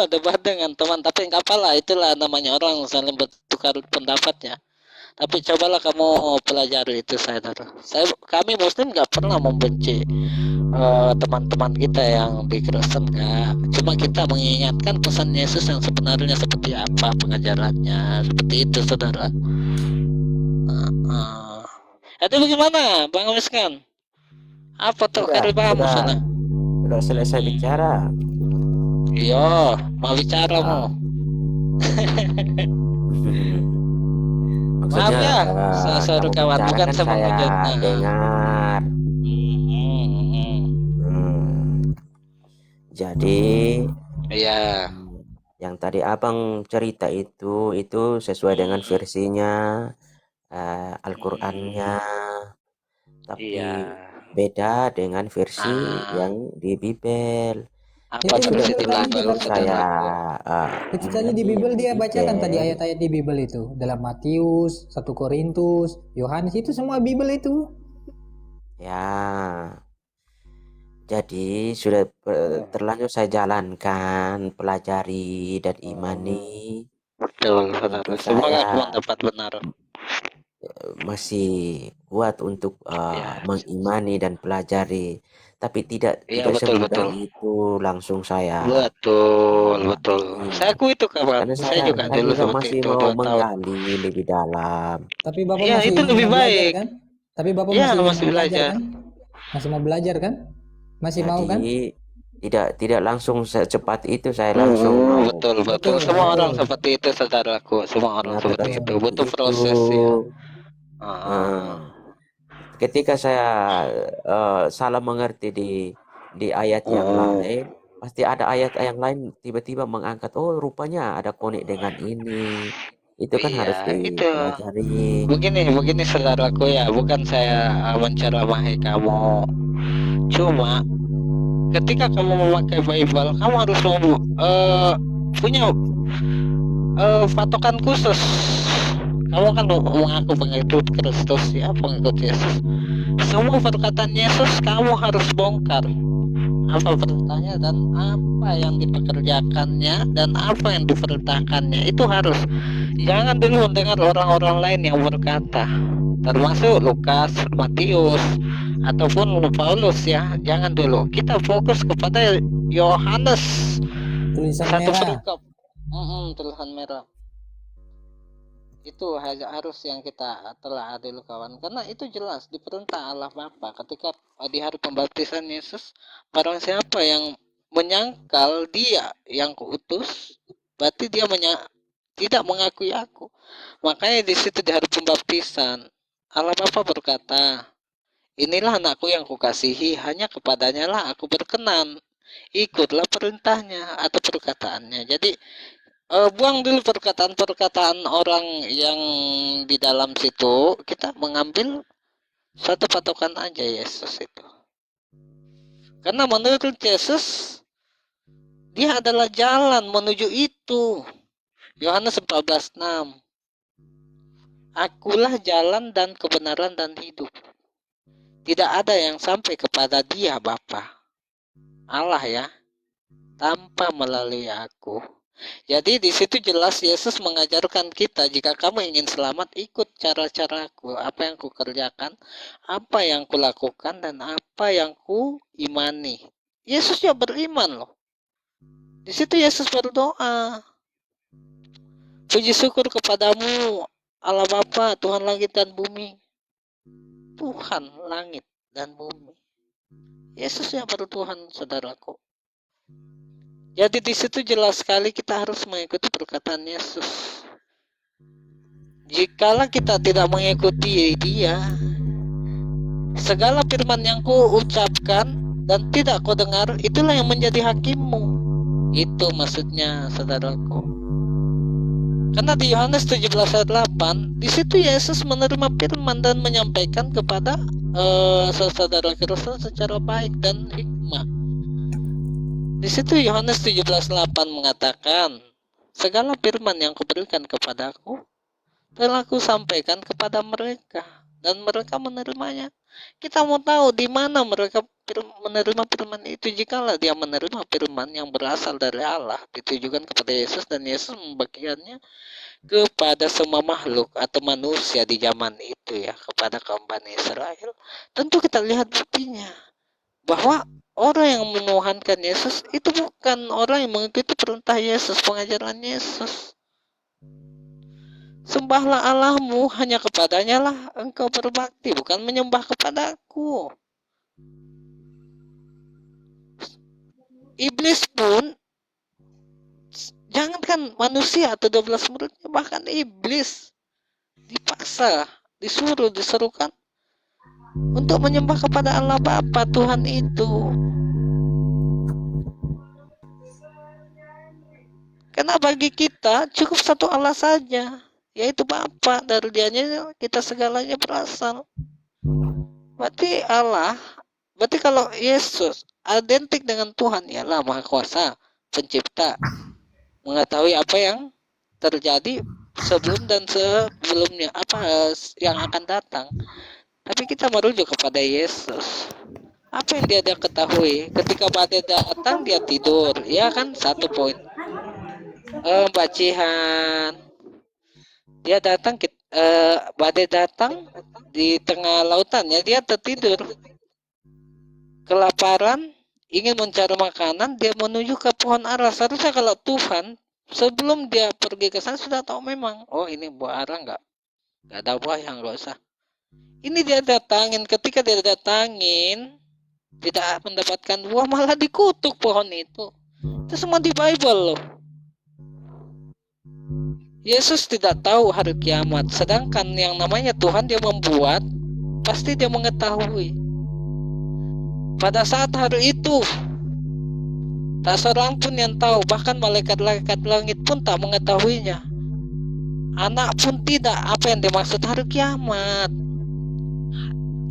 debat dengan teman, tapi nggak apa-lah, itulah namanya orang saling bertukar pendapatnya. Tapi cobalah kamu pelajari itu saudara. Kami Muslim nggak pernah membenci teman-teman kita yang di Kristen, nggak. Cuma kita mengingatkan pesan Yesus yang sebenarnya seperti apa pengajarannya, seperti itu saudara. Itu bagaimana Bang Miskan? Apa tuh karibamu sana? Sudah selesai bicara. Iya, mau bicara mau. Maaf ya, saya suruh kawan, bukan kan saya saya menghujat. dengar. Jadi Iya. yang tadi abang cerita itu sesuai dengan versinya Al-Qur'annya, tapi beda dengan versi yang di Bibel. Apa Itu versi di betul tadi Bible dikatakan. saudara? Itu tadi di Bibel dia bacakan tadi ayat-ayat di Bibel itu, dalam Matius, 1 Korintus, Yohanes, itu semua Bibel itu. Ya. Jadi sudah terlanjur saya jalankan, pelajari dan imani. Betul saudara. Semoga kamu dapat benar. Masih kuat untuk mengimani dan pelajari, tapi tidak semudah itu langsung saya. Betul. Saya akui itu kawan. Karena Saya juga dulu seperti masih itu. mau menggali lebih dalam. Tapi Bapak Ya, masih itu lebih mau belajar baik. kan? Tapi Bapak masih belajar. Kan? Masih mau belajar kan? Masih mau kan? Tidak langsung secepat itu saya langsung. Betul. Semua orang seperti itu saudaraku. Semua orang seperti itu. Butuh proses ya. Ketika saya salah mengerti di ayat yang lain, pasti ada ayat yang lain tiba-tiba mengangkat, oh rupanya ada konek dengan ini. Itu kan harus dipelajari. Begini saudaraku ya, bukan saya menceramahi kamu. Cuma ketika kamu memakai Bible, kamu harus punya patokan khusus. Kamu kan mengaku pengikut Kristus ya, pengikut Yesus. Semua perkataan Yesus kamu harus bongkar. Apa perintahnya dan apa yang dipekerjakannya dan apa yang diperintahkannya, itu harus. Jangan dulu mendengar orang-orang lain yang berkata, termasuk Lukas, Matius, ataupun Paulus ya. Jangan dulu. Kita fokus kepada Yohanes. Tulisan Satu merah. perikop. Tulisan merah. Itu harus yang kita telah adil kawan, karena itu jelas di perintah Allah Bapa ketika di hari pembaptisan Yesus, barang siapa yang menyangkal dia yang kuutus, berarti dia tidak mengakui aku. Makanya di situ di hari pembaptisan Allah Bapa berkata, inilah anakku yang kukasihi, hanya kepadanya lah aku berkenan, ikutlah perintahnya atau perkataannya. Jadi buang dulu perkataan-perkataan orang yang di dalam situ, kita mengambil satu patokan aja Yesus itu. Karena menurut Yesus, dia adalah jalan menuju itu. Yohanes 14:6. Akulah jalan dan kebenaran dan hidup. Tidak ada yang sampai kepada dia Bapa, Allah ya, tanpa melalui aku. Jadi di situ jelas Yesus mengajarkan kita, jika kamu ingin selamat, ikut cara-caraku, apa yang kukerjakan, apa yang kulakukan, dan apa yang ku imani. Yesus ya beriman loh. Di situ Yesus berdoa, puji syukur kepadamu Allah Bapa, Tuhan langit dan bumi. Tuhan langit dan bumi. Yesus ya baru Tuhan, saudaraku. Jadi di situ jelas sekali kita harus mengikuti perkataan Yesus. Jikalau kita tidak mengikuti dia, segala firman yang ku ucapkan dan tidak kau dengar, itulah yang menjadi hakimmu. Itu maksudnya, saudaraku. Karena di Yohanes 17:8, di situ Yesus menerima firman dan menyampaikan kepada saudara Kristen secara baik dan hikmah. Di situ Yohanes 17:8 mengatakan, segala firman yang kuberikan kepadaku telah aku sampaikan kepada mereka, dan mereka menerimanya. Kita mau tahu di mana mereka menerima firman itu. Jikalau dia menerima firman yang berasal dari Allah, ditujukan kepada Yesus, dan Yesus membagikannya kepada semua makhluk atau manusia di zaman itu ya, kepada kaum Bani Israel. Tentu kita lihat buktinya bahwa orang yang menuhankan Yesus itu bukan orang yang mengikuti perintah Yesus, pengajaran Yesus. Sembahlah Allahmu, hanya kepadanya lah engkau berbakti, bukan menyembah kepadaku. Iblis pun, jangankan manusia atau 12 muridnya, bahkan iblis dipaksa, diserukan untuk menyembah kepada Allah Bapa, Tuhan itu. Karena bagi kita cukup satu Allah saja, yaitu Bapa. Dari dianya kita segalanya berasal. Berarti Allah, berarti kalau Yesus identik dengan Tuhan, ialah Maha Kuasa, Pencipta, mengetahui apa yang terjadi sebelum dan sebelumnya, apa yang akan datang. Tapi kita merujuk kepada Yesus. Apa yang dia ketahui? Ketika badai datang dia tidur, ya kan, satu poin. Mbak Cihan, dia datang, badai datang di tengah lautan ya, dia tertidur, kelaparan, ingin mencari makanan, dia menuju ke pohon ara. Seharusnya kalau Tuhan sebelum dia pergi ke sana sudah tahu memang, oh ini buah ara, nggak ada buah, yang nggak usah. Ini dia datangin, ketika dia datangin tidak mendapatkan buah, malah dikutuk pohon itu. Itu semua di Bible loh. Yesus tidak tahu hari kiamat, sedangkan yang namanya Tuhan dia membuat, pasti dia mengetahui. Pada saat hari itu tak seorang pun yang tahu, bahkan malaikat-malaikat langit pun tak mengetahuinya. Anak pun tidak, apa yang dimaksud hari kiamat.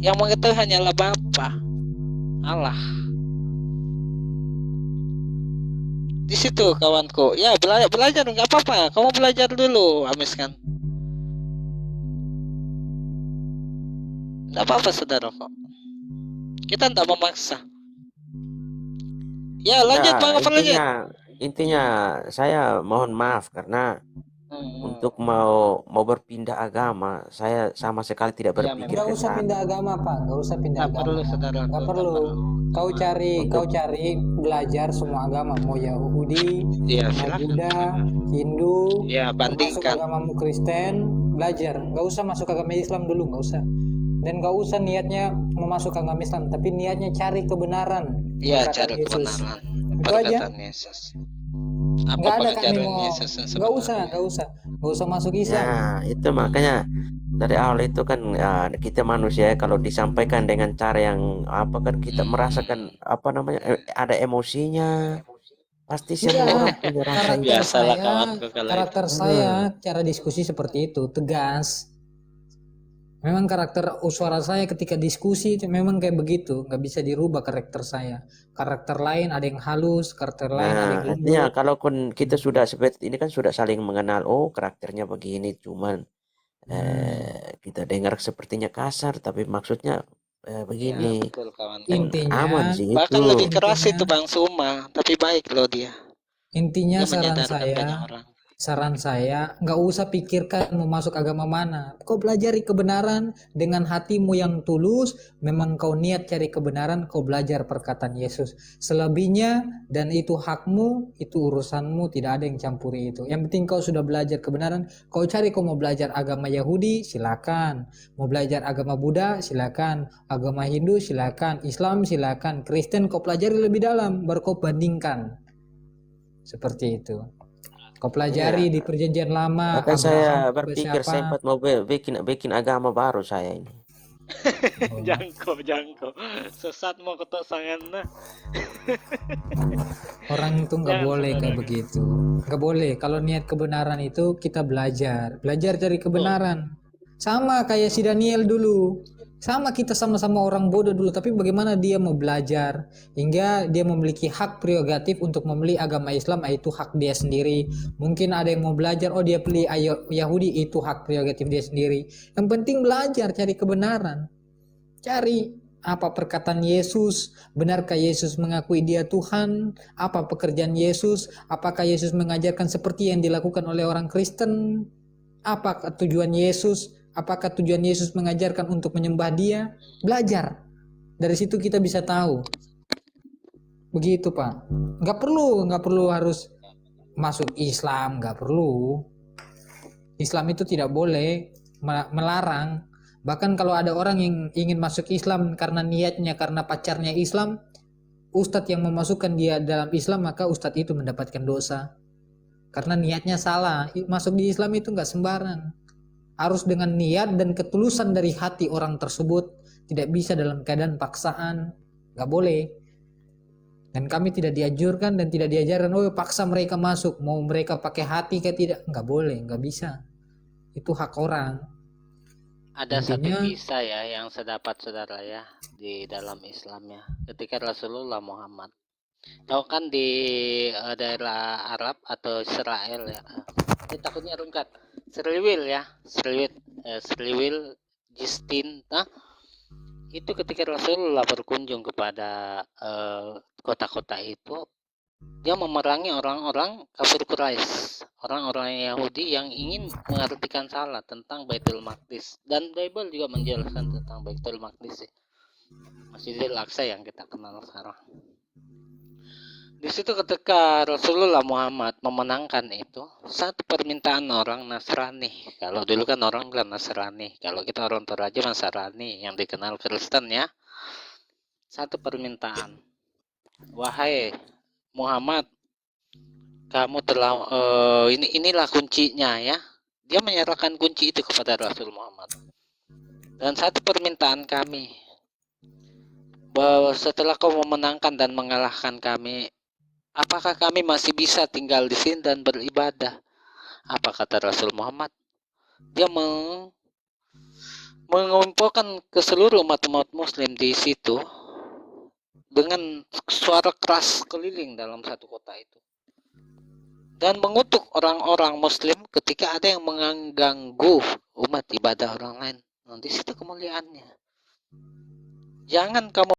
Yang mengetahui hanyalah Bapa, Allah. Di situ kawanku. Ya, belajar nggak apa-apa. Kamu belajar dulu, Amis kan. Nggak apa-apa, saudaraku. Kita tidak memaksa. Ya, lanjut Bang, apa lanjut? Intinya saya mohon maaf karena untuk mau berpindah agama. Saya sama sekali tidak Ya, berpikir Nggak ke usah sana. pindah agama, Pak. Nggak usah pindah nggak agama. perlu saudara, Nggak perlu. Kau Untuk cari belajar semua agama. Mau Yahudi, Ya, mau silakan. Buddha, Hindu, Ya, termasuk bandingkan. agamamu Kristen, belajar. Nggak usah masuk agama Islam dulu, nggak usah. Dan nggak usah niatnya mau masuk agama Islam, tapi niatnya cari kebenaran. Ya, Perkataan cara Yesus. kebenaran. Itu aja. Perkataan Yesus. Apa Nggak ada kami pengajaran mau. Yesus yang Nggak usah, sebenarnya? nggak usah masuk Islam. ya itu makanya dari awal itu kan kita manusia kalau disampaikan dengan cara yang apa kan kita merasakan apa namanya ada emosinya. Pasti semua Enggak, orang punya rasa itu. karakter Biasalah saya, kawanku kalau itu. karakter saya, cara diskusi seperti itu, tegas. Memang karakter suara saya ketika diskusi itu memang kayak begitu, nggak bisa dirubah karakter saya. Karakter lain ada yang halus, karakter lain ada yang Artinya lembut. kalau kita sudah seperti ini kan sudah saling mengenal. Oh, karakternya begini, cuman kita dengar sepertinya kasar, tapi maksudnya Ya, begini. betul kawan. Intinya, Aman sih Bahkan itu. lebih keras Intinya- itu Bang Suma, tapi baik loh dia. intinya Dia menyadarkan banyak saran orang. saya nggak usah pikirkan mau masuk agama mana. Kau pelajari kebenaran dengan hatimu yang tulus. Memang kau niat cari kebenaran, kau belajar perkataan Yesus. Selebihnya dan itu hakmu, itu urusanmu, tidak ada yang campuri itu. Yang penting kau sudah belajar kebenaran. Kau cari, kau mau belajar agama Yahudi, silakan. Mau belajar agama Buddha, silakan. Agama Hindu, silakan. Islam, silakan. Kristen kau pelajari lebih dalam, baru kau bandingkan. Seperti itu. Kau pelajari di perjanjian lama, Bahkan saya Abraham berpikir siapa. sempat mau bikin agama baru saya ini. Jangko. Sesat mau ketosangan nah. Orang itu nggak Jangan boleh kayak sembarangan. begitu. Nggak boleh. Kalau niat kebenaran itu kita belajar cari kebenaran. Sama kayak si Daniel dulu. Sama, kita sama-sama orang bodoh dulu, tapi bagaimana dia mau belajar hingga dia memiliki hak prerogatif untuk memilih agama Islam, itu hak dia sendiri. Mungkin ada yang mau belajar, oh dia pilih Yahudi, itu hak prerogatif dia sendiri. Yang penting belajar cari kebenaran. Cari apa perkataan Yesus, benarkah Yesus mengakui dia Tuhan, apa pekerjaan Yesus, apakah Yesus mengajarkan seperti yang dilakukan oleh orang Kristen, apa tujuan Yesus, apakah tujuan Yesus mengajarkan untuk menyembah dia. Belajar, dari situ kita bisa tahu. Begitu Pak, nggak perlu harus masuk Islam, nggak perlu. Islam itu tidak boleh melarang. Bahkan kalau ada orang yang ingin masuk Islam karena niatnya karena pacarnya Islam, ustadz yang memasukkan dia dalam Islam, maka ustadz itu mendapatkan dosa. Karena niatnya salah. Masuk di Islam itu nggak sembarang. Harus dengan niat dan ketulusan dari hati orang tersebut. Tidak bisa dalam keadaan paksaan. Nggak boleh. Dan kami tidak dianjurkan dan tidak diajarkan, oh paksa mereka masuk. Mau mereka pakai hati kayak tidak. Nggak boleh, nggak bisa. Itu hak orang. Ada Intinya- satu kisah ya yang saya dapat saudara ya di dalam Islam ya. Ketika Rasulullah Muhammad, tahu kan di daerah Arab atau Israel ya. Ini takutnya rungkat. Serliwil ya, Serliwil Jistin. Nah, itu ketika Rasulullah berkunjung kepada kota-kota itu, dia memerangi orang-orang kafir Quraisy, orang-orang Yahudi yang ingin mengartikan salah tentang Baitul Maqdis. Dan Bible juga menjelaskan tentang Baitul Maqdis ya. Masjidil Aqsa yang kita kenal sekarang. Di situ ketika Rasulullah Muhammad memenangkan itu, satu permintaan orang Nasrani. Kalau dulu kan orang bilang Nasrani, kalau kita orang Toraja Nasrani yang dikenal Kristen ya. Satu permintaan, wahai Muhammad, kamu telah inilah kuncinya ya. Dia menyerahkan kunci itu kepada Rasul Muhammad. Dan satu permintaan kami, bahwa setelah kau memenangkan dan mengalahkan kami, apakah kami masih bisa tinggal di sini dan beribadah? Apa kata Rasul Muhammad? Dia mengumpulkan ke seluruh umat-umat Muslim di situ dengan suara keras keliling dalam satu kota itu. Dan mengutuk orang-orang Muslim ketika ada yang mengganggu umat ibadah orang lain. Nah, di situ kemuliaannya. Jangan kamu